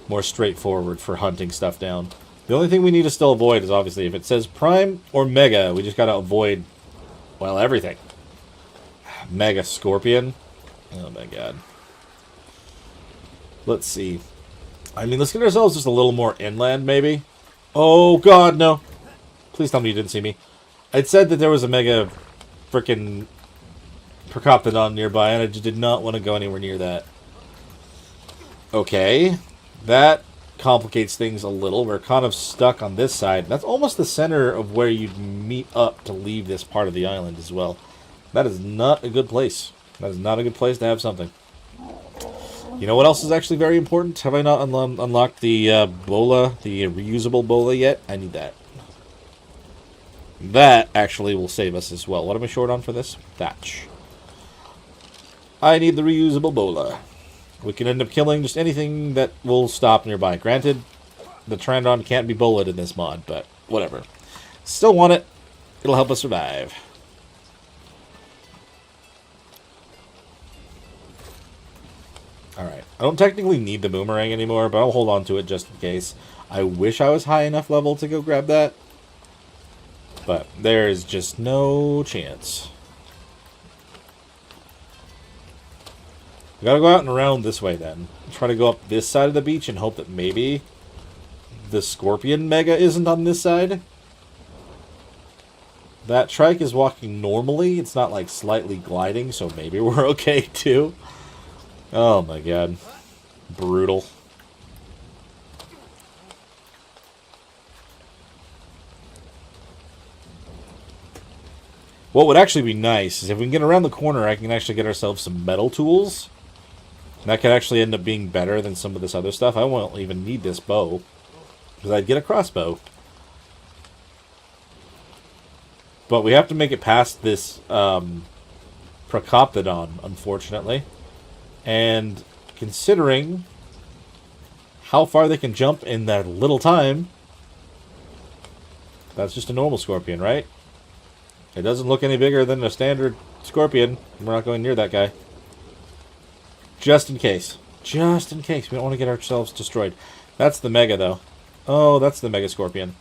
A: more straightforward for hunting stuff down. The only thing we need to still avoid is obviously if it says Prime or Mega, we just gotta avoid, well, everything. Mega Scorpion. Oh my god. Let's see. I mean, let's get ourselves just a little more inland, maybe. Oh god, no. Please tell me you didn't see me. I'd said that there was a mega frickin' Procoptodon nearby, and I just did not want to go anywhere near that. Okay. That complicates things a little. We're kind of stuck on this side. That's almost the center of where you'd meet up to leave this part of the island as well. That is not a good place. That is not a good place to have something. You know what else is actually very important? Have I not unlocked the bola, the reusable bola yet? I need that. That actually will save us as well. What am I short on for this? Thatch. I need the reusable bola. We can end up killing just anything that will stop nearby. Granted, the Pteranodon can't be bullet in this mod, but whatever. Still want it. It'll help us survive. Alright. I don't technically need the boomerang anymore, but I'll hold on to it just in case. I wish I was high enough level to go grab that. But there is just no chance. We gotta go out and around this way then. Try to go up this side of the beach and hope that maybe the Scorpion Mega isn't on this side. That trike is walking normally. It's not like slightly gliding, so maybe we're okay too. Oh my god. Brutal. What would actually be nice is if we can get around the corner, I can actually get ourselves some metal tools. And that could actually end up being better than some of this other stuff. I won't even need this bow, because I'd get a crossbow. But we have to make it past this Procoptodon, unfortunately. And considering how far they can jump in that little time, that's just a normal scorpion, right? It doesn't look any bigger than a standard scorpion. We're not going near that guy. Just in case. Just in case. We don't want to get ourselves destroyed. That's the Mega, though. Oh, that's the Mega Scorpion.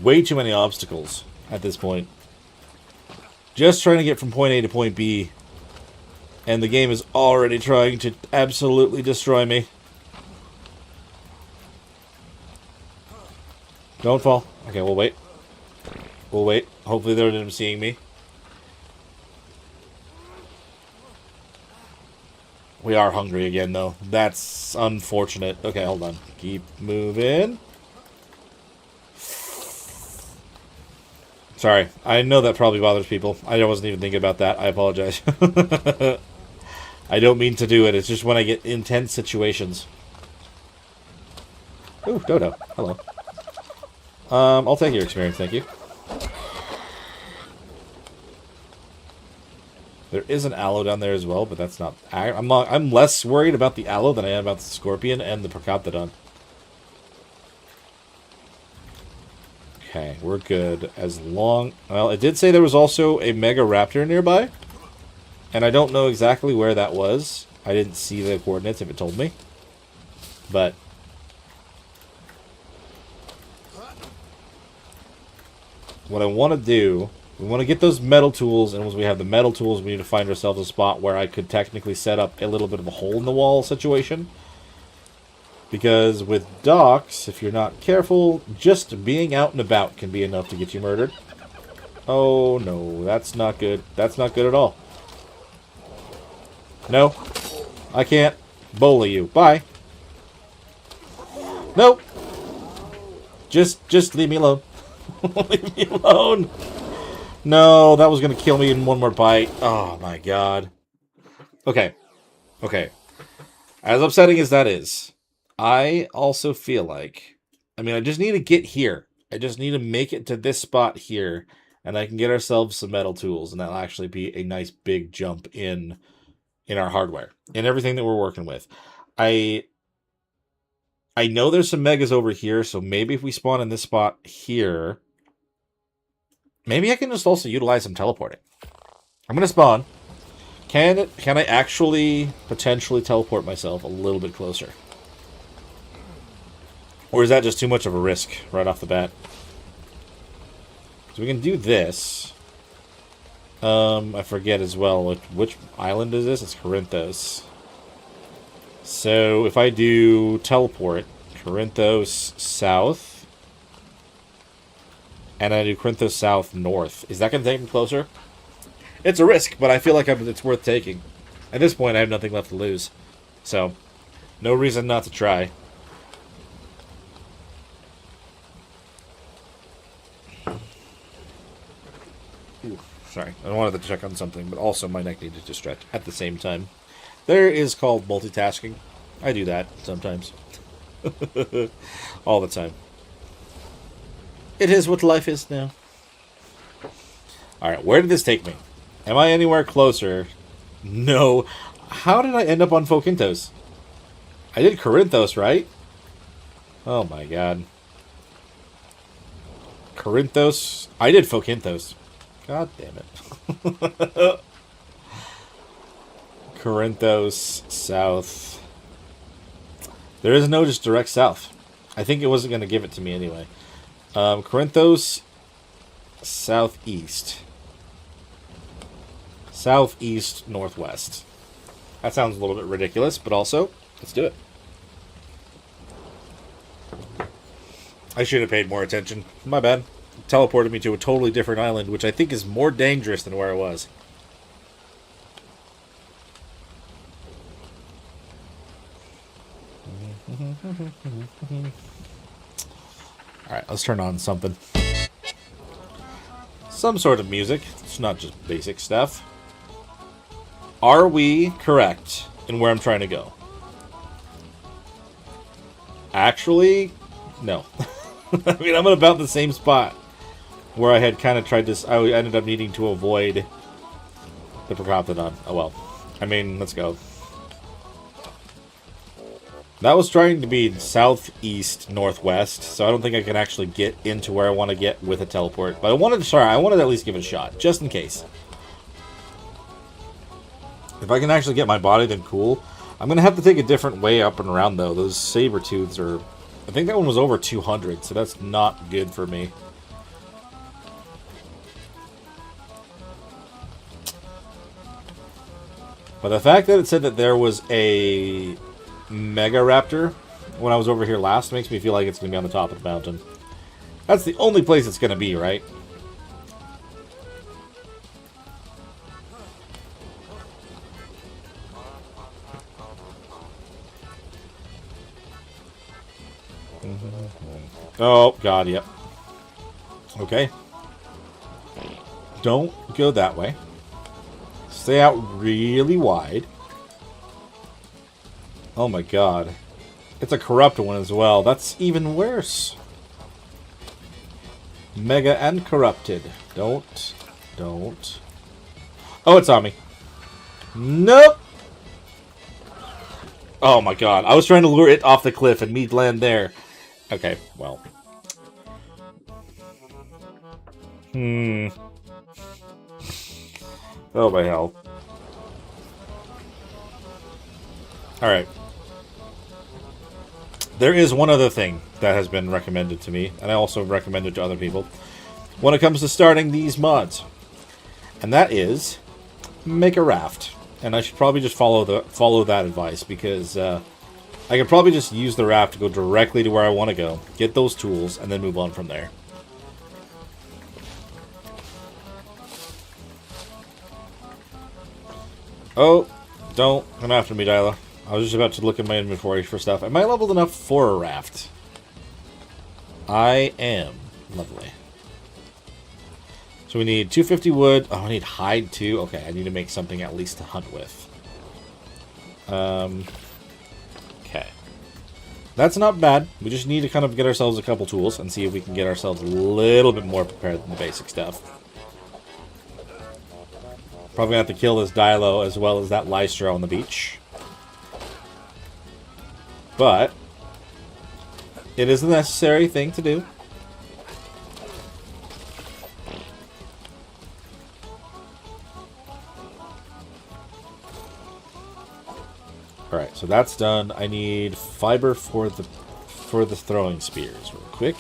A: Way too many obstacles at this point. Just trying to get from point A to point B. And the game is already trying to absolutely destroy me. Don't fall. Okay, we'll wait. We'll wait. Hopefully they're not seeing me. We are hungry again, though. That's unfortunate. Okay, hold on. Keep moving. Sorry. I know that probably bothers people. I wasn't even thinking about that. I apologize. I don't mean to do it. It's just when I get intense situations. Ooh, Dodo. Hello. I'll take your experience, thank you. There is an aloe down there as well, but that's not... I'm less worried about the aloe than I am about the scorpion and the Procoptodon. Okay, we're good. As long... Well, it did say there was also a Mega Raptor nearby. And I don't know exactly where that was. I didn't see the coordinates if it told me. But... what I want to do, we want to get those metal tools, and once we have the metal tools, we need to find ourselves a spot where I could technically set up a little bit of a hole-in-the-wall situation. Because with docks, if you're not careful, just being out and about can be enough to get you murdered. Oh no, that's not good. That's not good at all. No, I can't bully you. Bye. Nope. Just leave me alone. Leave me alone. No, that was going to kill me in one more bite. Oh, my God. Okay. Okay. As upsetting as that is, I also feel like... I mean, I just need to get here. I just need to make it to this spot here, and I can get ourselves some metal tools, and that'll actually be a nice big jump in our hardware, in everything that we're working with. I know there's some megas over here, so maybe if we spawn in this spot here... Maybe I can just also utilize some teleporting. I'm going to spawn. Can I actually potentially teleport myself a little bit closer? Or is that just too much of a risk right off the bat? So we can do this. I forget as well. Which island is this? It's Corinthos. So if I do teleport Corinthos south, and I do Corinthos south north, is that going to take me closer? It's a risk, but I feel like it's worth taking. At this point, I have nothing left to lose. So, no reason not to try. Ooh, sorry, I wanted to check on something, but also my neck needed to stretch at the same time. There is called multitasking. I do that sometimes. All the time. It is what life is now. Alright, where did this take me? Am I anywhere closer? No. How did I end up on Fokintos? I did Corinthos, right? Oh my god. Corinthos. I did Fokintos. God damn it. Corinthos south. There is no just direct south. I think it wasn't going to give it to me anyway. Corinthos southeast. Southeast northwest. That sounds a little bit ridiculous, but also, let's do it. I should have paid more attention. My bad. It teleported me to a totally different island, which I think is more dangerous than where I was. Alright, let's turn on something. Some sort of music. It's not just basic stuff. Are we correct in where I'm trying to go? Actually, no. I mean, I'm at about the same spot where I had kind of tried this. I ended up needing to avoid the Procoptodon. Oh well. I mean, let's go. That was trying to be southeast northwest, so I don't think I can actually get into where I want to get with a teleport. But I wanted to at least give it a shot, just in case. If I can actually get my body, then cool. I'm going to have to take a different way up and around, though. Those saber-tooths are... I think that one was over 200, so that's not good for me. But the fact that it said that there was a Mega Raptor when I was over here last makes me feel like it's going to be on the top of the mountain. That's the only place it's going to be, right? Oh, God, yep. Okay. Don't go that way. Stay out really wide. Oh my god. It's a corrupt one as well. That's even worse. Mega and corrupted. Don't. Oh, it's on me. Nope. Oh my god. I was trying to lure it off the cliff and me land there. Okay, well. Oh my hell. Alright. There is one other thing that has been recommended to me, and I also recommended to other people, when it comes to starting these mods. And that is, make a raft. And I should probably just follow that advice, because I could probably just use the raft to go directly to where I want to go, get those tools, and then move on from there. Oh, don't come after me, Dyla. I was just about to look at my inventory for stuff. Am I leveled enough for a raft? I am. Lovely. So we need 250 wood. Oh, I need hide too. Okay, I need to make something at least to hunt with. Okay. That's not bad. We just need to kind of get ourselves a couple tools and see if we can get ourselves a little bit more prepared than the basic stuff. Probably gonna have to kill this Dilo as well as that Lystra on the beach. But it is a necessary thing to do. Alright, so that's done. I need fiber for the throwing spears real quick.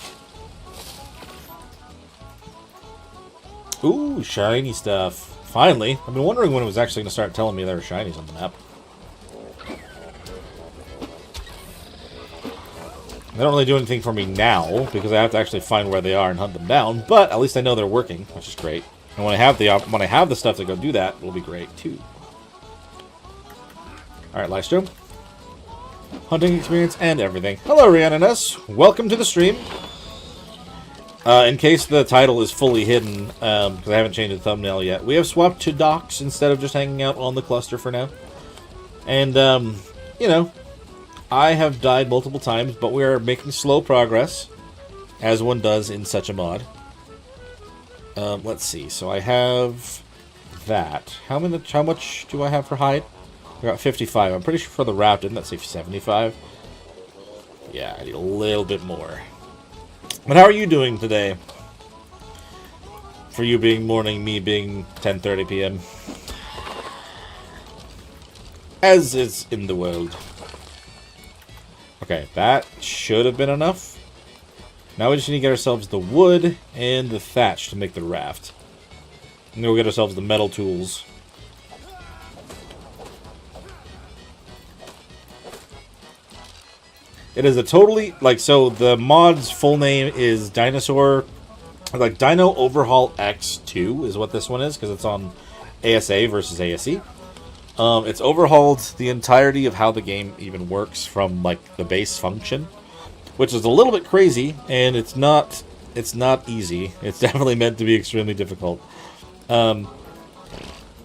A: Ooh, shiny stuff. Finally. I've been wondering when it was actually going to start telling me there were shinies on the map. They don't really do anything for me now, because I have to actually find where they are and hunt them down, but at least I know they're working, which is great. And when I have the stuff to go do that, it'll be great, too. Alright, livestream. Hunting experience and everything. Hello, Rhiannoness. Welcome to the stream. In case the title is fully hidden, because I haven't changed the thumbnail yet, we have swapped to docks instead of just hanging out on the cluster for now. And, you know, I have died multiple times, but we are making slow progress, as one does in such a mod. Let's see. So I have that. How much do I have for hide? I got 55. I'm pretty sure for the raft, didn't that say 75? Yeah, I need a little bit more. But how are you doing today? For you being morning, me being 10:30 p.m. As is in the world. Okay, that should have been enough. Now we just need to get ourselves the wood and the thatch to make the raft. And then we'll get ourselves the metal tools. It is a totally, like, so the mod's full name is Dino Overhaul X2 is what this one is, because it's on ASA versus ASE. It's overhauled the entirety of how the game even works from, like, the base function, which is a little bit crazy, and it's not easy. It's definitely meant to be extremely difficult.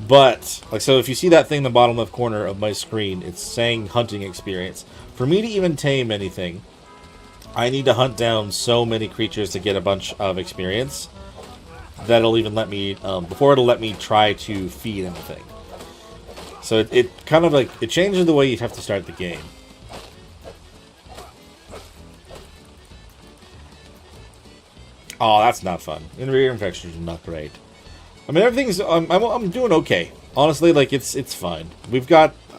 A: But, like, so if you see that thing in the bottom left corner of my screen, it's saying hunting experience. For me to even tame anything, I need to hunt down so many creatures to get a bunch of experience that'll even let me, before it'll let me try to feed anything. So it kind of like, it changes the way you have to start the game. Oh, that's not fun. Rear infections are not great. I mean, everything's, I'm doing okay. Honestly, like, it's fine.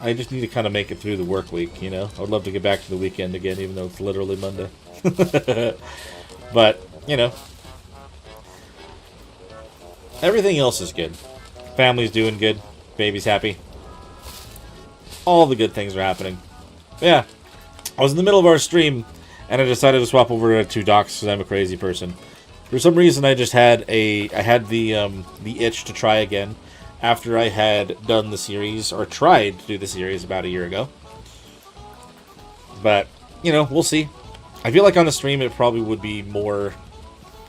A: I just need to kind of make it through the work week, you know? I would love to get back to the weekend again, even though it's literally Monday. But, you know. Everything else is good. Family's doing good. Baby's happy. All the good things are happening. Yeah. I was in the middle of our stream, and I decided to swap over to docks because I'm a crazy person. For some reason, I just had the itch to try again. After I had done the series, or tried to do the series about a year ago. But, you know, we'll see. I feel like on a stream it probably would be more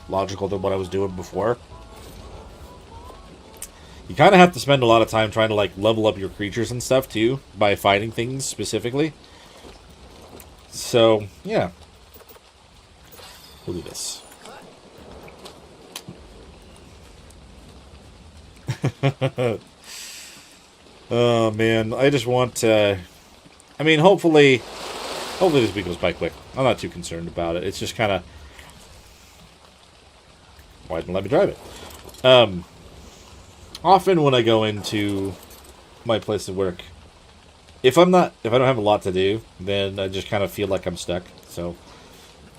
A: logical than what I was doing before. You kind of have to spend a lot of time trying to, like, level up your creatures and stuff, too, by fighting things specifically. So, yeah. We'll do this. Oh man, I just want to, I mean, hopefully this week goes by quick. I'm not too concerned about it. It's just kind of, why didn't let me drive it? Often when I go into my place of work, if I don't have a lot to do, then I just kind of feel like I'm stuck. So,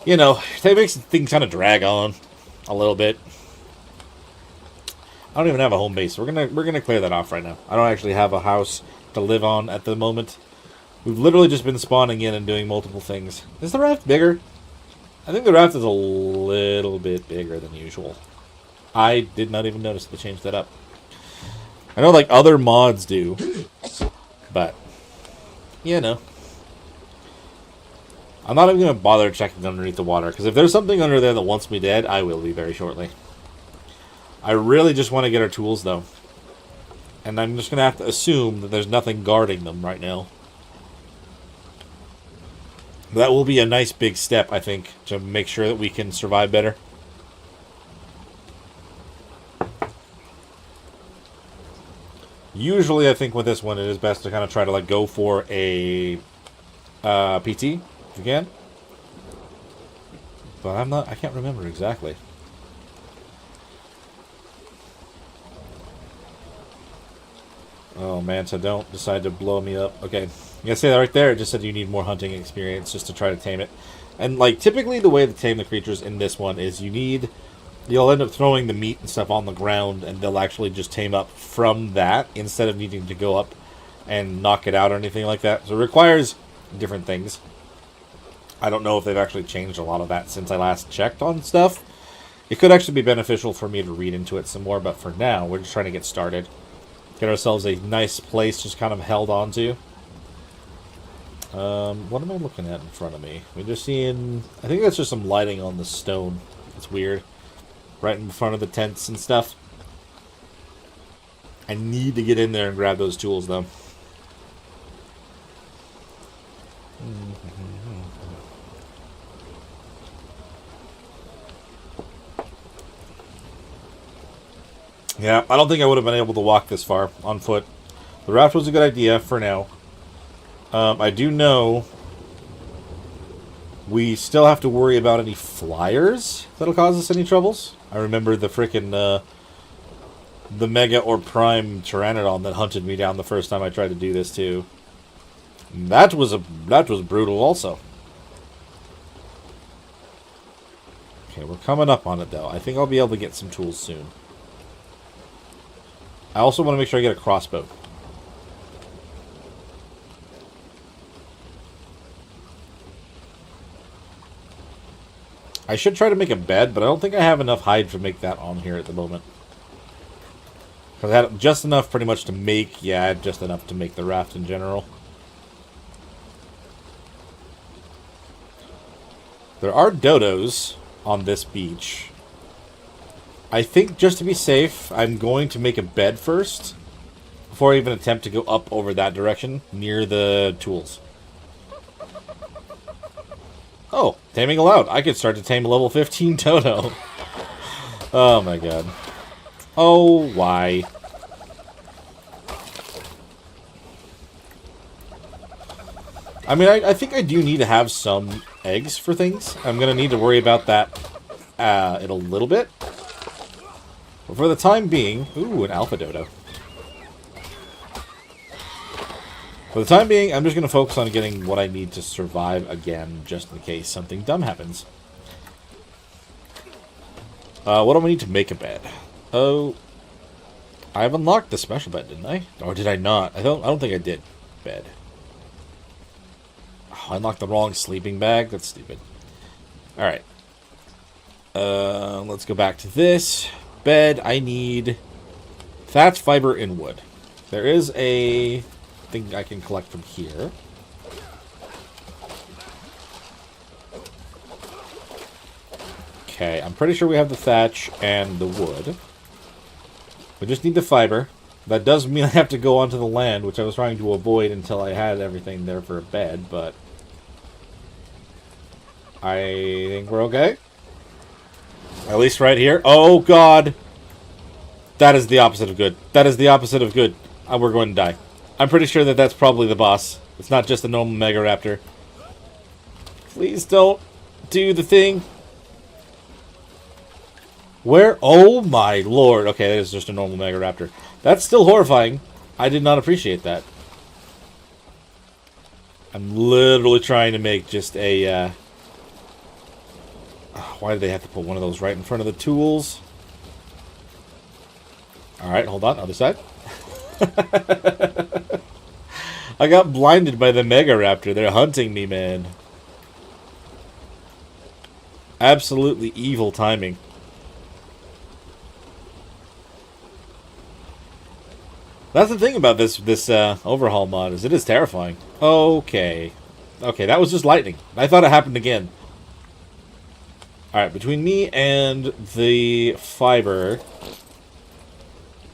A: you know, that makes things kind of drag on a little bit. I don't even have a home base. We're gonna clear that off right now. I don't actually have a house to live on at the moment. We've literally just been spawning in and doing multiple things. Is the raft bigger? I think the raft is a little bit bigger than usual. I did not even notice they changed that up. I know, like, other mods do, but, you know. I'm not even gonna bother checking underneath the water, because if there's something under there that wants me dead, I will be very shortly. I really just want to get our tools, though. And I'm just going to have to assume that there's nothing guarding them right now. That will be a nice big step, I think, to make sure that we can survive better. Usually, I think with this one, it is best to kind of try to, like, go for a PT, if you can. But I can't remember exactly. Oh man, so don't decide to blow me up. Okay, you gotta say that right there. It just said you need more hunting experience just to try to tame it. And, like, typically the way to tame the creatures in this one is you'll end up throwing the meat and stuff on the ground, and they'll actually just tame up from that instead of needing to go up and knock it out or anything like that. So it requires different things. I don't know if they've actually changed a lot of that since I last checked on stuff. It could actually be beneficial for me to read into it some more, but for now, we're just trying to get started. Get ourselves a nice place just kind of held onto. What am I looking at in front of me? We're just seeing... I think that's just some lighting on the stone. It's weird. Right in front of the tents and stuff. I need to get in there and grab those tools, though. Yeah, I don't think I would have been able to walk this far on foot. The raft was a good idea for now. I do know we still have to worry about any flyers that'll cause us any troubles. I remember the frickin' the Mega or Prime Pteranodon that hunted me down the first time I tried to do this too. That was brutal also. Okay, we're coming up on it though. I think I'll be able to get some tools soon. I also want to make sure I get a crossbow. I should try to make a bed, but I don't think I have enough hide to make that on here at the moment. Because I had just enough pretty much to make, yeah, just enough to make the raft in general. There are dodos on this beach. I think just to be safe, I'm going to make a bed first. Before I even attempt to go up over that direction, near the tools. Oh, taming allowed. I could start to tame a level 15 dodo. Oh my god. Oh, why? I mean, I think I do need to have some eggs for things. I'm going to need to worry about that in a little bit. But for the time being... Ooh, an alpha dodo. For the time being, I'm just going to focus on getting what I need to survive again, just in case something dumb happens. What do I need to make a bed? Oh... I've unlocked the special bed, didn't I? Or did I not? I don't think I did. Bed. Oh, I unlocked the wrong sleeping bag. That's stupid. Alright. Let's go back to this. Bed, I need thatch, fiber, and wood. There is a thing I can collect from here. Okay, I'm pretty sure we have the thatch and the wood. We just need the fiber. That does mean I have to go onto the land, which I was trying to avoid until I had everything there for a bed, but I think we're okay. At least right here. Oh, God. That is the opposite of good. That is the opposite of good. We're going to die. I'm pretty sure that that's probably the boss. It's not just a normal Mega Raptor. Please don't do the thing. Where? Oh, my lord. Okay, that is just a normal Mega Raptor. That's still horrifying. I did not appreciate that. I'm literally trying to make just a... Why do they have to put one of those right in front of the tools? Alright, hold on. Other side. I got blinded by the Mega Raptor. They're hunting me, man. Absolutely evil timing. That's the thing about this overhaul mod, is it is terrifying. Okay. Okay, that was just lightning. I thought it happened again. Alright, between me and the fiber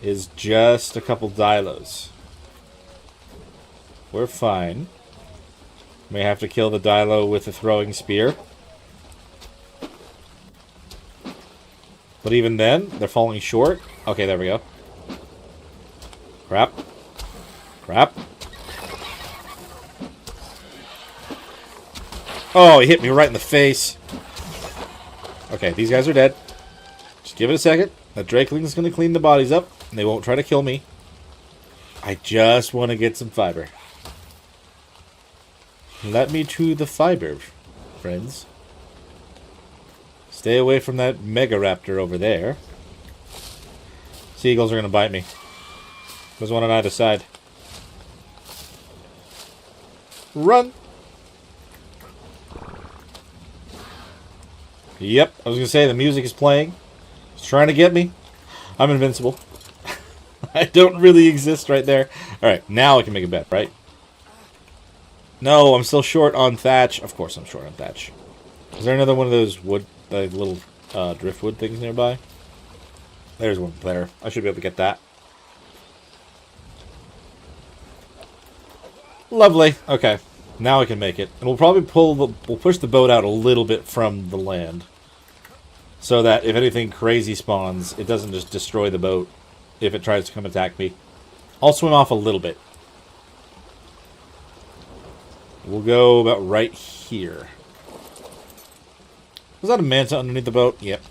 A: is just a couple dilos. We're fine. May have to kill the dilo with a throwing spear. But even then, they're falling short. Okay, there we go. Crap. Crap. Oh, he hit me right in the face. Okay, these guys are dead. Just give it a second. That Drakeling's going to clean the bodies up, and they won't try to kill me. I just want to get some fiber. Let me to the fiber, friends. Stay away from that Mega Raptor over there. Seagulls are going to bite me. There's one on either side. Run! Yep, I was going to say, the music is playing. It's trying to get me. I'm invincible. I don't really exist right there. Alright, now I can make a bet, right? No, I'm still short on thatch. Of course I'm short on thatch. Is there another one of those wood, little driftwood things nearby? There's one there. I should be able to get that. Lovely. Okay. Now I can make it. And we'll probably we'll push the boat out a little bit from the land. So that if anything crazy spawns, it doesn't just destroy the boat if it tries to come attack me. I'll swim off a little bit. We'll go about right here. Was that a manta underneath the boat? Yep.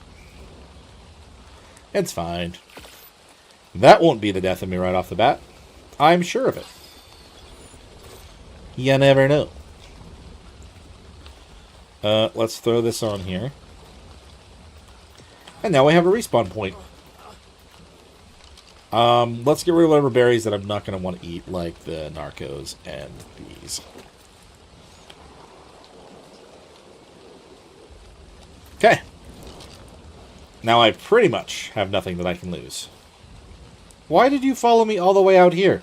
A: It's fine. That won't be the death of me right off the bat. I'm sure of it. You never know. Let's throw this on here. And now we have a respawn point. Let's get rid of whatever berries that I'm not going to want to eat, like the narcos and these. Okay. Now I pretty much have nothing that I can lose. Why did you follow me all the way out here?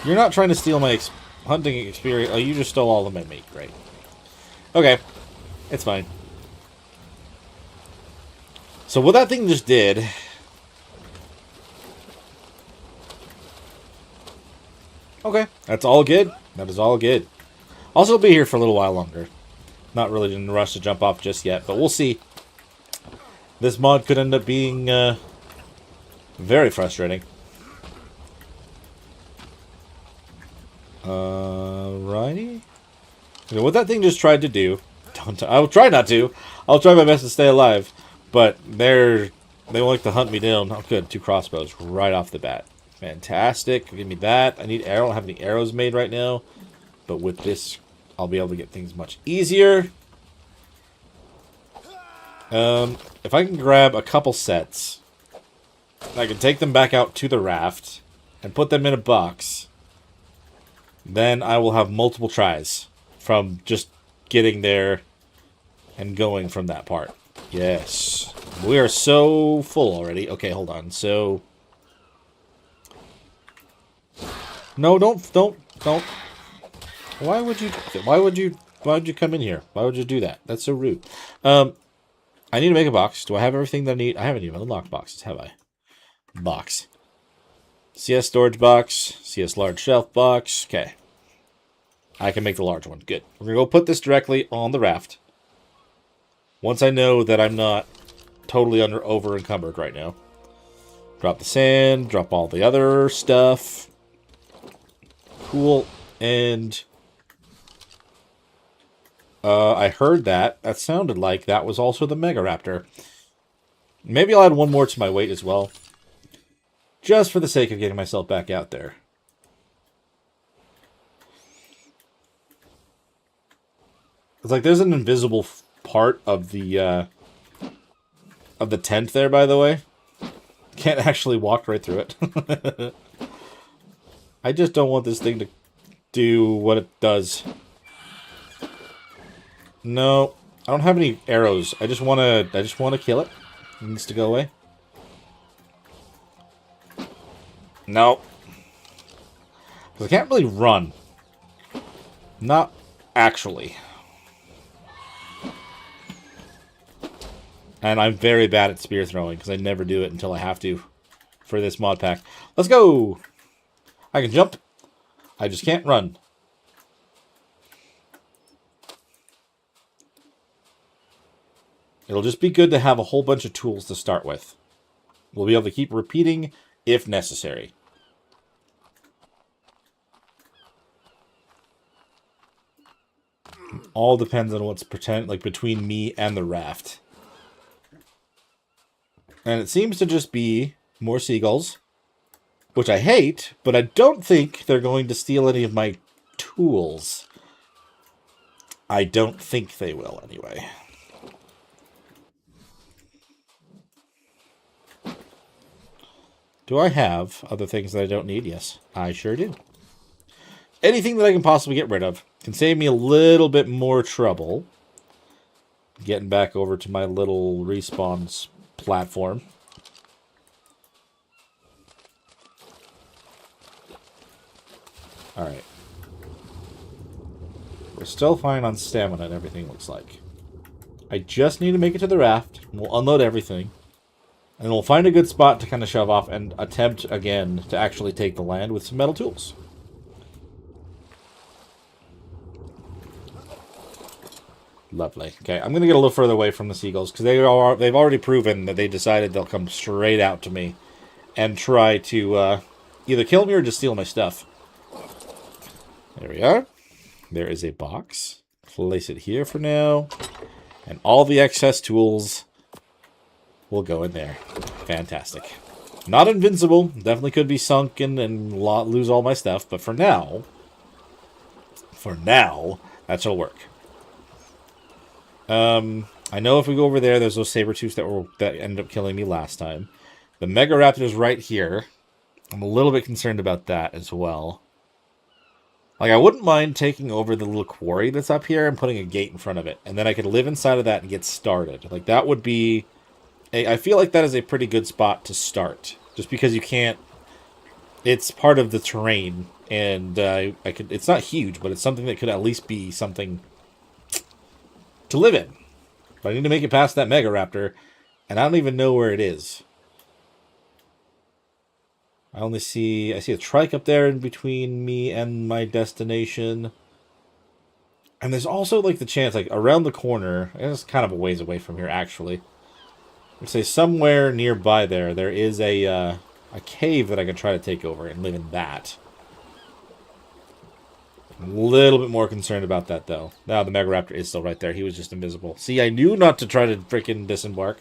A: You're not trying to steal my hunting experience. Oh, you just stole all of my meat. Great. Okay. It's fine. So what that thing just did... Okay. That's all good. That is all good. I'll still be here for a little while longer. Not really in a rush to jump off just yet, but we'll see. This mod could end up being very frustrating. Righty. You know, what that thing just tried to do... I'll try not to. I'll try my best to stay alive. But they like to hunt me down. Oh, good. 2 crossbows right off the bat. Fantastic. Give me that. I don't have any arrows made right now. But with this, I'll be able to get things much easier. If I can grab a couple sets, I can take them back out to the raft and put them in a box. Then I will have multiple tries from just getting there and going from that part. Yes. We are so full already. Okay, hold on. So... No, don't. Why would you come in here? Why would you do that? That's so rude. I need to make a box. Do I have everything that I need? I haven't even unlocked boxes, have I? Box. CS storage box. CS large shelf box. Okay. I can make the large one. Good. We're going to go put this directly on the raft. Once I know that I'm not totally over encumbered right now. Drop the sand. Drop all the other stuff. Cool. And... I heard that. That sounded like that was also the Mega Raptor. Maybe I'll add one more to my weight as well. Just for the sake of getting myself back out there. It's like there's an invisible part of the tent there, by the way. Can't actually walk right through it. I just don't want this thing to do what it does. No, I don't have any arrows. I just want to kill it. It needs to go away. No. Because I can't really run. Not actually. And I'm very bad at spear throwing because I never do it until I have to for this mod pack. Let's go! I can jump. I just can't run. It'll just be good to have a whole bunch of tools to start with. We'll be able to keep repeating if necessary. All depends on what's between me and the raft. And it seems to just be more seagulls, which I hate, but I don't think they're going to steal any of my tools. I don't think they will, anyway. Do I have other things that I don't need? Yes, I sure do. Anything that I can possibly get rid of can save me a little bit more trouble. Getting back over to my little respawn platform. Alright. We're still fine on stamina and everything, looks like. I just need to make it to the raft. We'll unload everything. And we'll find a good spot to kind of shove off and attempt again to actually take the land with some metal tools. Lovely. Okay, I'm going to get a little further away from the seagulls because they've already proven that they decided they'll come straight out to me and try to either kill me or just steal my stuff. There we are. There is a box. Place it here for now. And all the excess tools will go in there. Fantastic. Not invincible. Definitely could be sunken and lose all my stuff. But for now, that shall work. I know if we go over there, there's those saber-tooths that ended up killing me last time. The Mega Raptor is right here. I'm a little bit concerned about that as well. Like, I wouldn't mind taking over the little quarry that's up here and putting a gate in front of it. And then I could live inside of that and get started. Like, that would be... I feel like that is a pretty good spot to start. Just because you can't... It's part of the terrain. And it's not huge, but it's something that could at least be something to live in. But I need to make it past that Mega Raptor. And I don't even know where it is. I see a trike up there in between me and my destination. And there's also, like, the chance, like, around the corner, and it's kind of a ways away from here, actually. I'd say somewhere nearby there is a cave that I can try to take over and live in that. I'm a little bit more concerned about that, though. Now, the Mega Raptor is still right there. He was just invisible. See, I knew not to try to freaking disembark.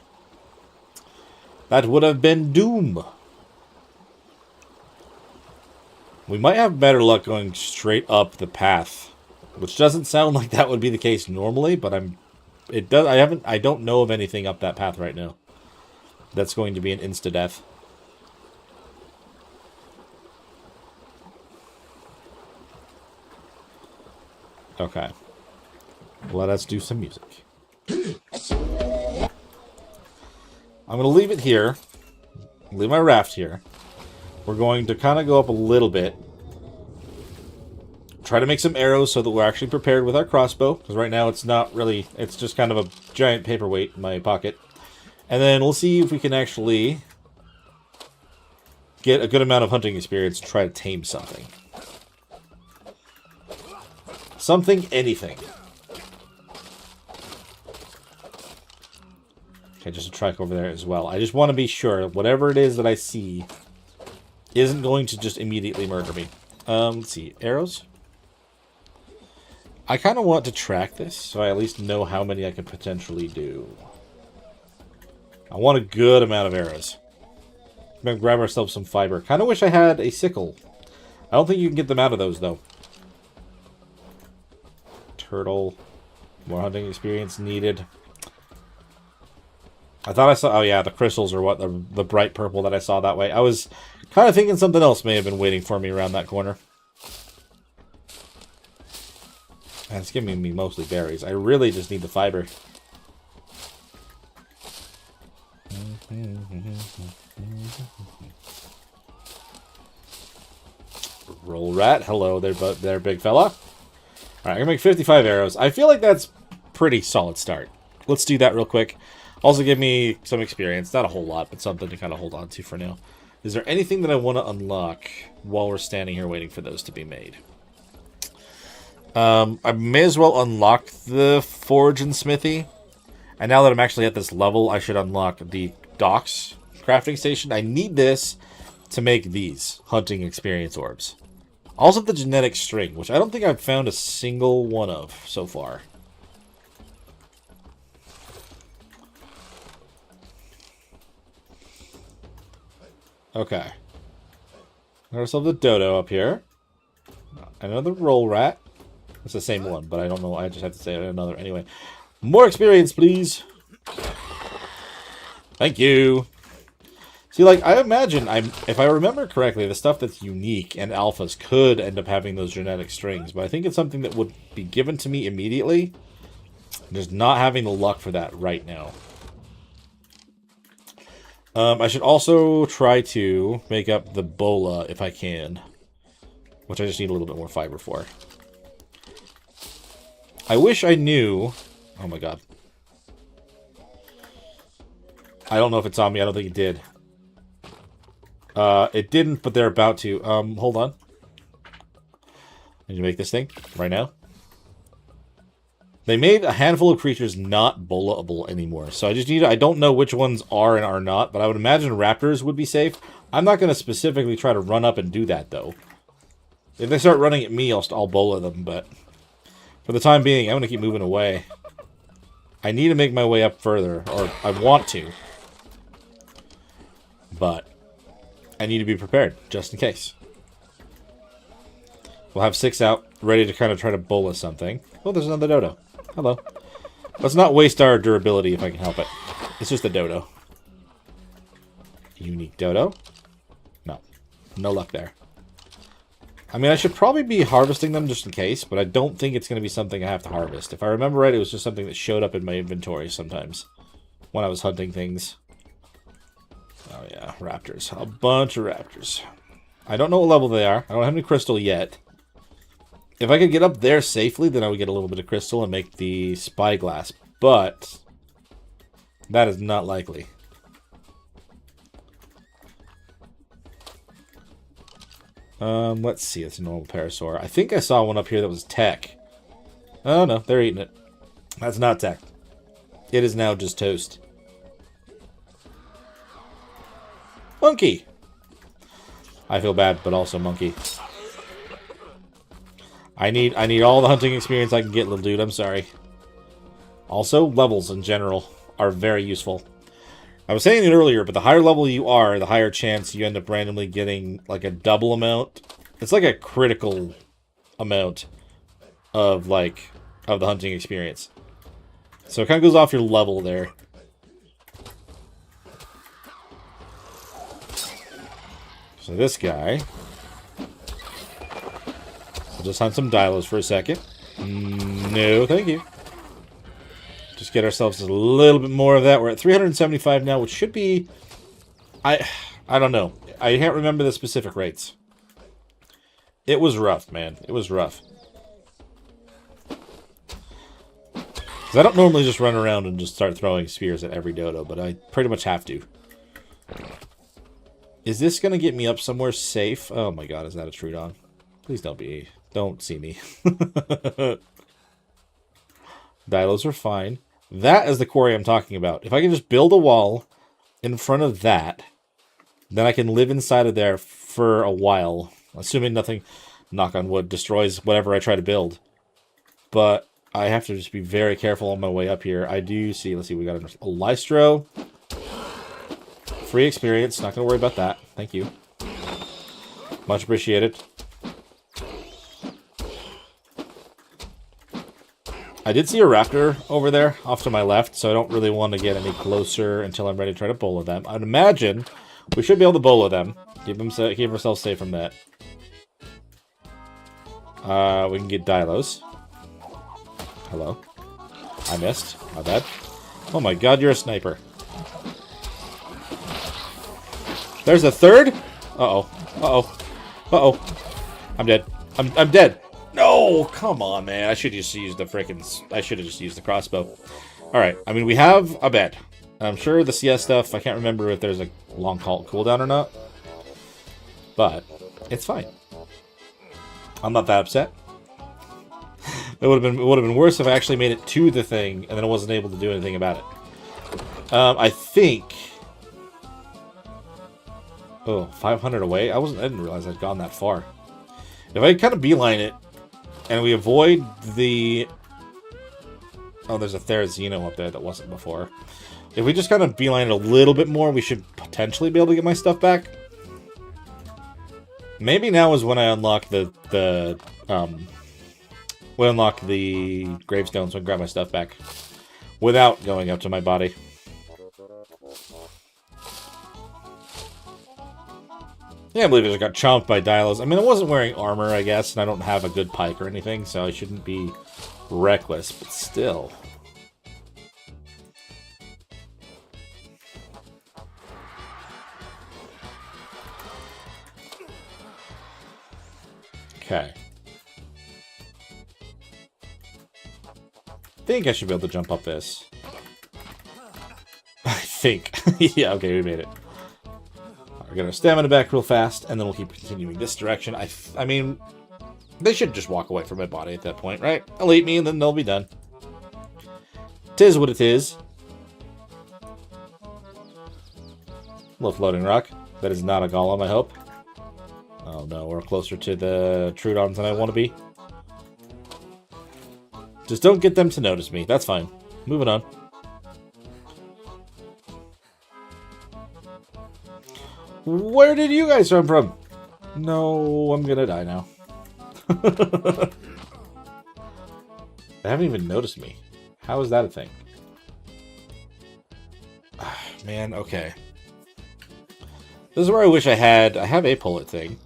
A: That would have been doom. We might have better luck going straight up the path, which doesn't sound like that would be the case normally, but I don't know of anything up that path right now that's going to be an insta-death. Okay. Let us do some music. I'm going to leave it here. Leave my raft here. We're going to kind of go up a little bit. Try to make some arrows so that we're actually prepared with our crossbow. Because right now it's not really... It's just kind of a giant paperweight in my pocket. And then we'll see if we can actually get a good amount of hunting experience to try to tame something. Something, anything. Okay, just a trike over there as well. I just want to be sure whatever it is that I see isn't going to just immediately murder me. Let's see. Arrows? I kind of want to track this, so I at least know how many I can potentially do. I want a good amount of arrows. I'm going to grab ourselves some fiber. Kind of wish I had a sickle. I don't think you can get them out of those, though. Turtle. More hunting experience needed. I thought I saw... Oh, yeah, the crystals are what? The bright purple that I saw that way. I was kind of thinking something else may have been waiting for me around that corner. And it's giving me mostly berries. I really just need the fiber. Roll rat. Hello there, big fella. Alright, I'm going to make 55 arrows. I feel like that's pretty solid start. Let's do that real quick. Also give me some experience. Not a whole lot, but something to kind of hold on to for now. Is there anything that I want to unlock while we're standing here waiting for those to be made? I may as well unlock the forge and smithy. And now that I'm actually at this level, I should unlock the docks crafting station. I need this to make these hunting experience orbs. Also the genetic string, which I don't think I've found a single one of so far. Okay. Got ourselves a dodo up here. Another roll rat. It's the same one, but I don't know. I just have to say another anyway. More experience, please. Thank you. See, like, I imagine, if I remember correctly, the stuff that's unique and alphas could end up having those genetic strings, but I think it's something that would be given to me immediately Just not having the luck for that right now. I should also try to make up the bola if I can. Which I just need a little bit more fiber for. I wish I knew... Oh my god. I don't know if it's on me. I don't think it did. It didn't, but they're about to. Hold on. I need to make this thing right now. They made a handful of creatures not bola-able anymore. So I just need... I don't know which ones are and are not, but I would imagine raptors would be safe. I'm not going to specifically try to run up and do that, though. If they start running at me, I'll bola them, but... For the time being, I'm going to keep moving away. I need to make my way up further, or I want to. But I need to be prepared, just in case. We'll have 6 out, ready to kind of try to bola something. Oh, there's another dodo. Hello. Let's not waste our durability if I can help it. It's just a dodo. Unique dodo. No. No luck there. I mean, I should probably be harvesting them just in case, but I don't think it's going to be something I have to harvest. If I remember right, it was just something that showed up in my inventory sometimes when I was hunting things. Oh yeah, raptors. A bunch of raptors. I don't know what level they are. I don't have any crystal yet. If I could get up there safely, then I would get a little bit of crystal and make the spyglass, but that is not likely. Let's see. It's a normal parasaur. I think I saw one up here that was tech. Oh, no. They're eating it. That's not tech. It is now just toast. Monkey! I feel bad, but also monkey. I need all the hunting experience I can get, little dude. I'm sorry. Also, levels in general are very useful. I was saying it earlier, but the higher level you are, the higher chance you end up randomly getting like a double amount. It's like a critical amount of the hunting experience. So it kind of goes off your level there. So this guy, we'll just hunt some dilos for a second. No, thank you. Just get ourselves a little bit more of that. We're at 375 now, which should be... I don't know. I can't remember the specific rates. It was rough, man. It was rough. Because I don't normally just run around and just start throwing spears at every dodo, but I pretty much have to. Is this going to get me up somewhere safe? Oh my god, is that a Trudon? Please don't be... Don't see me. Dilos are fine. That is the quarry I'm talking about. If I can just build a wall in front of that, then I can live inside of there for a while. Assuming nothing, knock on wood, destroys whatever I try to build. But I have to just be very careful on my way up here. I do see, let's see, we got a Lystro. Free experience, not going to worry about that. Thank you. Much appreciated. I did see a raptor over there off to my left, so I don't really want to get any closer until I'm ready to try to bola them. I'd imagine we should be able to bola them. Keep ourselves safe from that. We can get Dilos. Hello. I missed. My bad. Oh my god, you're a sniper. There's a third? Uh-oh. Uh-oh. Uh-oh. I'm dead. I'm dead. No! Come on, man. I should just use the frickin'... I should have just used the crossbow. Alright. I mean, we have a bed. I'm sure the CS stuff, I can't remember if there's a long cooldown or not. But, it's fine. I'm not that upset. It would have been worse if I actually made it to the thing and then I wasn't able to do anything about it. I think... Oh, 500 away? I didn't realize I'd gone that far. If I kind of beeline it, and we avoid the... Oh, there's a Therizino up there that wasn't before. If we just kind of beeline it a little bit more, we should potentially be able to get my stuff back. Maybe now is when I unlock the gravestones and grab my stuff back. Without going up to my body. Yeah, I believe I got chomped by Dilos. I mean, I wasn't wearing armor, I guess, and I don't have a good pike or anything, so I shouldn't be reckless, but still. Okay. I think I should be able to jump up this. I think. Yeah, okay, we made it. We're gonna stamina back real fast, and then we'll keep continuing this direction. I mean, they should just walk away from my body at that point, right? They'll eat me, and then they'll be done. Tis what it is. Little floating rock. That is not a golem, I hope. Oh no, we're closer to the Trudons than I want to be. Just don't get them to notice me. That's fine. Moving on. Where did you guys come from? No, I'm gonna die now. They haven't even noticed me. How is that a thing? Man, okay. This is where I wish I had... I have a pullet thing.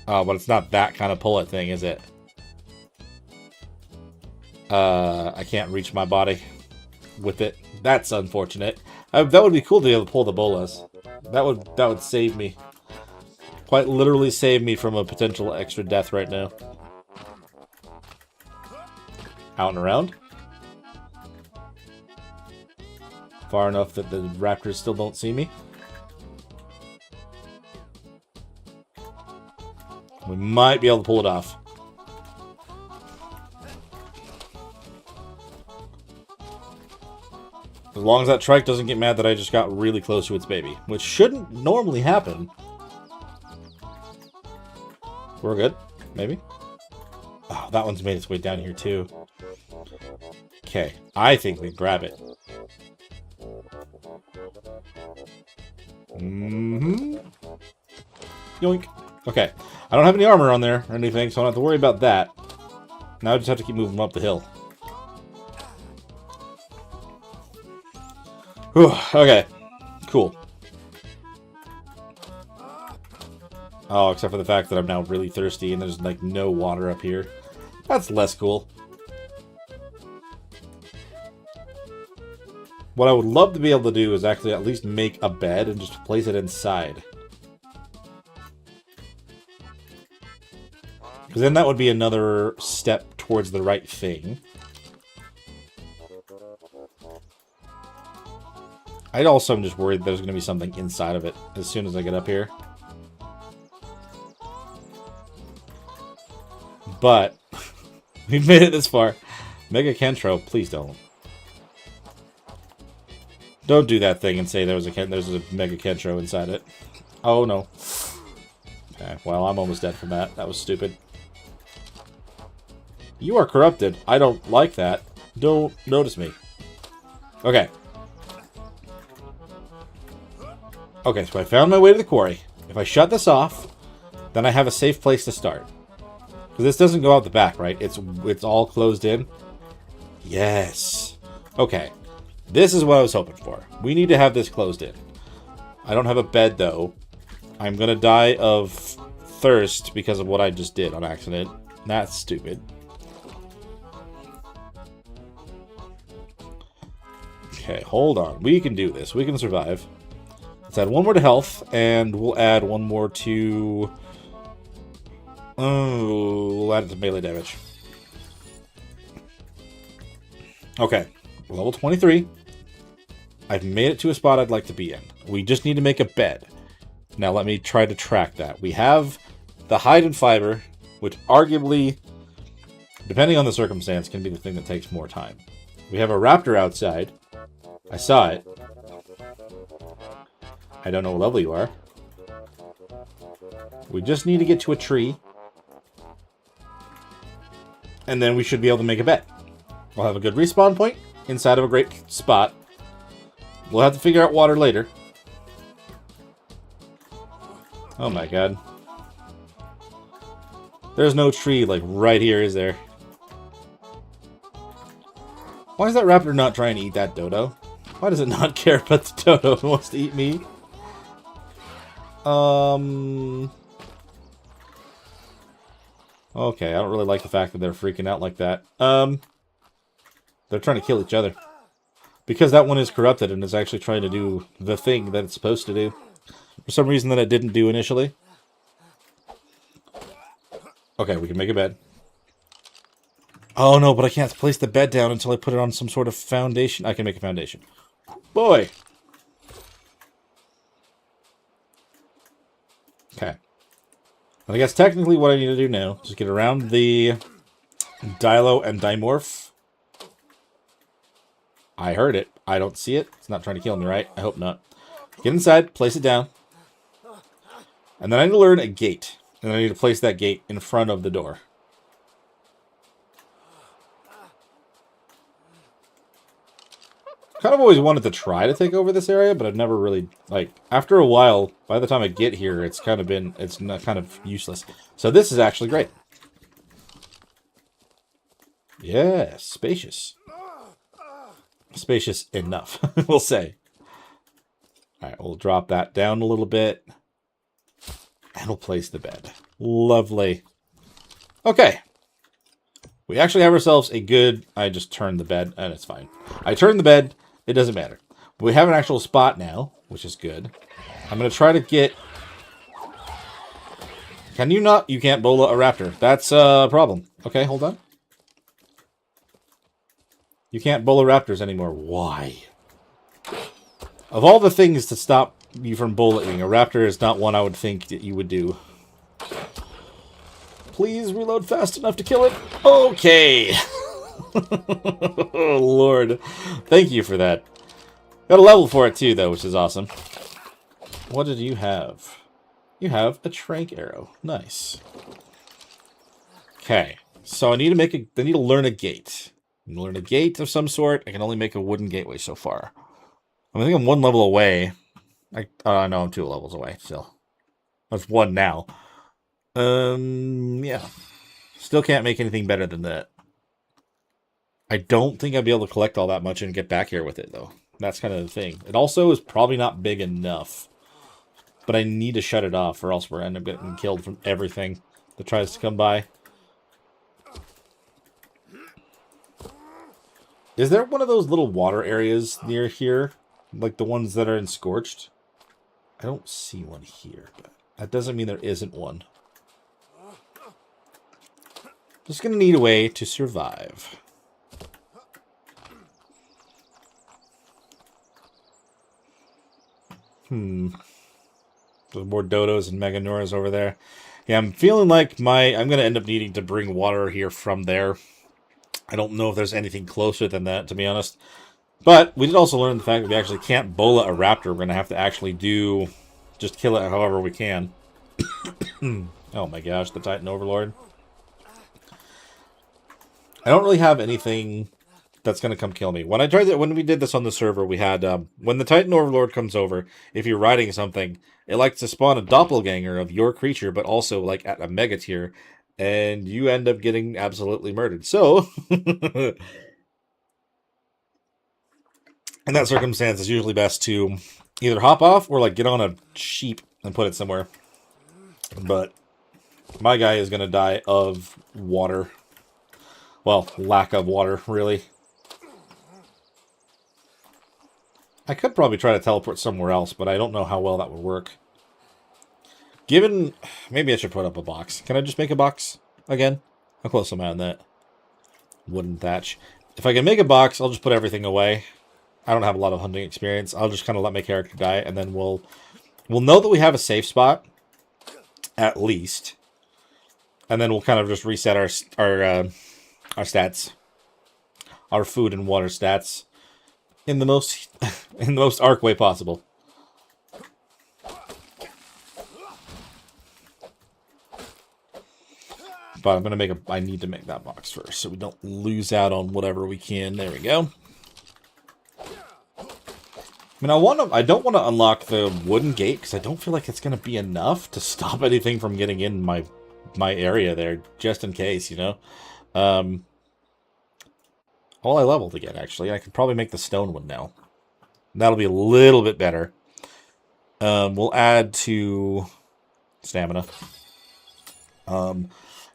A: But it's not that kind of pullet thing, is it? I can't reach my body with it. That's unfortunate. That would be cool to be able to pull the bolas. That would save me. Quite literally save me from a potential extra death right now. Out and around. Far enough that the raptors still don't see me. We might be able to pull it off. As long as that trike doesn't get mad that I just got really close to its baby. Which shouldn't normally happen. We're good. Maybe. Oh, that one's made its way down here too. Okay. I think we grab it. Yoink. Okay. I don't have any armor on there or anything, so I don't have to worry about that. Now I just have to keep moving up the hill. Whew, okay. Cool. Oh, except for the fact that I'm now really thirsty and there's, like, no water up here. That's less cool. What I would love to be able to do is actually at least make a bed and just place it inside. Because then that would be another step towards the right thing. I also am just worried there's going to be something inside of it as soon as I get up here. But we've made it this far. Mega Kentro, please don't. Don't do that thing and say there's a Mega Kentro inside it. Oh no. Okay, well, I'm almost dead from that. That was stupid. You are corrupted. I don't like that. Don't notice me. Okay. Okay, so I found my way to the quarry. If I shut this off, then I have a safe place to start. Because this doesn't go out the back, right? It's all closed in. Yes. Okay. This is what I was hoping for. We need to have this closed in. I don't have a bed, though. I'm going to die of thirst because of what I just did on accident. That's stupid. Okay, hold on. We can do this. We can survive. Let's add one more to health, and we'll add one more to... Oh, we'll add it to melee damage. Okay, level 23. I've made it to a spot I'd like to be in. We just need to make a bed. Now let me try to track that. We have the hide and fiber, which arguably, depending on the circumstance, can be the thing that takes more time. We have a raptor outside. I saw it. I don't know what level you are. We just need to get to a tree. And then we should be able to make a bed. We'll have a good respawn point inside of a great spot. We'll have to figure out water later. Oh my god. There's no tree, like, right here, is there? Why is that raptor not trying to eat that dodo? Why does it not care about the dodo if it wants to eat me? Okay, I don't really like the fact that they're freaking out like that. They're trying to kill each other. Because that one is corrupted and is actually trying to do the thing that it's supposed to do. For some reason that it didn't do initially. Okay, we can make a bed. Oh, no, but I can't place the bed down until I put it on some sort of foundation. I can make a foundation. Boy! Okay. And I guess technically what I need to do now is get around the Dilo and Dimorph. I heard it. I don't see it. It's not trying to kill me, right? I hope not. Get inside, place it down. And then I need to learn a gate. And I need to place that gate in front of the door. Kind of always wanted to try to take over this area, but I've never really, like, after a while, by the time I get here, it's kind of useless. So this is actually great. Yeah, spacious. Spacious enough, we'll say. Alright, we'll drop that down a little bit. And we'll place the bed. Lovely. Okay. We actually have ourselves a good... I just turned the bed, and it's fine. I turned the bed. It doesn't matter. But we have an actual spot now, which is good. I'm going to try to get... Can you not? You can't bola a raptor. That's a problem. Okay, hold on. You can't bola raptors anymore. Why? Of all the things to stop you from bolaing, a raptor is not one I would think that you would do. Please reload fast enough to kill it. Okay. Oh, Lord. Thank you for that. Got a level for it, too, though, which is awesome. What did you have? You have a trank arrow. Nice. Okay. So I need to learn a gate. I need to learn a gate of some sort. I can only make a wooden gateway so far. I think I'm one level away. No, I'm 2 levels away, still. That's 1 now. Yeah. Still can't make anything better than that. I don't think I'd be able to collect all that much and get back here with it, though. That's kind of the thing. It also is probably not big enough. But I need to shut it off, or else we're end up getting killed from everything that tries to come by. Is there one of those little water areas near here? Like the ones that are in Scorched? I don't see one here, but that doesn't mean there isn't one. Just gonna need a way to survive. There's more dodos and meganoras over there. Yeah, I'm feeling like I'm gonna end up needing to bring water here from there. I don't know if there's anything closer than that, to be honest. But we did also learn the fact that we actually can't bola a raptor. We're gonna have to actually just kill it however we can. Oh my gosh, the Titan Overlord. I don't really have anything that's going to come kill me. When we did this on the server, we had, when the Titan Overlord comes over, if you're riding something, it likes to spawn a doppelganger of your creature, but also, like, at a mega tier, and you end up getting absolutely murdered. So, in that circumstance, it's usually best to either hop off or, like, get on a sheep and put it somewhere. But my guy is going to die of water. Well, lack of water, really. I could probably try to teleport somewhere else, but I don't know how well that would work. Maybe I should put up a box. Can I just make a box again? How close am I on that? Wooden thatch. If I can make a box, I'll just put everything away. I don't have a lot of hunting experience. I'll just kind of let my character die, and then we'll know that we have a safe spot, at least. And then we'll kind of just reset our stats, our food and water stats, in the most Ark way possible. But I need to make that box first, so we don't lose out on whatever we can. There we go. I mean, I don't want to unlock the wooden gate because I don't feel like it's going to be enough to stop anything from getting in my area there, just in case, you know. Well, I leveled again, actually. I could probably make the stone one now. That'll be a little bit better. We'll add to stamina. And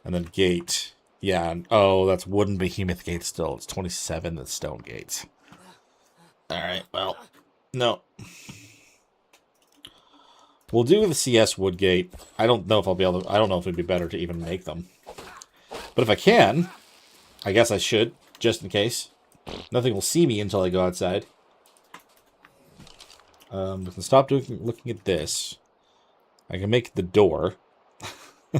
A: then gate. Yeah, oh, that's wooden behemoth gate still. It's 27, that's stone gates. Alright, well, no. We'll do the CS wood gate. I don't know if I'll be able to... I don't know if it'd be better to even make them. But if I can, I guess I should, just in case. Nothing will see me until I go outside. We can stop looking at this. I can make the door.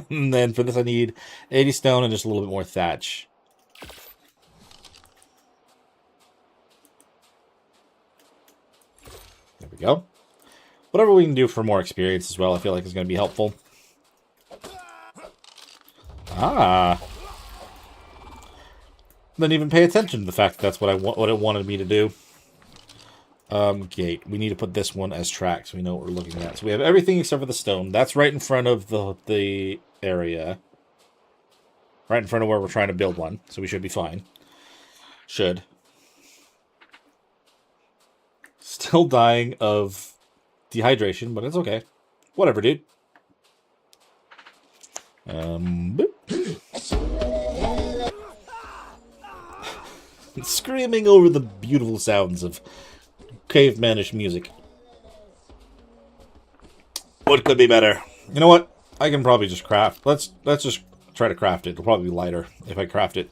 A: And then for this I need 80 stone and just a little bit more thatch. There we go. Whatever we can do for more experience as well, I feel like is going to be helpful. Ah. Didn't even pay attention to the fact that that's what it wanted me to do. Gate. We need to put this one as track so we know what we're looking at. So we have everything except for the stone. That's right in front of the area. Right in front of where we're trying to build one. So we should be fine. Should. Still dying of dehydration, but it's okay. Whatever, dude. Screaming over the beautiful sounds of cavemanish music. What could be better? You know what? I can probably just craft. Let's just try to craft it. It'll probably be lighter if I craft it.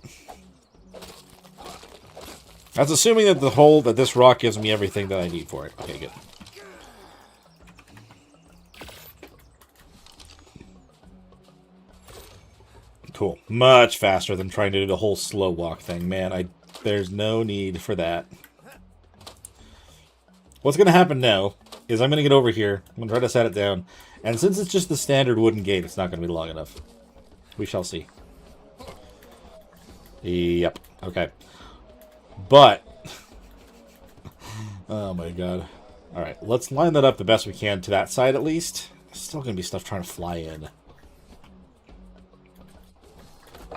A: That's assuming that that this rock gives me everything that I need for it. Okay, good. Cool. Much faster than trying to do the whole slow walk thing. Man, there's no need for that. What's going to happen now is I'm going to get over here. I'm going to try to set it down. And since it's just the standard wooden gate, it's not going to be long enough. We shall see. Yep. Okay. But... oh my god. Alright, let's line that up the best we can to that side at least. There's still going to be stuff trying to fly in.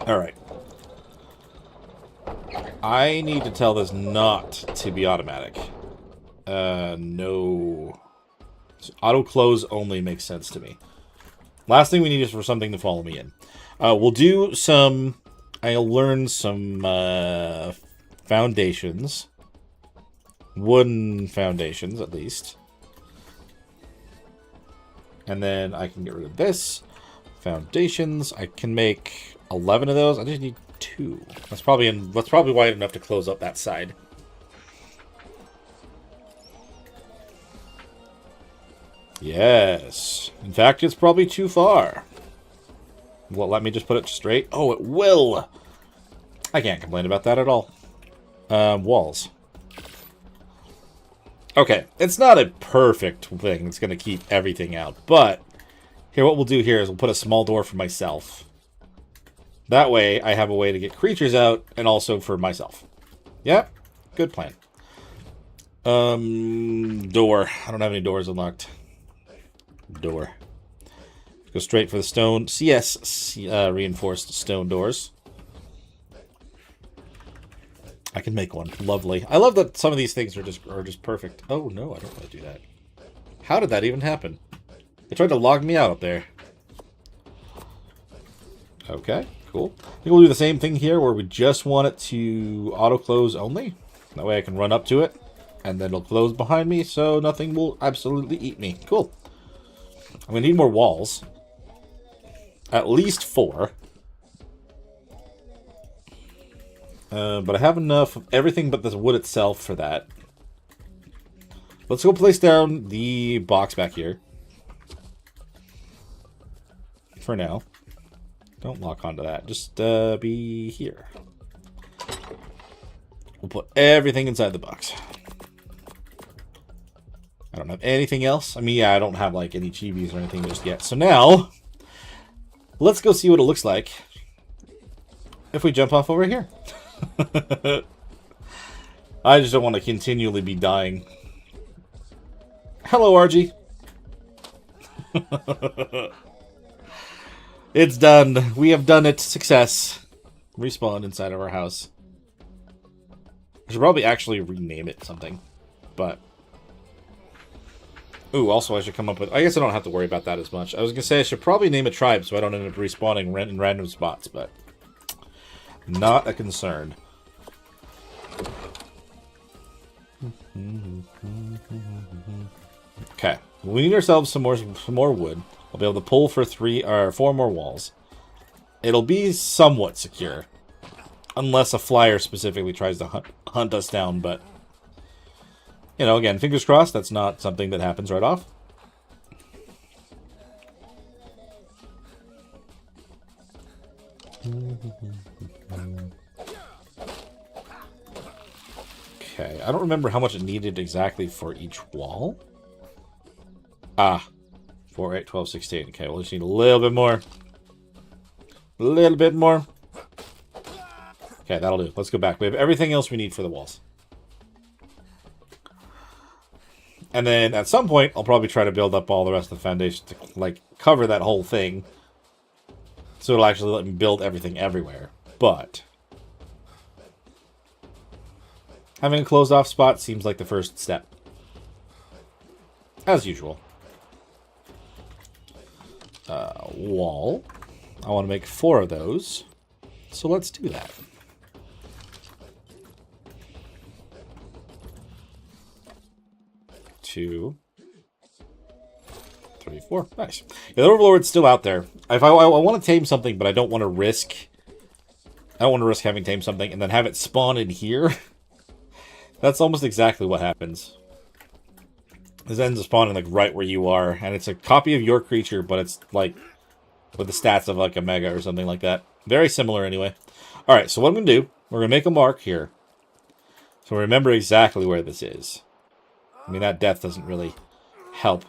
A: Alright. I need to tell this not to be automatic. No. So auto close only makes sense to me. Last thing we need is for something to follow me in. We'll do some... I'll learn some foundations. Wooden foundations, at least. And then I can get rid of this. Foundations. I can make 11 of those. I just need 2. That's probably wide enough to close up that side. Yes. In fact, it's probably too far. Well, let me just put it straight. Oh, it will. I can't complain about that at all. Walls. Okay, it's not a perfect thing. It's going to keep everything out. But here, what we'll do here is we'll put a small door for myself. That way, I have a way to get creatures out and also for myself. Yep, good plan. Door. I don't have any doors unlocked. Door. Go straight for the stone. CS reinforced stone doors. I can make one. Lovely. I love that some of these things are just perfect. Oh no, I don't want to do that. How did that even happen? They tried to log me out up there. Okay, cool. I think we'll do the same thing here where we just want it to auto close only. That way I can run up to it and then it'll close behind me so nothing will absolutely eat me. Cool. I'm going to need more walls. At least 4. But I have enough of everything but this wood itself for that. Let's go place down the box back here. For now. Don't lock onto that. Just be here. We'll put everything inside the box. I don't have anything else. I mean, yeah, I don't have like any chibis or anything just yet. So now, let's go see what it looks like if we jump off over here. I just don't want to continually be dying. Hello, RG. It's done. We have done it. Success. Respawn inside of our house. I should probably actually rename it something. But... ooh, also I should come up with... I guess I don't have to worry about that as much. I was going to say I should probably name a tribe so I don't end up respawning in random spots, but... not a concern. Okay. We need ourselves some more wood. I'll be able to pull for 4 more walls. it'll be somewhat secure. Unless a flyer specifically tries to hunt us down, but... You know, again, fingers crossed, that's not something that happens right off. Okay, I don't remember how much it needed exactly for each wall. Ah, 4, 8, 12, 16. Okay, we'll just need a little bit more. A little bit more. Okay, that'll do. Let's go back. We have everything else we need for the walls. And then at some point, I'll probably try to build up all the rest of the foundation to, like, cover that whole thing. So it'll actually let me build everything everywhere. But having a closed off spot seems like the first step. As usual. Wall. I want to make 4 of those. So let's do that. Two, 3, 4. Nice. Yeah, the Overlord's still out there. If I want to tame something, but I don't want to risk... I don't want to risk having tamed something and then have it spawn in here. That's almost exactly what happens. It ends up spawning like right where you are, and it's a copy of your creature, but it's like with the stats of like a mega or something like that. Very similar anyway. Alright, so what I'm going to do, we're going to make a mark here. So remember exactly where this is. I mean, that death doesn't really help.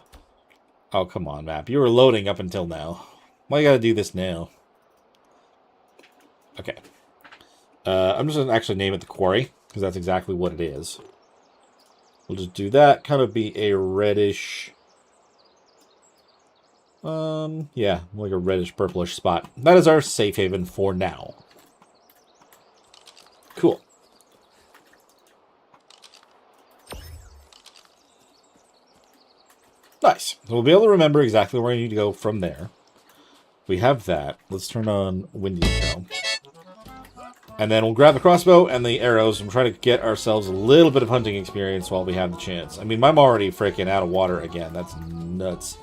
A: Oh, come on, map. You were loading up until now. Why you gotta do this now? Okay. I'm just gonna actually name it the quarry, because that's exactly what it is. We'll just do that. Kind of be a reddish... yeah, like a reddish purplish spot. That is our safe haven for now. Cool. Nice. So we'll be able to remember exactly where I need to go from there. We have that. Let's turn on Windy Echo. And then we'll grab the crossbow and the arrows and try to get ourselves a little bit of hunting experience while we have the chance. I mean, I'm already freaking out of water again. That's nuts.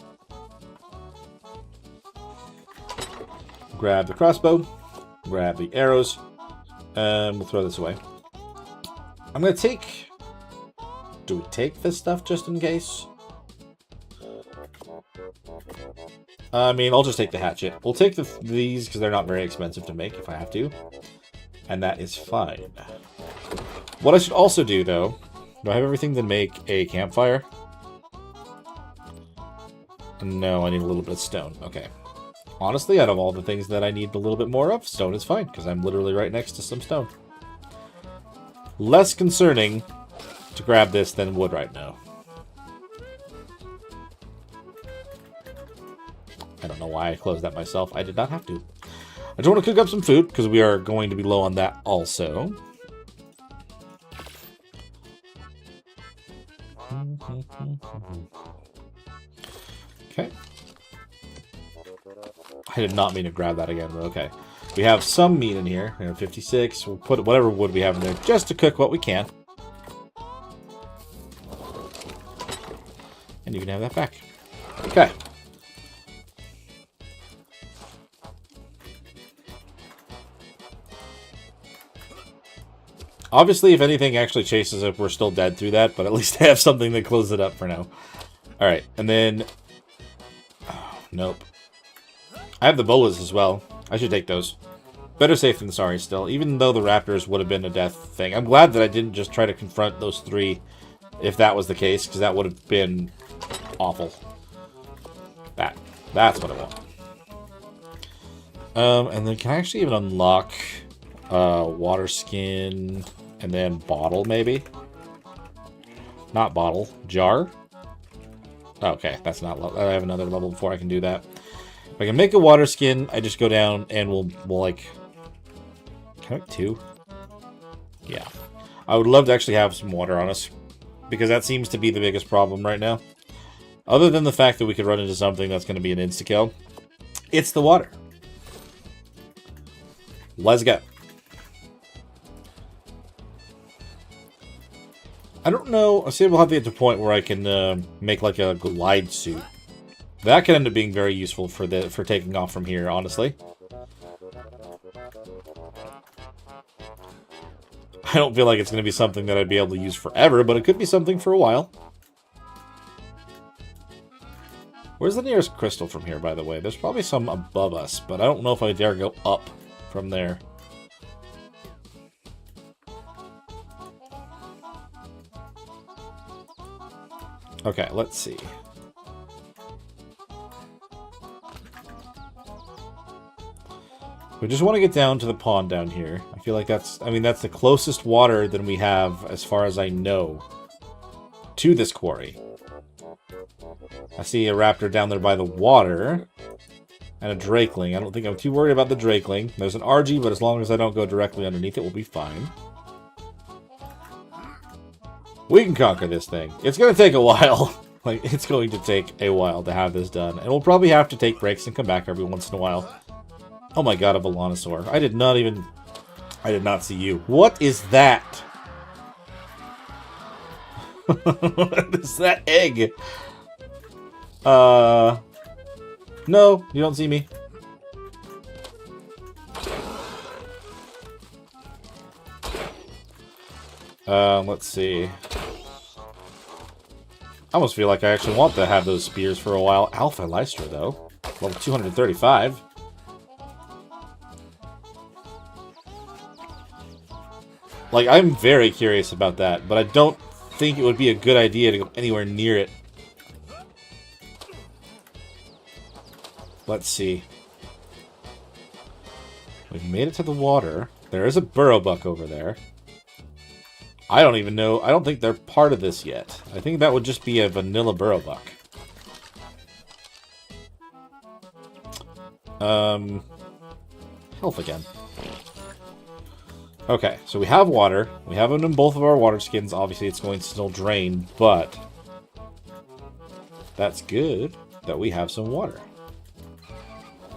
A: Grab the crossbow. Grab the arrows. And we'll throw this away. I'm going to take... Do we take this stuff just in case? I mean, I'll just take the hatchet. We'll take these because they're not very expensive to make if I have to. And that is fine. What I should also do, though... Do I have everything to make a campfire? No, I need a little bit of stone. Okay. Honestly, out of all the things that I need a little bit more of, stone is fine, because I'm literally right next to some stone. Less concerning to grab this than wood right now. I don't know why I closed that myself. I did not have to. I just want to cook up some food, because we are going to be low on that also. Okay. I did not mean to grab that again, but okay. We have some meat in here. We have 56. We'll put whatever wood we have in there just to cook what we can. And you can have that back. Okay. Obviously, if anything actually chases us, we're still dead through that, but at least I have something to close it up for now. Alright, and then... Oh, nope. I have the bolas as well. I should take those. Better safe than sorry still, even though the raptors would have been a death thing. I'm glad that I didn't just try to confront those 3 if that was the case, because that would have been awful. That's what I want. And then can I actually even unlock water skin and then bottle maybe? Not bottle, jar? Okay, that's not level. I have another level before I can do that. If I can make a water skin, I just go down and we'll like... Can I make 2? Yeah. I would love to actually have some water on us, because that seems to be the biggest problem right now. Other than the fact that we could run into something that's going to be an insta-kill, it's the water. Let's go. I don't know. I see we'll have to get to a point where I can make like a glide suit. That could end up being very useful for taking off from here, honestly. I don't feel like it's going to be something that I'd be able to use forever, but it could be something for a while. Where's the nearest crystal from here, by the way? There's probably some above us, but I don't know if I dare go up from there. Okay, let's see. We just want to get down to the pond down here. I feel like that's, I mean, that's the closest water that we have, as far as I know, to this quarry. I see a raptor down there by the water, and a drakeling. I don't think I'm too worried about the drakeling. There's an RG, but as long as I don't go directly underneath it, we'll be fine. We can conquer this thing. It's going to take a while. Like, it's going to take a while to have this done. And we'll probably have to take breaks and come back every once in a while. Oh my god, a Velonosaur. I did not see you. What is that? What is that egg? No, you don't see me. Let's see. I almost feel like I actually want to have those spears for a while. Alpha Lystra, though. Level 235. Like, I'm very curious about that, but I don't think it would be a good idea to go anywhere near it. Let's see. We've made it to the water. There is a burrowbuck over there. I don't even know. I don't think they're part of this yet. I think that would just be a vanilla burrowbuck. Health again. Okay, so we have water. We have it in both of our water skins. Obviously, it's going to still drain, but that's good that we have some water.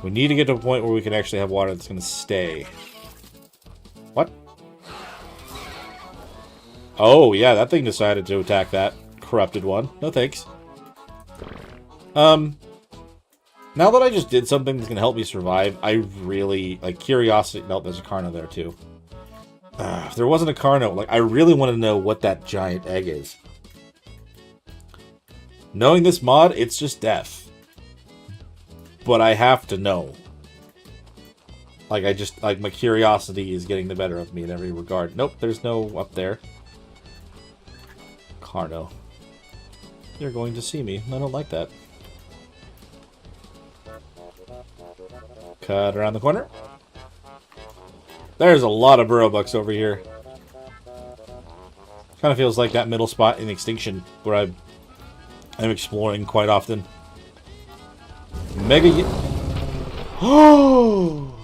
A: We need to get to a point where we can actually have water that's going to stay. What? Oh, yeah, that thing decided to attack that corrupted one. No thanks. Now that I just did something that's going to help me survive, I really, like, curiosity... No, there's a Carno there, too. If there wasn't a Carno, like, I really want to know what that giant egg is. Knowing this mod, it's just death. But I have to know. Like, my curiosity is getting the better of me in every regard. Nope, there's no up there. Carno. You're going to see me. I don't like that. Cut around the corner. There's a lot of burrowbucks over here. Kind of feels like that middle spot in Extinction, where I'm exploring quite often. Mega... Oh!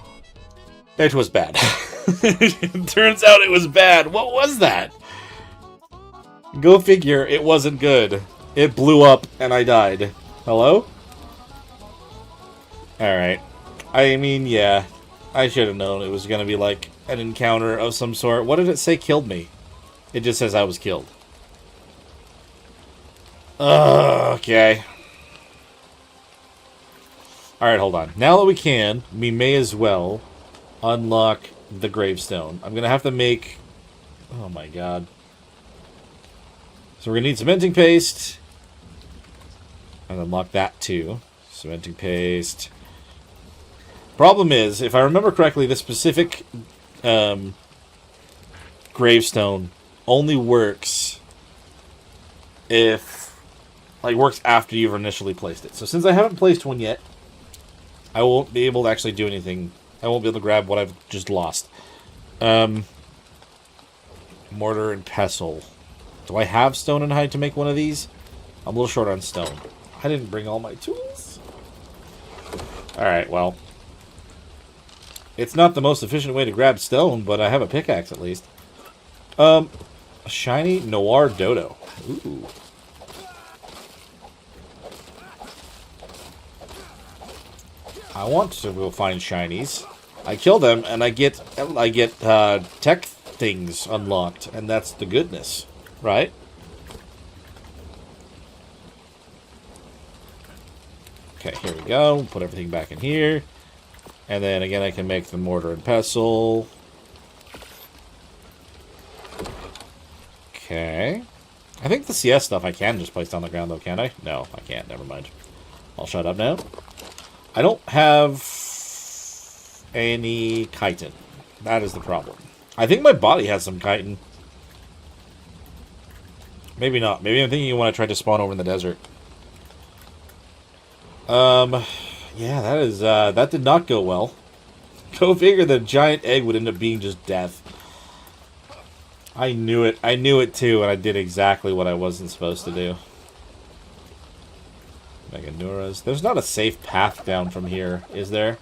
A: It was bad. It turns out it was bad. What was that? Go figure, it wasn't good. It blew up, and I died. Hello? Alright. I mean, yeah. I should have known it was going to be like an encounter of some sort. What did it say killed me? It just says I was killed. Okay. Alright, hold on. Now that we can, we may as well unlock the gravestone. I'm going to have to make... Oh my god. So we're going to need cementing paste. And unlock that too. Cementing paste. Problem is, if I remember correctly, the specific gravestone only works if, like, works after you've initially placed it. So since I haven't placed one yet, I won't be able to actually do anything. I won't be able to grab what I've just lost. Mortar and pestle. Do I have stone and hide to make one of these? I'm a little short on stone. I didn't bring all my tools. Alright, well. It's not the most efficient way to grab stone, but I have a pickaxe at least. A shiny noir dodo. Ooh. I want to go find shinies. I kill them and I get tech things unlocked, and that's the goodness, right? Okay, here we go. Put everything back in here. And then again, I can make the mortar and pestle. Okay. I think the CS stuff I can just place on the ground, though, can I? No, I can't. Never mind. I'll shut up now. I don't have any chitin. That is the problem. I think my body has some chitin. Maybe not. Maybe I'm thinking you want to try to spawn over in the desert. Yeah, that is, that did not go well. Go figure the giant egg would end up being just death. I knew it. I knew it too, and I did exactly what I wasn't supposed to do. Meganuras. There's not a safe path down from here, is there?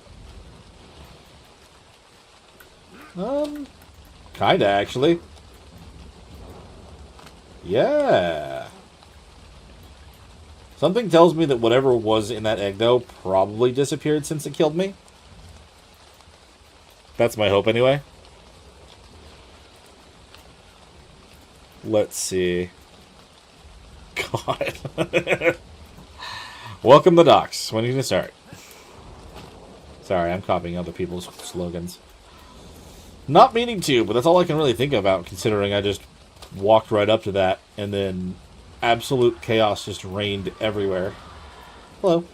A: Kinda, actually. Yeah. Something tells me that whatever was in that egg, though, probably disappeared since it killed me. That's my hope, anyway. Let's see. God. Welcome to Docks. When are you going to start? Sorry, I'm copying other people's slogans. Not meaning to, but that's all I can really think about, considering I just walked right up to that, and then absolute chaos just reigned everywhere. Hello.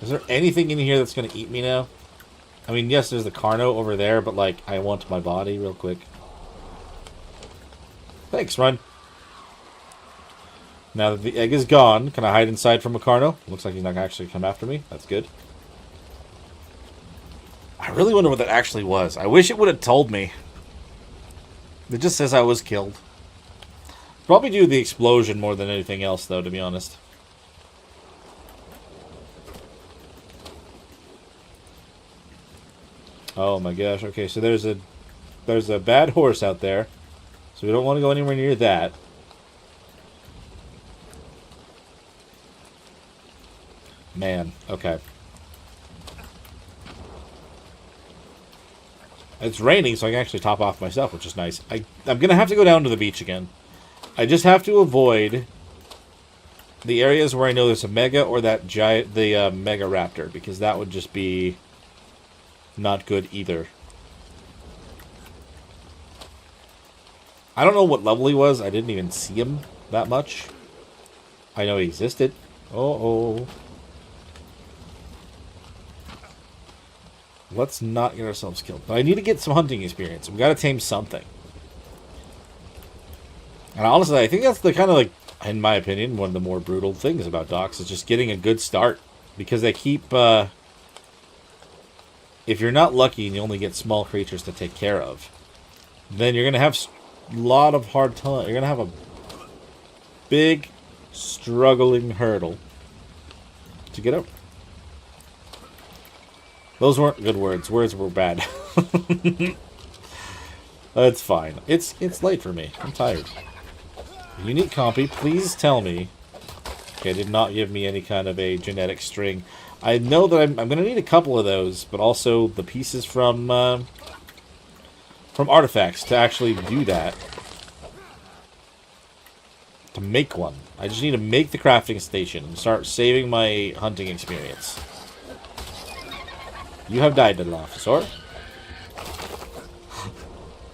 A: Is there anything in here that's going to eat me now? I mean, yes, there's the Carno over there, but, like, I want my body real quick. Thanks, run. Now that the egg is gone, can I hide inside from a Carno? Looks like he's not going to actually come after me. That's good. I really wonder what that actually was. I wish it would have told me. It just says I was killed. Probably due to the explosion more than anything else, though, to be honest. Oh my gosh. Okay, so there's a bad horse out there. So we don't want to go anywhere near that. Man, okay. It's raining, so I can actually top off myself, which is nice. I'm going to have to go down to the beach again. I just have to avoid the areas where I know there's a mega or that giant, the mega raptor, because that would just be not good either. I don't know what level he was. I didn't even see him that much. I know he existed. Uh-oh. Let's not get ourselves killed. But I need to get some hunting experience. We got to tame something. And honestly, I think that's the kind of, like, in my opinion, one of the more brutal things about docks is just getting a good start. Because they keep, if you're not lucky and you only get small creatures to take care of, then you're going to have a lot of hard time. You're going to have a big, struggling hurdle to get over. Those weren't good words. Words were bad. It's fine. It's late for me. I'm tired. Unique copy. Please tell me. Okay, did not give me any kind of a genetic string. I know that I'm going to need a couple of those, but also the pieces from artifacts to actually do that. To make one. I just need to make the crafting station and start saving my hunting experience. You have died, little officer.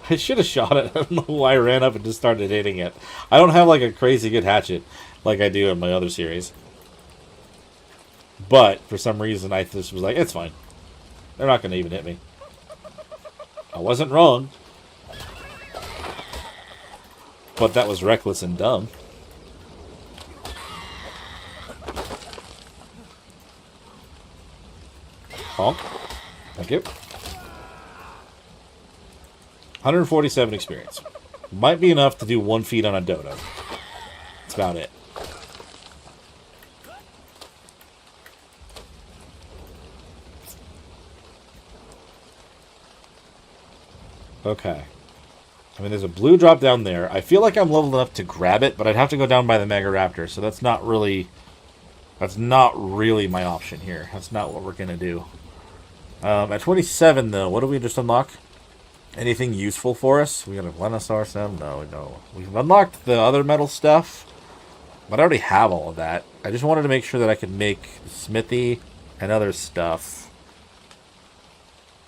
A: I should have shot it. I don't know why I ran up and just started hitting it. I don't have like a crazy good hatchet like I do in my other series. But for some reason I just was like, it's fine. They're not going to even hit me. I wasn't wrong. But that was reckless and dumb. Honk. Thank you. 147 experience. Might be enough to do 1 feat on a dodo. That's about it. Okay. I mean, there's a blue drop down there. I feel like I'm leveled enough to grab it, but I'd have to go down by the Mega Raptor, so that's not really my option here. That's not what we're going to do. At 27, though, what do we just unlock? Anything useful for us? We got a Venusaur Sim? No. We've unlocked the other metal stuff, but I already have all of that. I just wanted to make sure that I could make smithy and other stuff.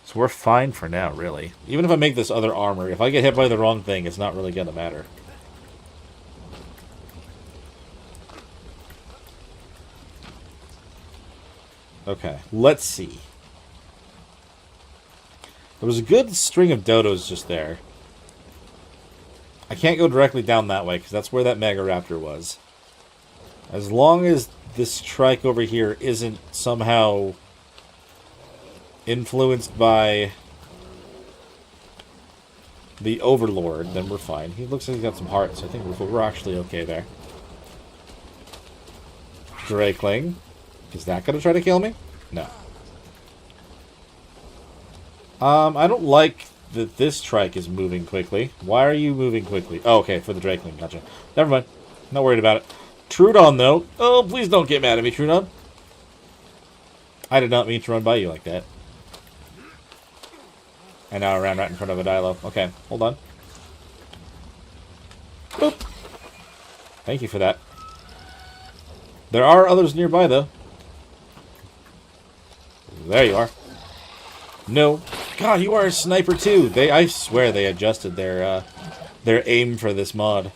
A: So So we're fine for now, really. Even if I make this other armor, if I get hit by the wrong thing, it's not really going to matter. Okay, let's see. There was a good string of dodos just there. I can't go directly down that way, because that's where that Mega Raptor was. As long as this trike over here isn't somehow influenced by the Overlord, then we're fine. He looks like he's got some hearts. I think we're actually okay there. Drakeling. Is that going to try to kill me? No. I don't like that this trike is moving quickly. Why are you moving quickly? Oh, okay, for the Drakeling. Gotcha. Never mind. Not worried about it. Trudon, though. Oh, please don't get mad at me, Trudon. I did not mean to run by you like that. And now I ran right in front of a Dilo. Okay, hold on. Boop. Thank you for that. There are others nearby, though. There you are. No. God, you are a sniper, too. I swear they adjusted their aim for this mod.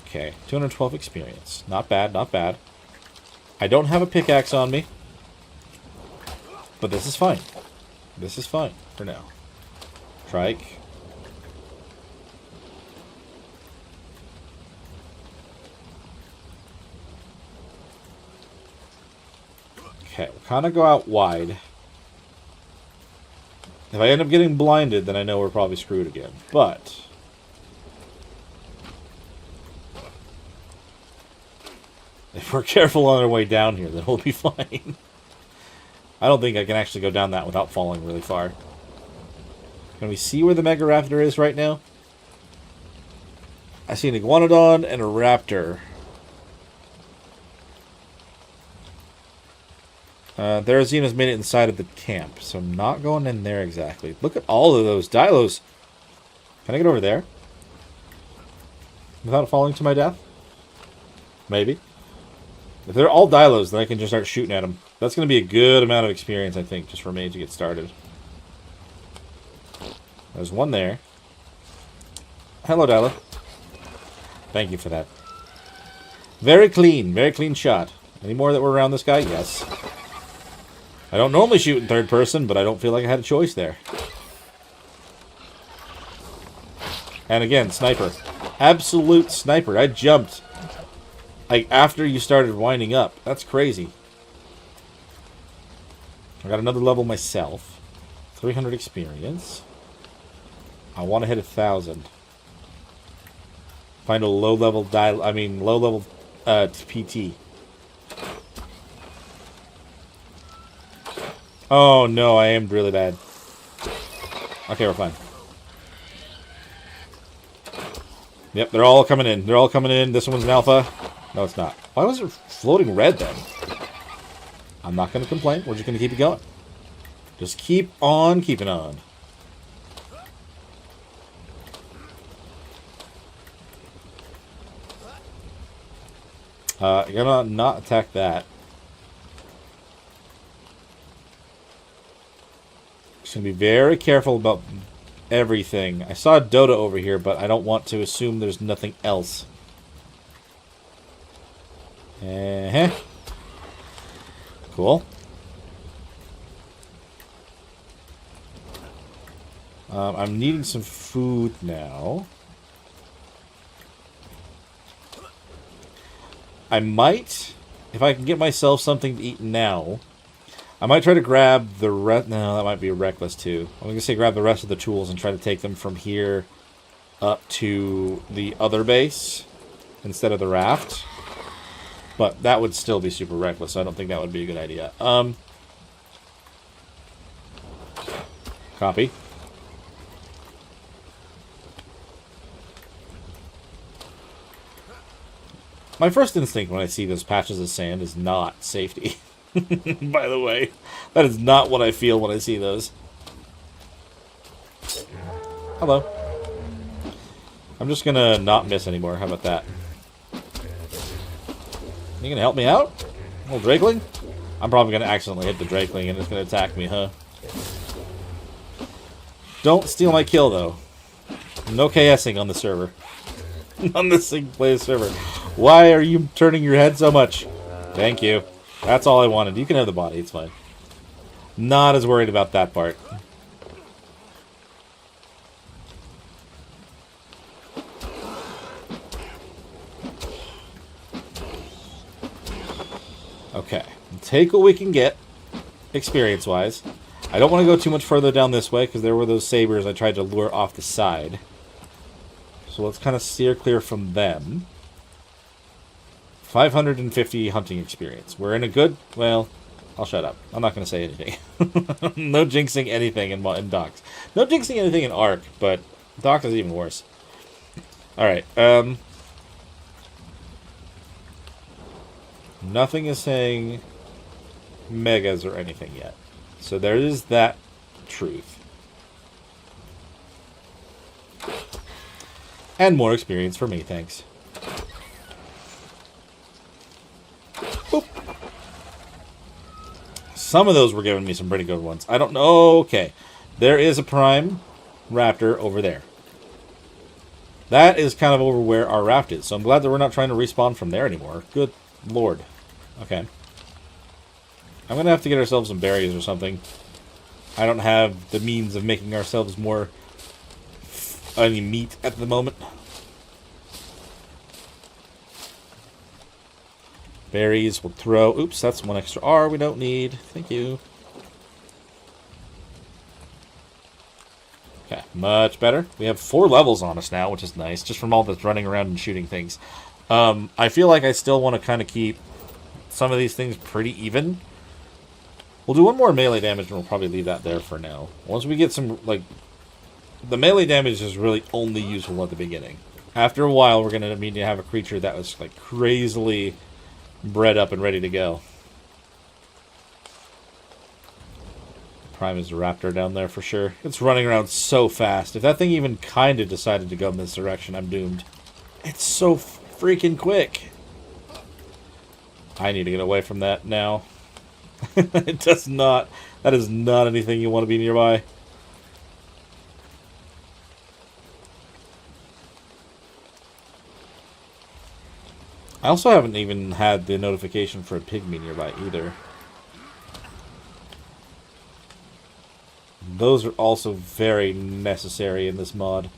A: Okay, 212 experience. Not bad, not bad. I don't have a pickaxe on me. But this is fine. This is fine for now. Trike. Okay, we'll kind of go out wide. If I end up getting blinded, then I know we're probably screwed again. But if we're careful on our way down here, then we'll be fine. I don't think I can actually go down that without falling really far. Can we see where the Mega Raptor is right now? I see an Iguanodon and a Raptor. Therizina's made it inside of the camp, so I'm not going in there exactly. Look at all of those Dilos. Can I get over there? Without falling to my death? Maybe. If they're all Dilos, then I can just start shooting at them. That's going to be a good amount of experience, I think, just for me to get started. There's one there. Hello, Dilo. Thank you for that. Very clean shot. Any more that were around this guy? Yes. I don't normally shoot in third person, but I don't feel like I had a choice there. And again, sniper. Absolute sniper. I jumped like after you started winding up. That's crazy. I got another level myself. 300 experience. I want to hit 1,000. Find a low level low level PT. Oh no, I aimed really bad. Okay, we're fine. Yep, they're all coming in. They're all coming in. This one's an alpha. No, it's not. Why was it floating red then? I'm not going to complain. We're just going to keep it going. Just keep on keeping on. You're gonna not attack that. Just gonna be very careful about everything. I saw a Dodo over here, but I don't want to assume there's nothing else. Cool. I'm needing some food now. I might, if I can get myself something to eat now, I might try to grab the rest. No, that might be reckless too. I'm going to say grab the rest of the tools and try to take them from here up to the other base instead of the raft. But that would still be super reckless, so I don't think that would be a good idea. Copy. My first instinct when I see those patches of sand is not safety. By the way, that is not what I feel when I see those. Hello. I'm just gonna not miss anymore. How about that? You gonna help me out? Little Drakeling? I'm probably gonna accidentally hit the Drakeling and it's gonna attack me, huh? Don't steal my kill, though. No KSing on the server. On the single-player server. Why are you turning your head so much? Thank you. That's all I wanted. You can have the body. It's fine. Not as worried about that part. Okay. Take what we can get, experience-wise. I don't want to go too much further down this way, because there were those sabers I tried to lure off the side. So let's kind of steer clear from them. 550 hunting experience. We're in a good... Well, I'll shut up. I'm not going to say anything. No jinxing anything in docks. No jinxing anything in Ark, but docks is even worse. Alright, nothing is saying megas or anything yet. So there is that truth. And more experience for me, thanks. Boop. Some of those were giving me some pretty good ones. I don't know. Okay. There is a prime raptor over there. That is kind of over where our raft is. So I'm glad that we're not trying to respawn from there anymore. Good lord. Okay. I'm going to have to get ourselves some berries or something. I don't have the means of making ourselves more any meat at the moment. Berries will throw... Oops, that's one extra R we don't need. Thank you. Okay, much better. We have 4 levels on us now, which is nice, just from all this running around and shooting things. I feel like I still want to kind of keep some of these things pretty even. We'll do one more melee damage, and we'll probably leave that there for now. Once we get some, like... The melee damage is really only useful at the beginning. After a while, we're going to need to have a creature that was, like, crazily bred up and ready to go. Prime is a raptor down there for sure. It's running around so fast. If that thing even kind of decided to go in this direction, I'm doomed. It's so freaking quick. I need to get away from that now. It does not... That is not anything you want to be nearby. I also haven't even had the notification for a pygmy nearby either. Those are also very necessary in this mod.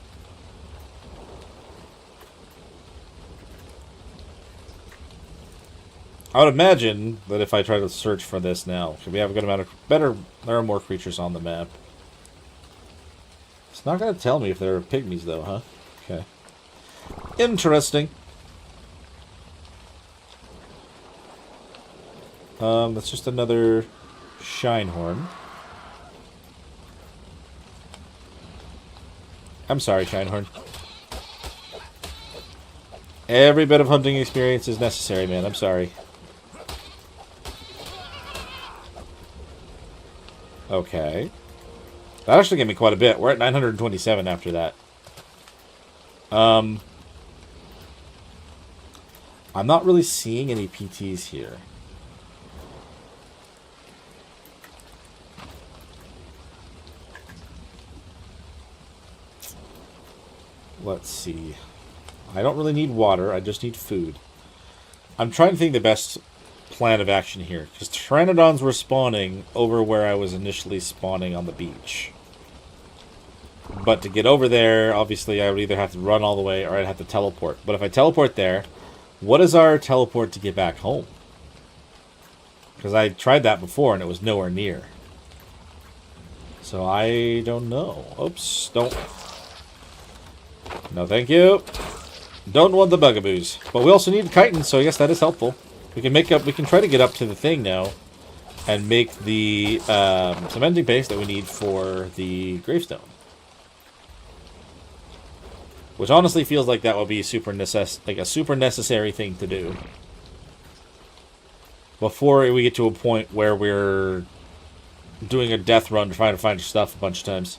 A: I would imagine that if I try to search for this now, we have a good amount of there are more creatures on the map. It's not going to tell me if there are pygmies though, huh? Okay. Interesting. That's just another Shinehorn. I'm sorry, Shinehorn. Every bit of hunting experience is necessary, man. I'm sorry. Okay. That actually gave me quite a bit. We're at 927 after that. I'm not really seeing any PTs here. Let's see. I don't really need water. I just need food. I'm trying to think the best plan of action here, because Pteranodons were spawning over where I was initially spawning on the beach. But to get over there, obviously I would either have to run all the way or I'd have to teleport. But if I teleport there, what is our teleport to get back home? Because I tried that before and it was nowhere near. So I don't know. Oops, don't... No, thank you. Don't want the bugaboos. But we also need chitin, so I guess that is helpful. We can make up. We can try to get up to the thing now, and make the cementing paste that we need for the gravestone. Which honestly feels like that would be a super necessary thing to do before we get to a point where we're doing a death run trying to find stuff a bunch of times.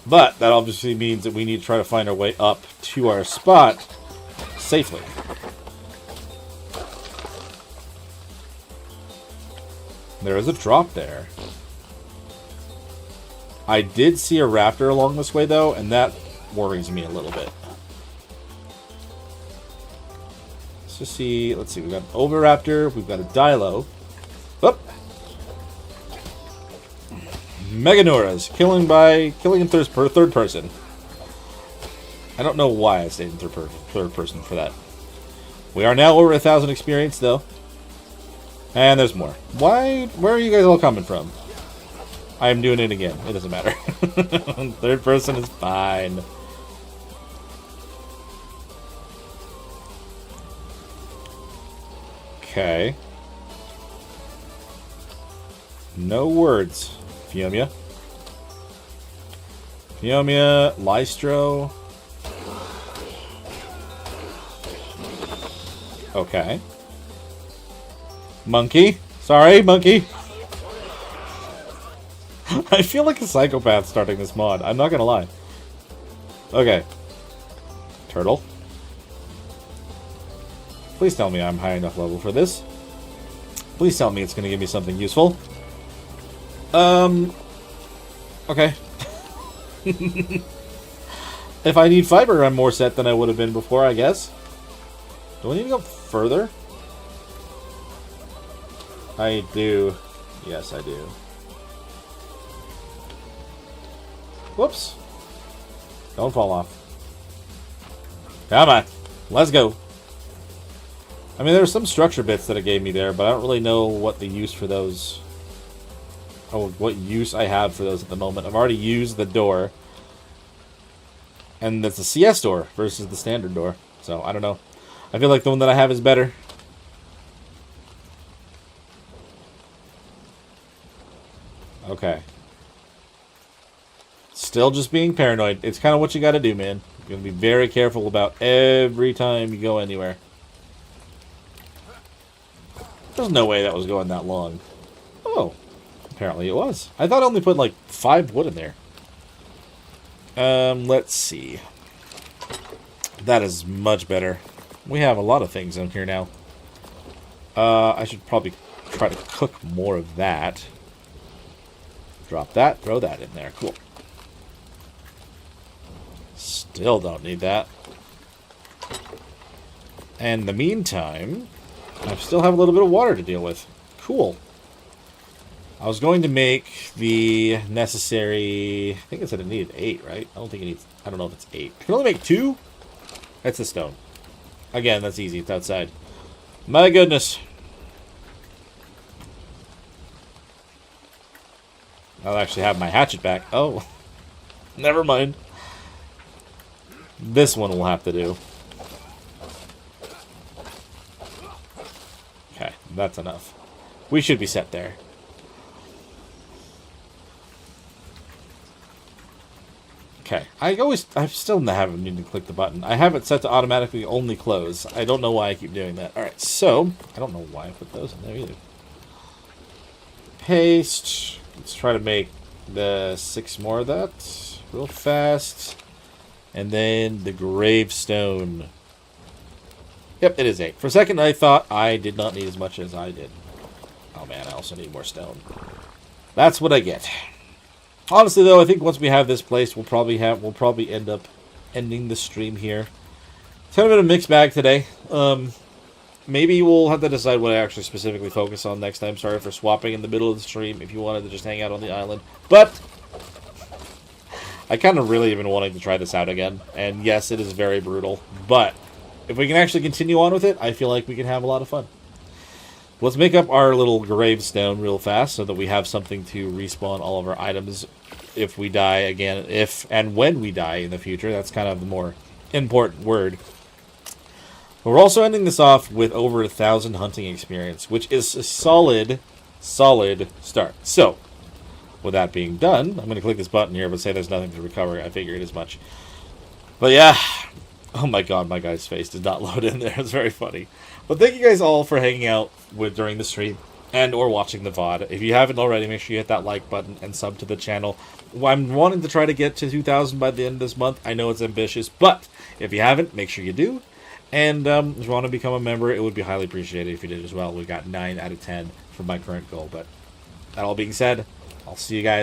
A: But that obviously means that we need to try to find our way up to our spot safely. There is a drop there. I did see a raptor along this way, though, and that worries me a little bit. Let's just see. Let's see. We've got an Oviraptor. We've got a Dilo. Oop. Meganuras. Killing in third person. I don't know why I stayed in third person for that. We are now over 1,000 experience, though. And there's more. Why? Where are you guys all coming from? I am doing it again. It doesn't matter. Third person is fine. Okay. No words. Fiumia. Fiumia. Lystro. Okay. Monkey. Sorry, monkey. I feel like a psychopath starting this mod. I'm not gonna lie. Okay. Turtle. Please tell me I'm high enough level for this. Please tell me it's gonna give me something useful. Okay. If I need fiber, I'm more set than I would have been before, I guess. Do I need to go further? I do. Yes, I do. Whoops. Don't fall off. Come on. Let's go. I mean, there were some structure bits that it gave me there, but I don't really know what the use for those... Oh, what use I have for those at the moment. I've already used the door. And it's a CS door versus the standard door. So, I don't know. I feel like the one that I have is better. Okay. Still just being paranoid. It's kind of what you gotta do, man. You're gonna be very careful about every time you go anywhere. There's no way that was going that long. Oh. Apparently it was. I thought I only put like 5 wood in there. Let's see. That is much better. We have a lot of things in here now. I should probably try to cook more of that. Drop that, throw that in there. Cool. Still don't need that. And in the meantime, I still have a little bit of water to deal with. Cool. I was going to make the necessary... I think it said it needed 8, right? I don't think it needs... I don't know if it's 8. Can only make 2? That's the stone. Again, that's easy. It's outside. My goodness. I'll actually have my hatchet back. Oh. Never mind. This one will have to do. Okay, that's enough. We should be set there. Okay, I still haven't needed to click the button. I have it set to automatically only close. I don't know why I keep doing that. Alright, so, I don't know why I put those in there either. Paste. Let's try to make the 6 more of that real fast. And then the gravestone. Yep, it is 8. For a second, I thought I did not need as much as I did. Oh man, I also need more stone. That's what I get. Honestly, though, I think once we have this place, we'll probably end up ending the stream here. It's kind of been a mixed bag today. Maybe we'll have to decide what I actually specifically focus on next time. Sorry for swapping in the middle of the stream if you wanted to just hang out on the island. But I kind of really have been wanting to try this out again. And yes, it is very brutal. But if we can actually continue on with it, I feel like we can have a lot of fun. Let's make up our little gravestone real fast so that we have something to respawn all of our items if we die again, if and when we die in the future. That's kind of the more important word. But we're also ending this off with over 1,000 hunting experience, which is a solid start. So, with that being done, I'm going to click this button here, but say there's nothing to recover. I figured as much. But yeah, oh my god, my guy's face did not load in there. It's very funny. But thank you guys all for hanging out during the stream and or watching the VOD. If you haven't already, make sure you hit that like button and sub to the channel. I'm wanting to try to get to 2,000 by the end of this month. I know it's ambitious, but if you haven't, make sure you do. And if you want to become a member, it would be highly appreciated if you did as well. We got 9 out of 10 for my current goal, but that all being said, I'll see you guys